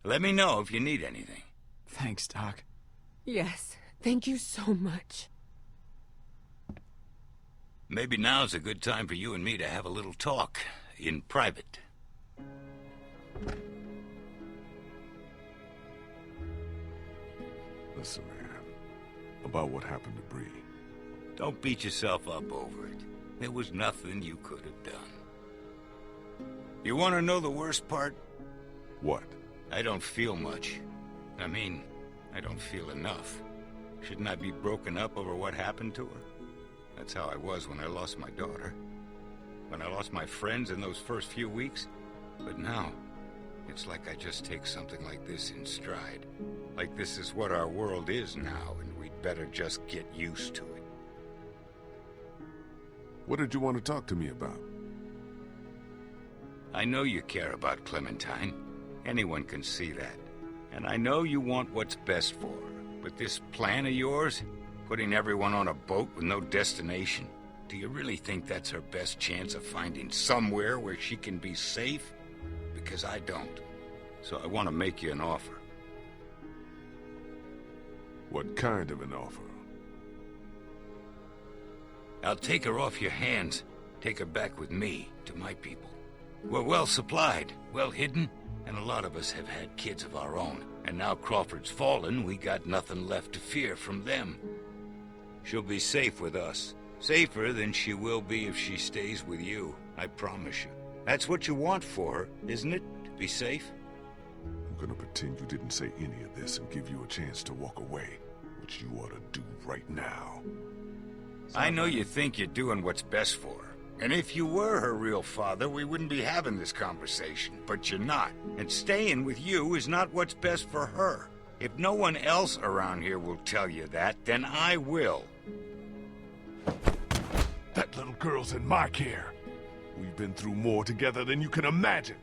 Let me know if you need anything. Thanks, Doc. Yes, thank you so much. Maybe now's a good time for you and me to have a little talk, in private. Listen, man. About what happened to Bree. Don't beat yourself up over it. There was nothing you could have done. You want to know the worst part? What? I don't feel much. I mean, I don't feel enough. Shouldn't I be broken up over what happened to her? That's how I was when I lost my daughter. When I lost my friends in those first few weeks. But now, it's like I just take something like this in stride. Like this is what our world is now, and we'd better just get used to it. What did you want to talk to me about? I know you care about Clementine. Anyone can see that. And I know you want what's best for her. But this plan of yours, putting everyone on a boat with no destination, do you really think that's her best chance of finding somewhere where she can be safe? Because I don't. So I want to make you an offer. What kind of an offer? I'll take her off your hands, take her back with me, to my people. We're well supplied, well hidden, and a lot of us have had kids of our own. And now Crawford's fallen, we got nothing left to fear from them. She'll be safe with us. Safer than she will be if she stays with you, I promise you. That's what you want for her, isn't it? To be safe? I'm gonna pretend you didn't say any of this and give you a chance to walk away, which you ought to do right now. I know you think you're doing what's best for her. And if you were her real father, we wouldn't be having this conversation. But you're not. And staying with you is not what's best for her. If no one else around here will tell you that, then I will. That little girl's in my care. We've been through more together than you can imagine.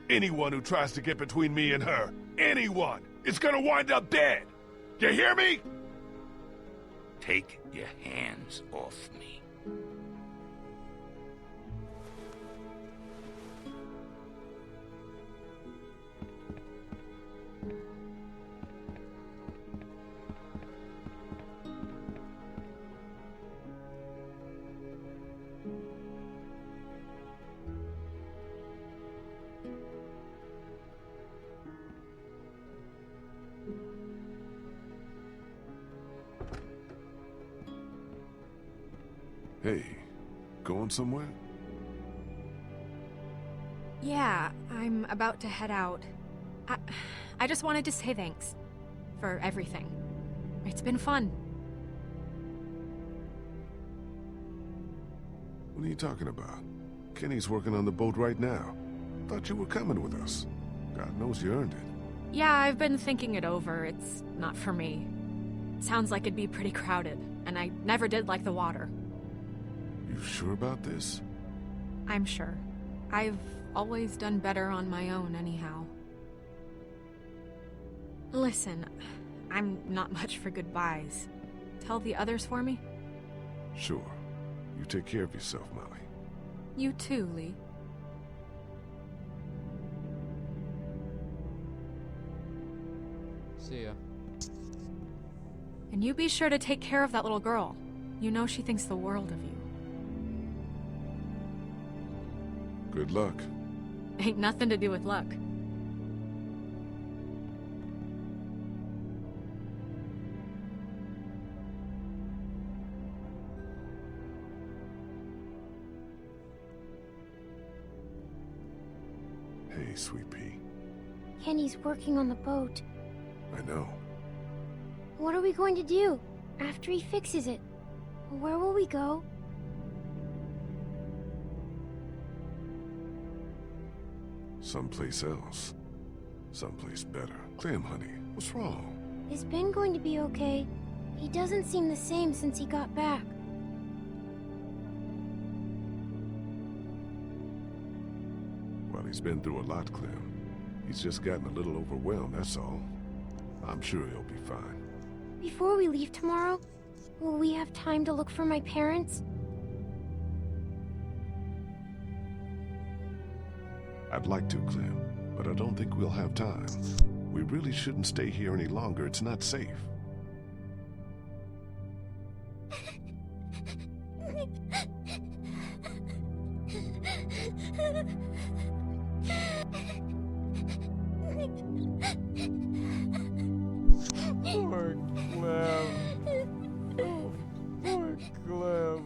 Anyone who tries to get between me and her, anyone, is gonna wind up dead. You hear me? Take your hands off me. Hey, going somewhere? Yeah, I'm about to head out. I just wanted to say thanks for everything. It's been fun. What are you talking about? Kenny's working on the boat right now. Thought you were coming with us. God knows you earned it. Yeah, I've been thinking it over. It's not for me. Sounds like it'd be pretty crowded, and I never did like the water. You sure about this? I'm sure. I've always done better on my own anyhow. Listen, I'm not much for goodbyes. Tell the others for me? Sure. You take care of yourself, Molly. You too, Lee. See ya. And you be sure to take care of that little girl. You know she thinks the world of you. Good luck. Ain't nothing to do with luck. Hey, Sweet Pea. Kenny's working on the boat. I know. What are we going to do after he fixes it? Where will we go? Someplace else. Someplace better. Clem, honey, what's wrong? Is Ben going to be okay? He doesn't seem the same since he got back. Well, he's been through a lot, Clem. He's just gotten a little overwhelmed, that's all. I'm sure he'll be fine. Before we leave tomorrow, will we have time to look for my parents? I'd like to, Clem, but I don't think we'll have time. We really shouldn't stay here any longer. It's not safe. Poor Clem. Oh, poor Clem.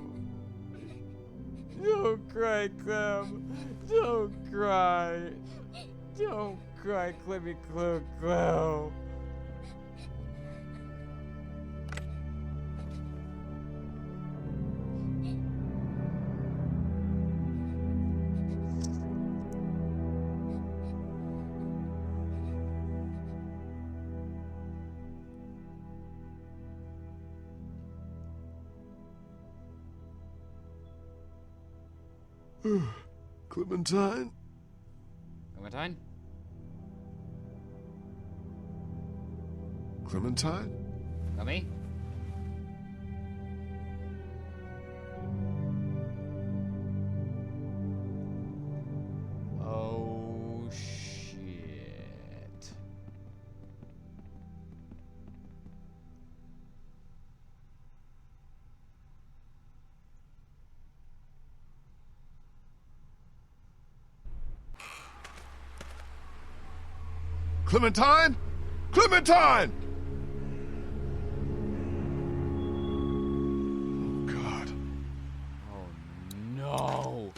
Don't cry, Clem. Don't cry. Don't cry, Clemmy Clem. Clementine? Clementine? Clementine? Clemmy? Oh, shit. Clementine? Clementine! Oh, God. Oh, no.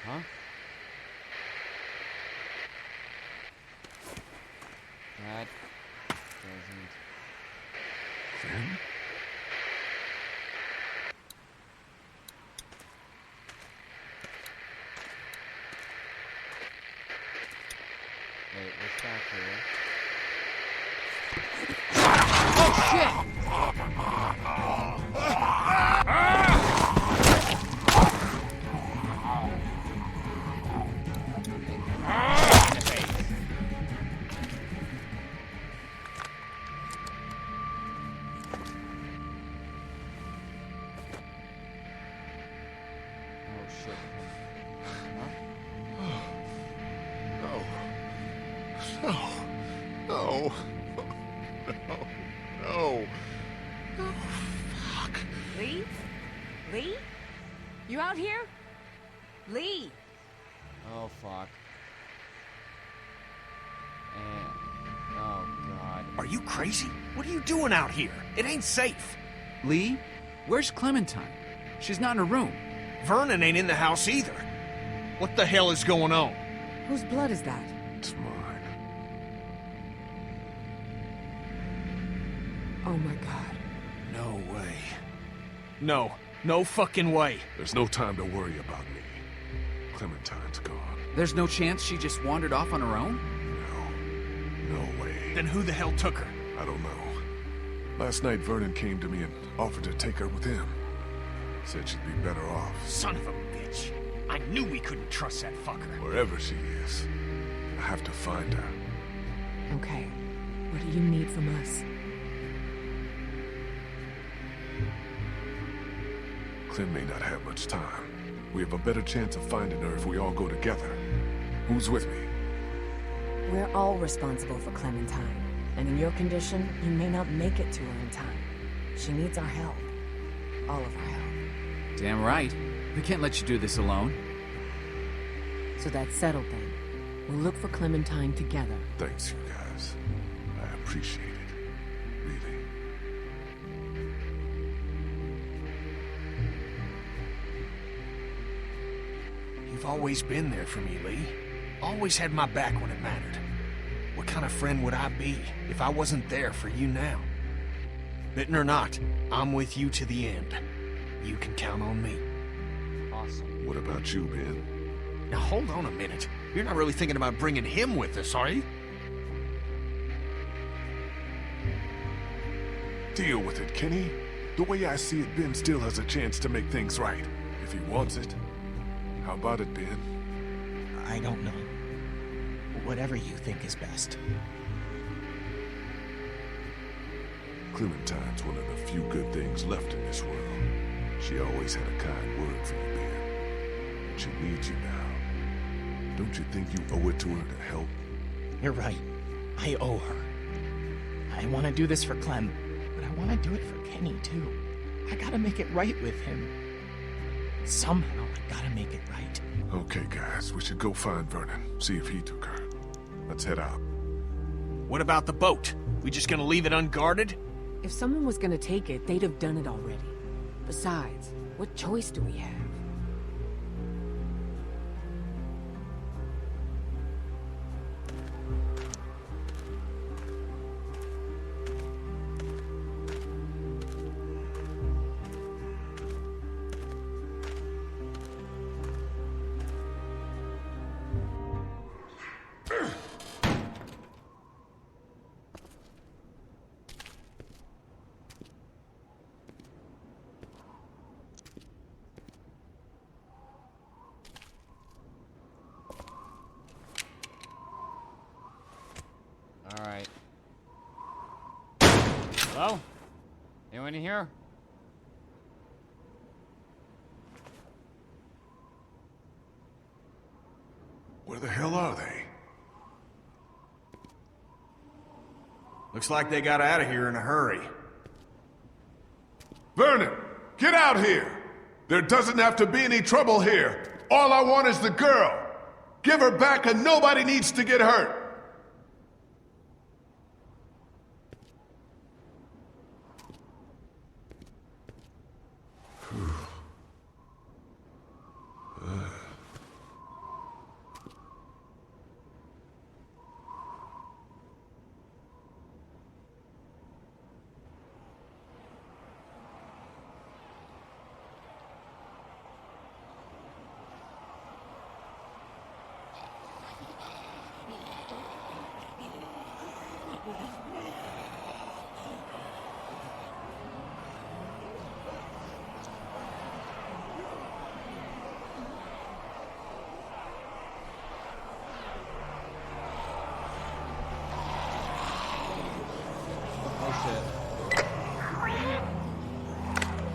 Huh? That doesn't... Clem? Wait, what's back here? Oh, shit! No. No. No. No. Fuck. Lee? Lee? You out here? Lee! Oh, fuck. And... oh, God. Are you crazy? What are you doing out here? It ain't safe. Lee? Where's Clementine? She's not in her room. Vernon ain't in the house either. What the hell is going on? Whose blood is that? It's mine. Oh my God. No way. No. No fucking way. There's no time to worry about me. Clementine's gone. There's no chance she just wandered off on her own? No way. Then who the hell took her? I don't know. Last night, Vernon came to me and offered to take her with him. Said she'd be better off. Son of a bitch. I knew we couldn't trust that fucker. Wherever she is, I have to find her. Okay. What do you need from us? Clem may not have much time. We have a better chance of finding her if we all go together. Who's with me? We're all responsible for Clementine, and in your condition, you may not make it to her in time. She needs our help. All of our help. Damn right. We can't let you do this alone. So that's settled then. We'll look for Clementine together. Thanks, you guys. I appreciate it. Really. You've always been there for me, Lee. Always had my back when it mattered. What kind of friend would I be if I wasn't there for you now? Bitten or not, I'm with you to the end. You can count on me. Awesome. What about you, Ben? Now hold on a minute. You're not really thinking about bringing him with us, are you? Deal with it, Kenny. The way I see it, Ben still has a chance to make things right. If he wants it. How about it, Ben? I don't know. Whatever you think is best. Clementine's one of the few good things left in this world. She always had a kind word for you, Ben. She needs you now. Don't you think you owe it to her to help? You're right. I owe her. I want to do this for Clem, but I want to do it for Kenny, too. I gotta make it right with him. Somehow, I gotta make it right. Okay, guys, we should go find Vernon, see if he took her. Let's head out. What about the boat? We just gonna leave it unguarded? If someone was gonna take it, they'd have done it already. Besides, what choice do we have? Alright. Hello? Anyone in here? Where the hell are they? Looks like they got out of here in a hurry. Vernon, get out here! There doesn't have to be any trouble here. All I want is the girl. Give her back and nobody needs to get hurt.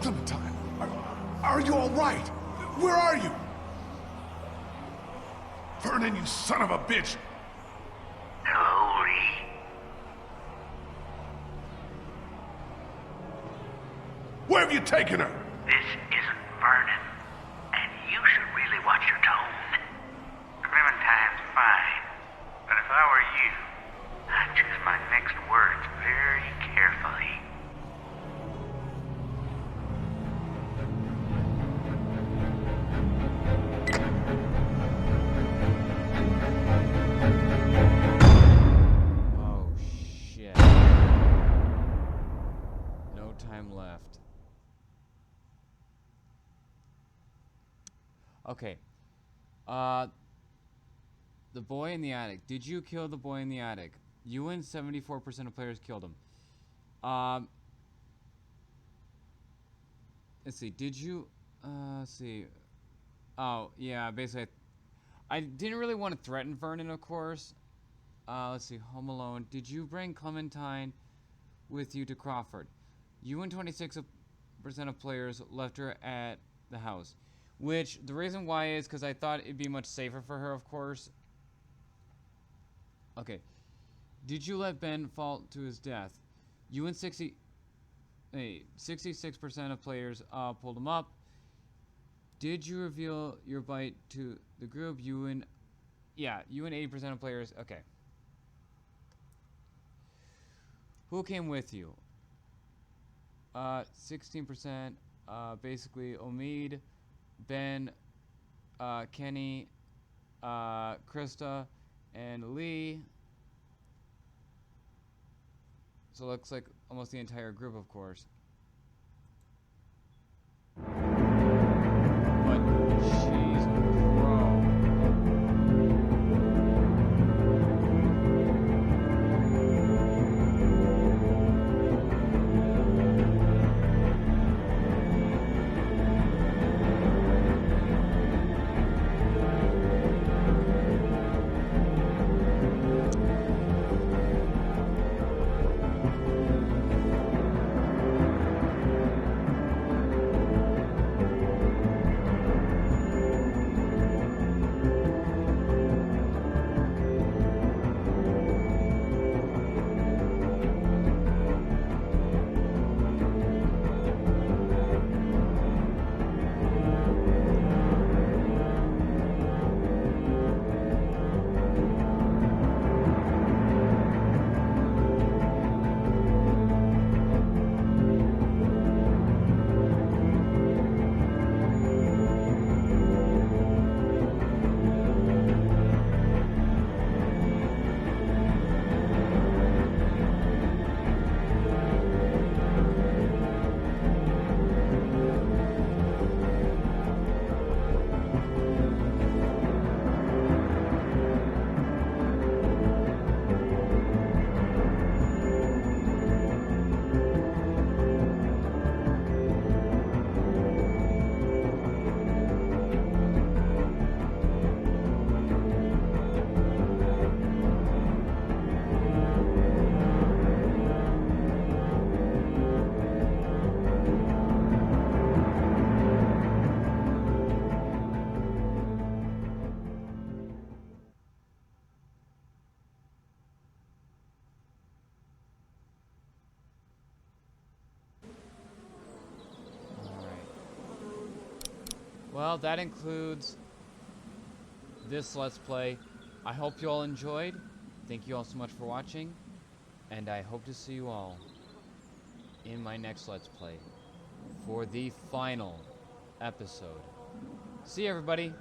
Clementine, are you all right? Where are you? Vernon, you son of a bitch! Hello, Lee. Where have you taken her? This isn't Vernon, and you should really watch your tone. Clementine's fine, but if I were you, I'd choose my next words very carefully. Oh, shit. No time left. Okay. The boy in the attic. Did you kill the boy in the attic? You and 74% of players killed him. Let's see. Did you... let's see. Oh, yeah, basically... I didn't really want to threaten Vernon, of course. Let's see. Home Alone. Did you bring Clementine with you to Crawford? You and 26 of... of players left her at the house. Which, the reason why is because I thought it'd be much safer for her, of course. Okay. Did you let Ben fall to his death? You and 66% of players pulled him up. Did you reveal your bite to the group? You and 80% of players. Okay. Who came with you? 16%. Basically, Omid, Ben, Kenny, Krista, and Lee. So it looks like almost the entire group, of course. But she's pro. Well, that includes this Let's Play. I hope you all enjoyed. Thank you all so much for watching. And I hope to see you all in my next Let's Play for the final episode. See you, everybody.